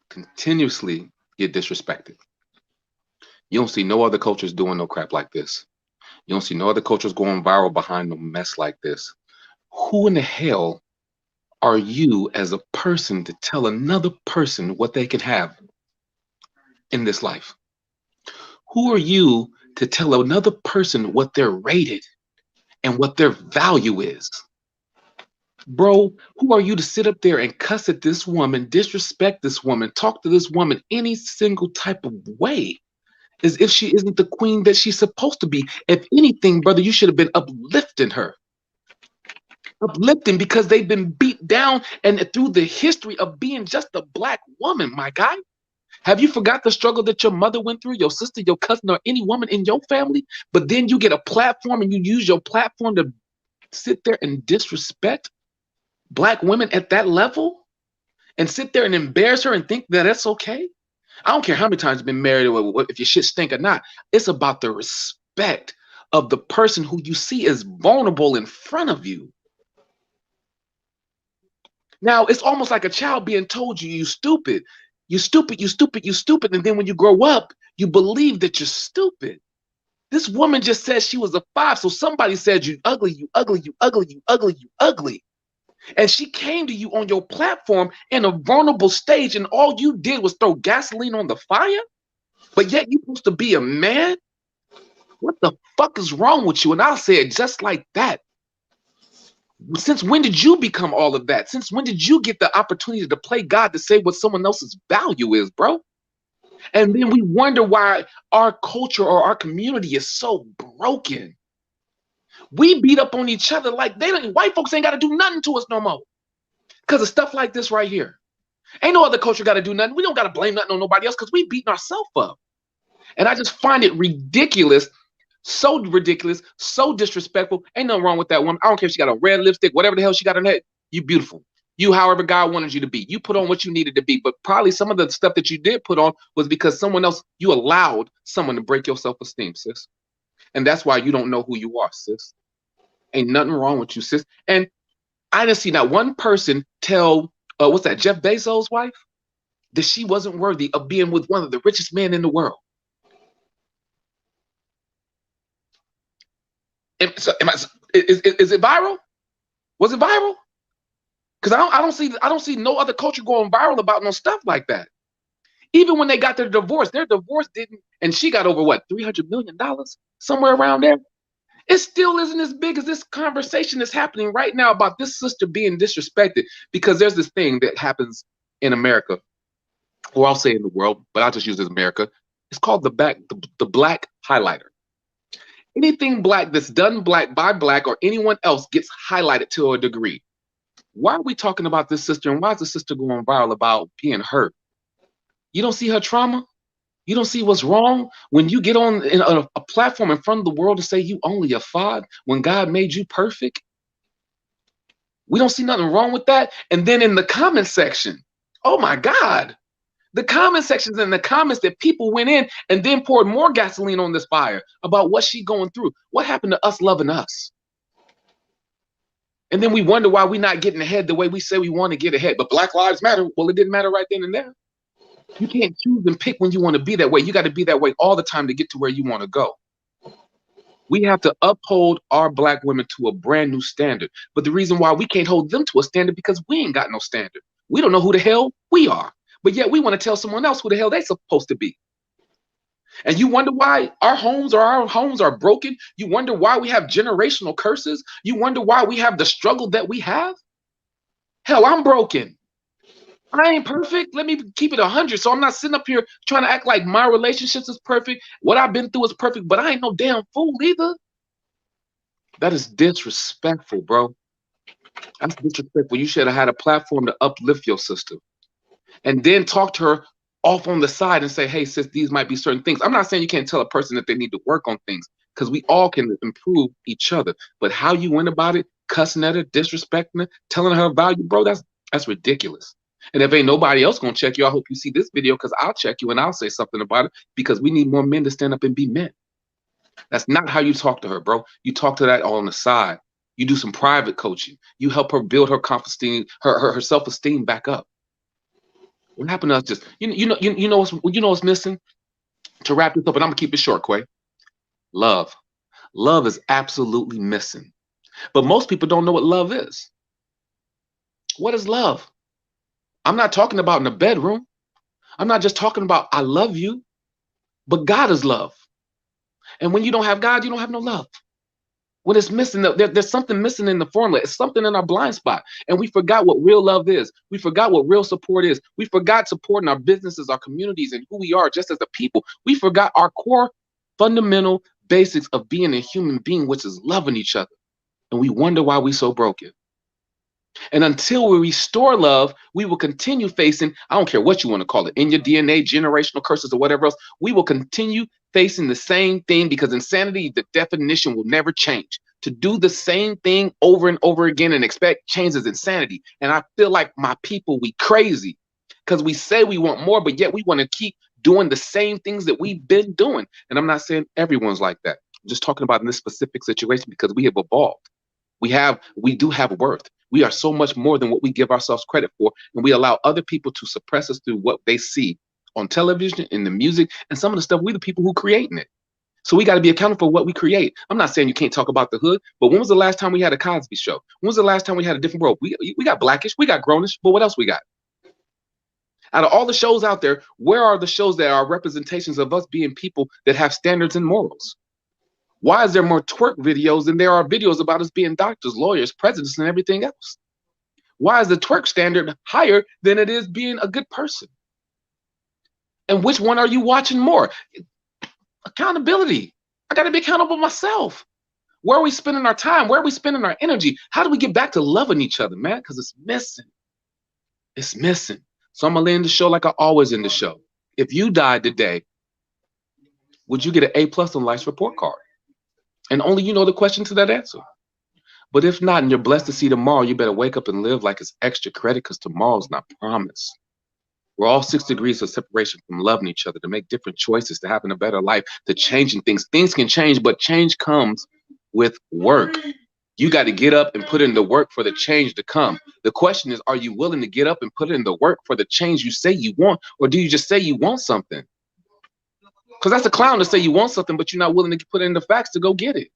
continuously get disrespected. You don't see no other cultures doing no crap like this. You don't see no other cultures going viral behind no mess like this. Who in the hell are you as a person to tell another person what they can have in this life? Who are you to tell another person what they're rated and what their value is? Bro, who are you to sit up there and cuss at this woman, disrespect this woman, talk to this woman any single type of way, as if she isn't the queen that she's supposed to be? If anything, brother, you should have been uplifting her. Uplifting, because they've been beat down and through the history of being just a Black woman, my guy. Have you forgot the struggle that your mother went through, your sister, your cousin, or any woman in your family? But then you get a platform and you use your platform to sit there and disrespect Black women at that level and sit there and embarrass her and think that that's okay? I don't care how many times you've been married or if your shit stink or not. It's about the respect of the person who you see as vulnerable in front of you. Now it's almost like a child being told you stupid, you stupid, you stupid, you stupid. And then when you grow up, you believe that you're stupid. This woman just said she was a 5. So somebody said you ugly, you ugly, you ugly, you ugly, you ugly. And she came to you on your platform in a vulnerable stage, and all you did was throw gasoline on the fire? But yet you're supposed to be a man? What the fuck is wrong with you? And I'll say it just like that. Since when did you become all of that? Since when did you get the opportunity to play God to say what someone else's value is, bro? And then we wonder why our culture or our community is so broken. We beat up on each other like white folks ain't got to do nothing to us no more. Because of stuff like this right here. Ain't no other culture got to do nothing. We don't got to blame nothing on nobody else because we beating ourselves up. And I just find it ridiculous, so disrespectful. Ain't nothing wrong with that woman. I don't care if she got a red lipstick, whatever the hell she got on her head. You beautiful. You however God wanted you to be. You put on what you needed to be. But probably some of the stuff that you did put on was because someone else, you allowed someone to break your self-esteem, sis. And that's why you don't know who you are, sis. Ain't nothing wrong with you, sis. And I didn't see not one person tell, what's that, Jeff Bezos' wife, that she wasn't worthy of being with one of the richest men in the world. Is it viral? Was it viral? Because I don't see no other culture going viral about no stuff like that. Even when they got their divorce didn't, and she got over what, $300 million, somewhere around there. It still isn't as big as this conversation that's happening right now about this sister being disrespected, because there's this thing that happens in America, or I'll say in the world, but I'll just use it as America. It's called the black highlighter. Anything black that's done black by black or anyone else gets highlighted to a degree. Why are we talking about this sister, and why is the sister going viral about being hurt? You don't see her trauma? You don't see what's wrong when you get on a platform in front of the world to say you only a 5 when God made you perfect? We don't see nothing wrong with that. And then in the comment section, oh my God, the comment sections and the comments that people went in and then poured more gasoline on this fire about what she's going through. What happened to us loving us? And then we wonder why we're not getting ahead the way we say we want to get ahead. But Black Lives Matter, well, it didn't matter right then and there. You can't choose and pick when you want to be that way. You got to be that way all the time to get to where you want to go. We have to uphold our black women to a brand new standard. But the reason why we can't hold them to a standard because we ain't got no standard. We don't know who the hell we are. But yet we want to tell someone else who the hell they're supposed to be. And you wonder why our homes are broken. You wonder why we have generational curses. You wonder why we have the struggle that we have. Hell, I'm broken. I ain't perfect. Let me keep it 100. So I'm not sitting up here trying to act like my relationships is perfect. What I've been through is perfect, but I ain't no damn fool either. That is disrespectful, bro. That's disrespectful. You should have had a platform to uplift your sister. And then talk to her off on the side and say, hey, sis, these might be certain things. I'm not saying you can't tell a person that they need to work on things, because we all can improve each other. But how you went about it, cussing at her, disrespecting her, telling her value, bro, that's ridiculous. And if ain't nobody else gonna check you, I hope you see this video, because I'll check you and I'll say something about it, because we need more men to stand up and be men. That's not how you talk to her, bro. You talk to that on the side. You do some private coaching. You help her build her confidence, her self-esteem back up. What happened to us? Just you know what's missing? To wrap this up, and I'm gonna keep it short, Quay. Love. Love is absolutely missing. But most people don't know what love is. What is love? I'm not talking about in the bedroom. I'm not just talking about I love you, but God is love. And when you don't have God, you don't have no love. When it's missing, there's something missing in the formula. It's something in our blind spot. And we forgot what real love is. We forgot what real support is. We forgot supporting our businesses, our communities, and who we are just as a people. We forgot our core fundamental basics of being a human being, which is loving each other. And we wonder why we're so broken. And until we restore love, we will continue facing, I don't care what you want to call it, in your DNA, generational curses or whatever else, we will continue facing the same thing, because insanity, the definition will never change. To do the same thing over and over again and expect change is insanity. And I feel like my people, we crazy, because we say we want more, but yet we want to keep doing the same things that we've been doing. And I'm not saying everyone's like that. I'm just talking about in this specific situation, because we have evolved. We do have worth. We are so much more than what we give ourselves credit for, and we allow other people to suppress us through what they see on television, in the music, and some of the stuff we the people who creating it. So we got to be accountable for what we create. I'm not saying you can't talk about the hood, but when was the last time we had a Cosby Show? When was the last time we had a different world? We got Blackish, we got Grownish, but what else we got? Out of all the shows out there, where are the shows that are representations of us being people that have standards and morals? Why is there more twerk videos than there are videos about us being doctors, lawyers, presidents, and everything else? Why is the twerk standard higher than it is being a good person? And which one are you watching more? Accountability. I got to be accountable myself. Where are we spending our time? Where are we spending our energy? How do we get back to loving each other, man? Because it's missing. It's missing. So I'm going to end the show like I always end the show. If you died today, would you get an A+ on life's report card? And only you know the question to that answer. But if not, and you're blessed to see tomorrow, you better wake up and live like it's extra credit, because tomorrow's not promised. We're all 6 degrees of separation from loving each other, to make different choices, to having a better life, to changing things. Things can change, but change comes with work. You got to get up and put in the work for the change to come. The question is, are you willing to get up and put in the work for the change you say you want, or do you just say you want something? Because that's a clown to say you want something, but you're not willing to put in the facts to go get it.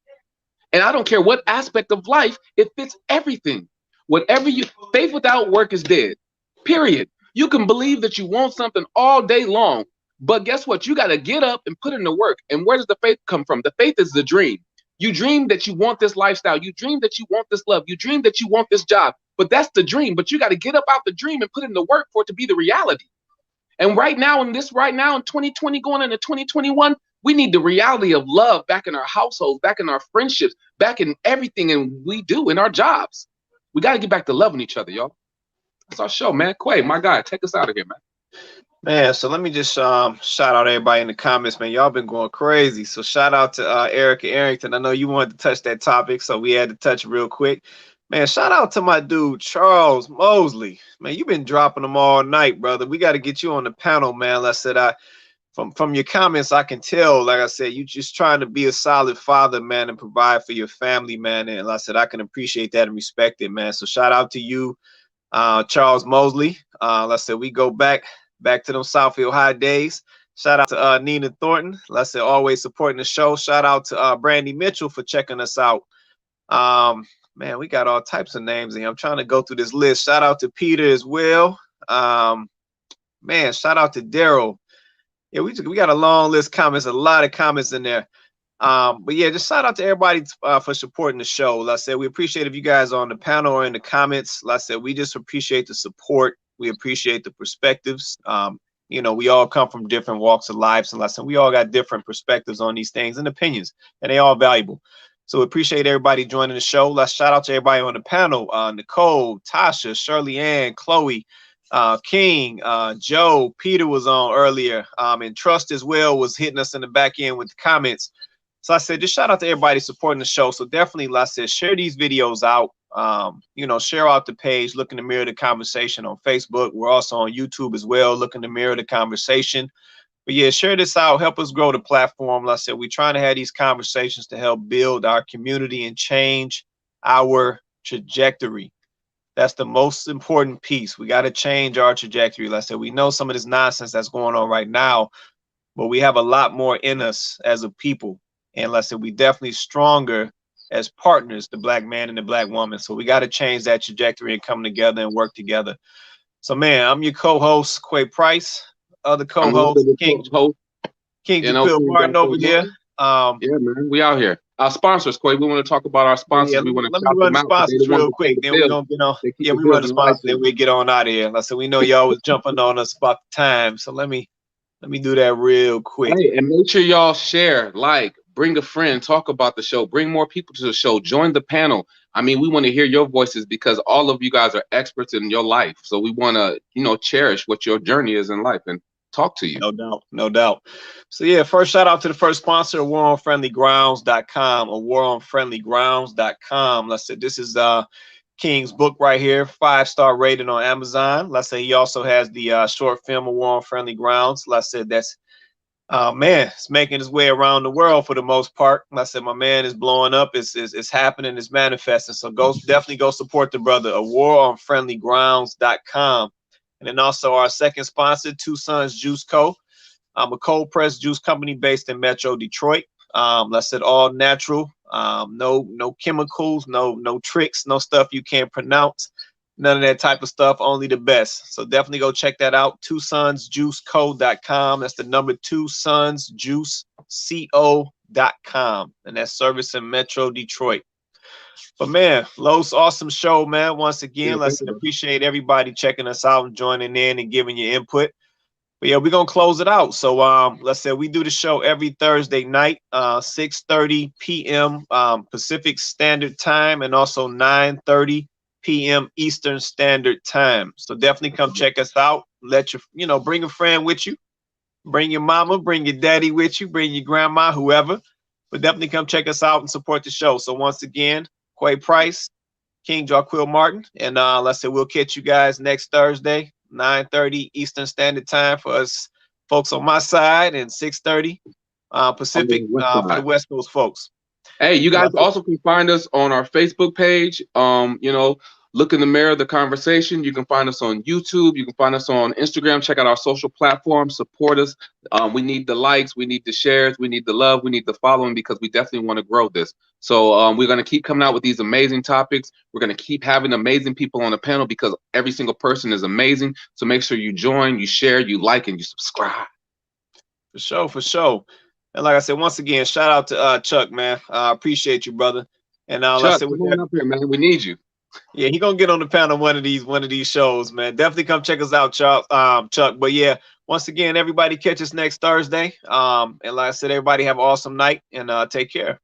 And I don't care what aspect of life, it fits everything. Whatever you, faith without work is dead, period. You can believe that you want something all day long, but guess what? You got to get up and put in the work. And where does the faith come from? The faith is the dream. You dream that you want this lifestyle. You dream that you want this love. You dream that you want this job. But that's the dream. But you got to get up out the dream and put in the work for it to be the reality. And right now, in 2020 going into 2021, we need the reality of love back in our households, back in our friendships, back in everything and we do in our jobs. We got to get back to loving each other, y'all. That's our show, man. Quay, my guy, take us out of here, man. Man, so let me just shout out everybody in the comments, man. Y'all been going crazy. So shout out to Erica Arrington. I know you wanted to touch that topic, so we had to touch it real quick. Man, shout out to my dude, Charles Mosley. Man, you've been dropping them all night, brother. We got to get you on the panel, man. Like I said, from your comments, I can tell, like I said, you just trying to be a solid father, man, and provide for your family, man. And like I said, I can appreciate that and respect it, man. So shout out to you, Charles Mosley. Like I said, we go back to them Southfield High days. Shout out to Nina Thornton. Like I said, always supporting the show. Shout out to Brandy Mitchell for checking us out. Man, we got all types of names in here. I'm trying to go through this list. Shout out to Peter as well. Man, shout out to Daryl. Yeah, we got a long list of comments, a lot of comments in there. But yeah, just shout out to everybody for supporting the show. Like I said, we appreciate if you guys are on the panel or in the comments. Like I said, we just appreciate the support. We appreciate the perspectives. You know, we all come from different walks of life. And like I said, we all got different perspectives on these things and opinions, and they all valuable. So we appreciate everybody joining the show. Let's shout out to everybody on the panel. Nicole, Tasha, Shirley Ann, Chloe, King, Joe, Peter was on earlier. And Trust as well was hitting us in the back end with the comments. So I said, just shout out to everybody supporting the show. So definitely, like I said, share these videos out. You know, share out the page, look in the mirror the conversation on Facebook. We're also on YouTube as well. Look in the mirror the conversation. But yeah, share this out. Help us grow the platform. Like I said, we're trying to have these conversations to help build our community and change our trajectory. That's the most important piece. We got to change our trajectory. Like I said, we know some of this nonsense that's going on right now, but we have a lot more in us as a people. And like I said, we definitely stronger as partners, the black man and the black woman. So we got to change that trajectory and come together and work together. So man, I'm your co-host, Quay Price. Other co-host, King Martin over here. Yeah, man, we out here. Our sponsors, Quay. We want to talk about our sponsors. Yeah, we want to let me run the sponsors real quick. Then we're gonna get on. Yeah, we run the sponsors. Then we get on out of here. Like I said, we know y'all was jumping on us about the time, so let me do that real quick. Hey, and make sure y'all share, like, bring a friend, talk about the show, bring more people to the show, join the panel. I mean, we want to hear your voices because all of you guys are experts in your life. So we want to, you know, cherish what your journey is in life and talk to you. No doubt, no doubt. So yeah, first shout out to the first sponsor, waronfriendlygrounds.com or waronfriendlygrounds.com. Let's say this is King's book right here, 5-star rated on Amazon. Let's say he also has the short film of War on Friendly Grounds. Let's say that's Man, it's making its way around the world for the most part. Like I said, my man is blowing up. It's happening. It's manifesting. So definitely go support the brother. awaronfriendlygrounds.com. And then also our second sponsor, Two Sons Juice Co. A cold pressed juice company based in Metro Detroit. Like I said, all natural. No chemicals, no tricks, no stuff you can't pronounce. None of that type of stuff, only the best. So definitely go check that out. twosonsjuiceco.com. That's the number 2sonsjuiceco.com. And that's service in Metro Detroit. But man, Los, awesome show, man. Once again, let's appreciate everybody checking us out and joining in and giving your input. But yeah, we're gonna close it out. So let's say we do the show every Thursday night, 6:30 p.m. Pacific Standard Time, and also 9:30 p.m. Eastern Standard Time. So definitely come check us out. Let your, bring a friend with you. Bring your mama, bring your daddy with you, bring your grandma, whoever. But definitely come check us out and support the show. So once again, Quay Price, King Jarquil Martin, and let's say we'll catch you guys next Thursday, 9:30 Eastern Standard Time for us folks on my side, and 6:30 Pacific for the West Coast folks. Hey, you guys also can find us on our Facebook page. Look in the mirror of the conversation. You can find us on YouTube. You can find us on Instagram. Check out our social platforms. Support us. We need the likes. We need the shares. We need the love. We need the following, because we definitely want to grow this. So we're going to keep coming out with these amazing topics. We're going to keep having amazing people on the panel, because every single person is amazing. So make sure you join, you share, you like, and you subscribe. For sure. And like I said, once again, shout out to Chuck, man. I appreciate you, brother. And Chuck, come on up here, man. We need you. Yeah, he gonna get on the panel one of these shows, man. Definitely come check us out, Chuck. But yeah, once again, everybody catch us next Thursday. And like I said, everybody have an awesome night, and take care.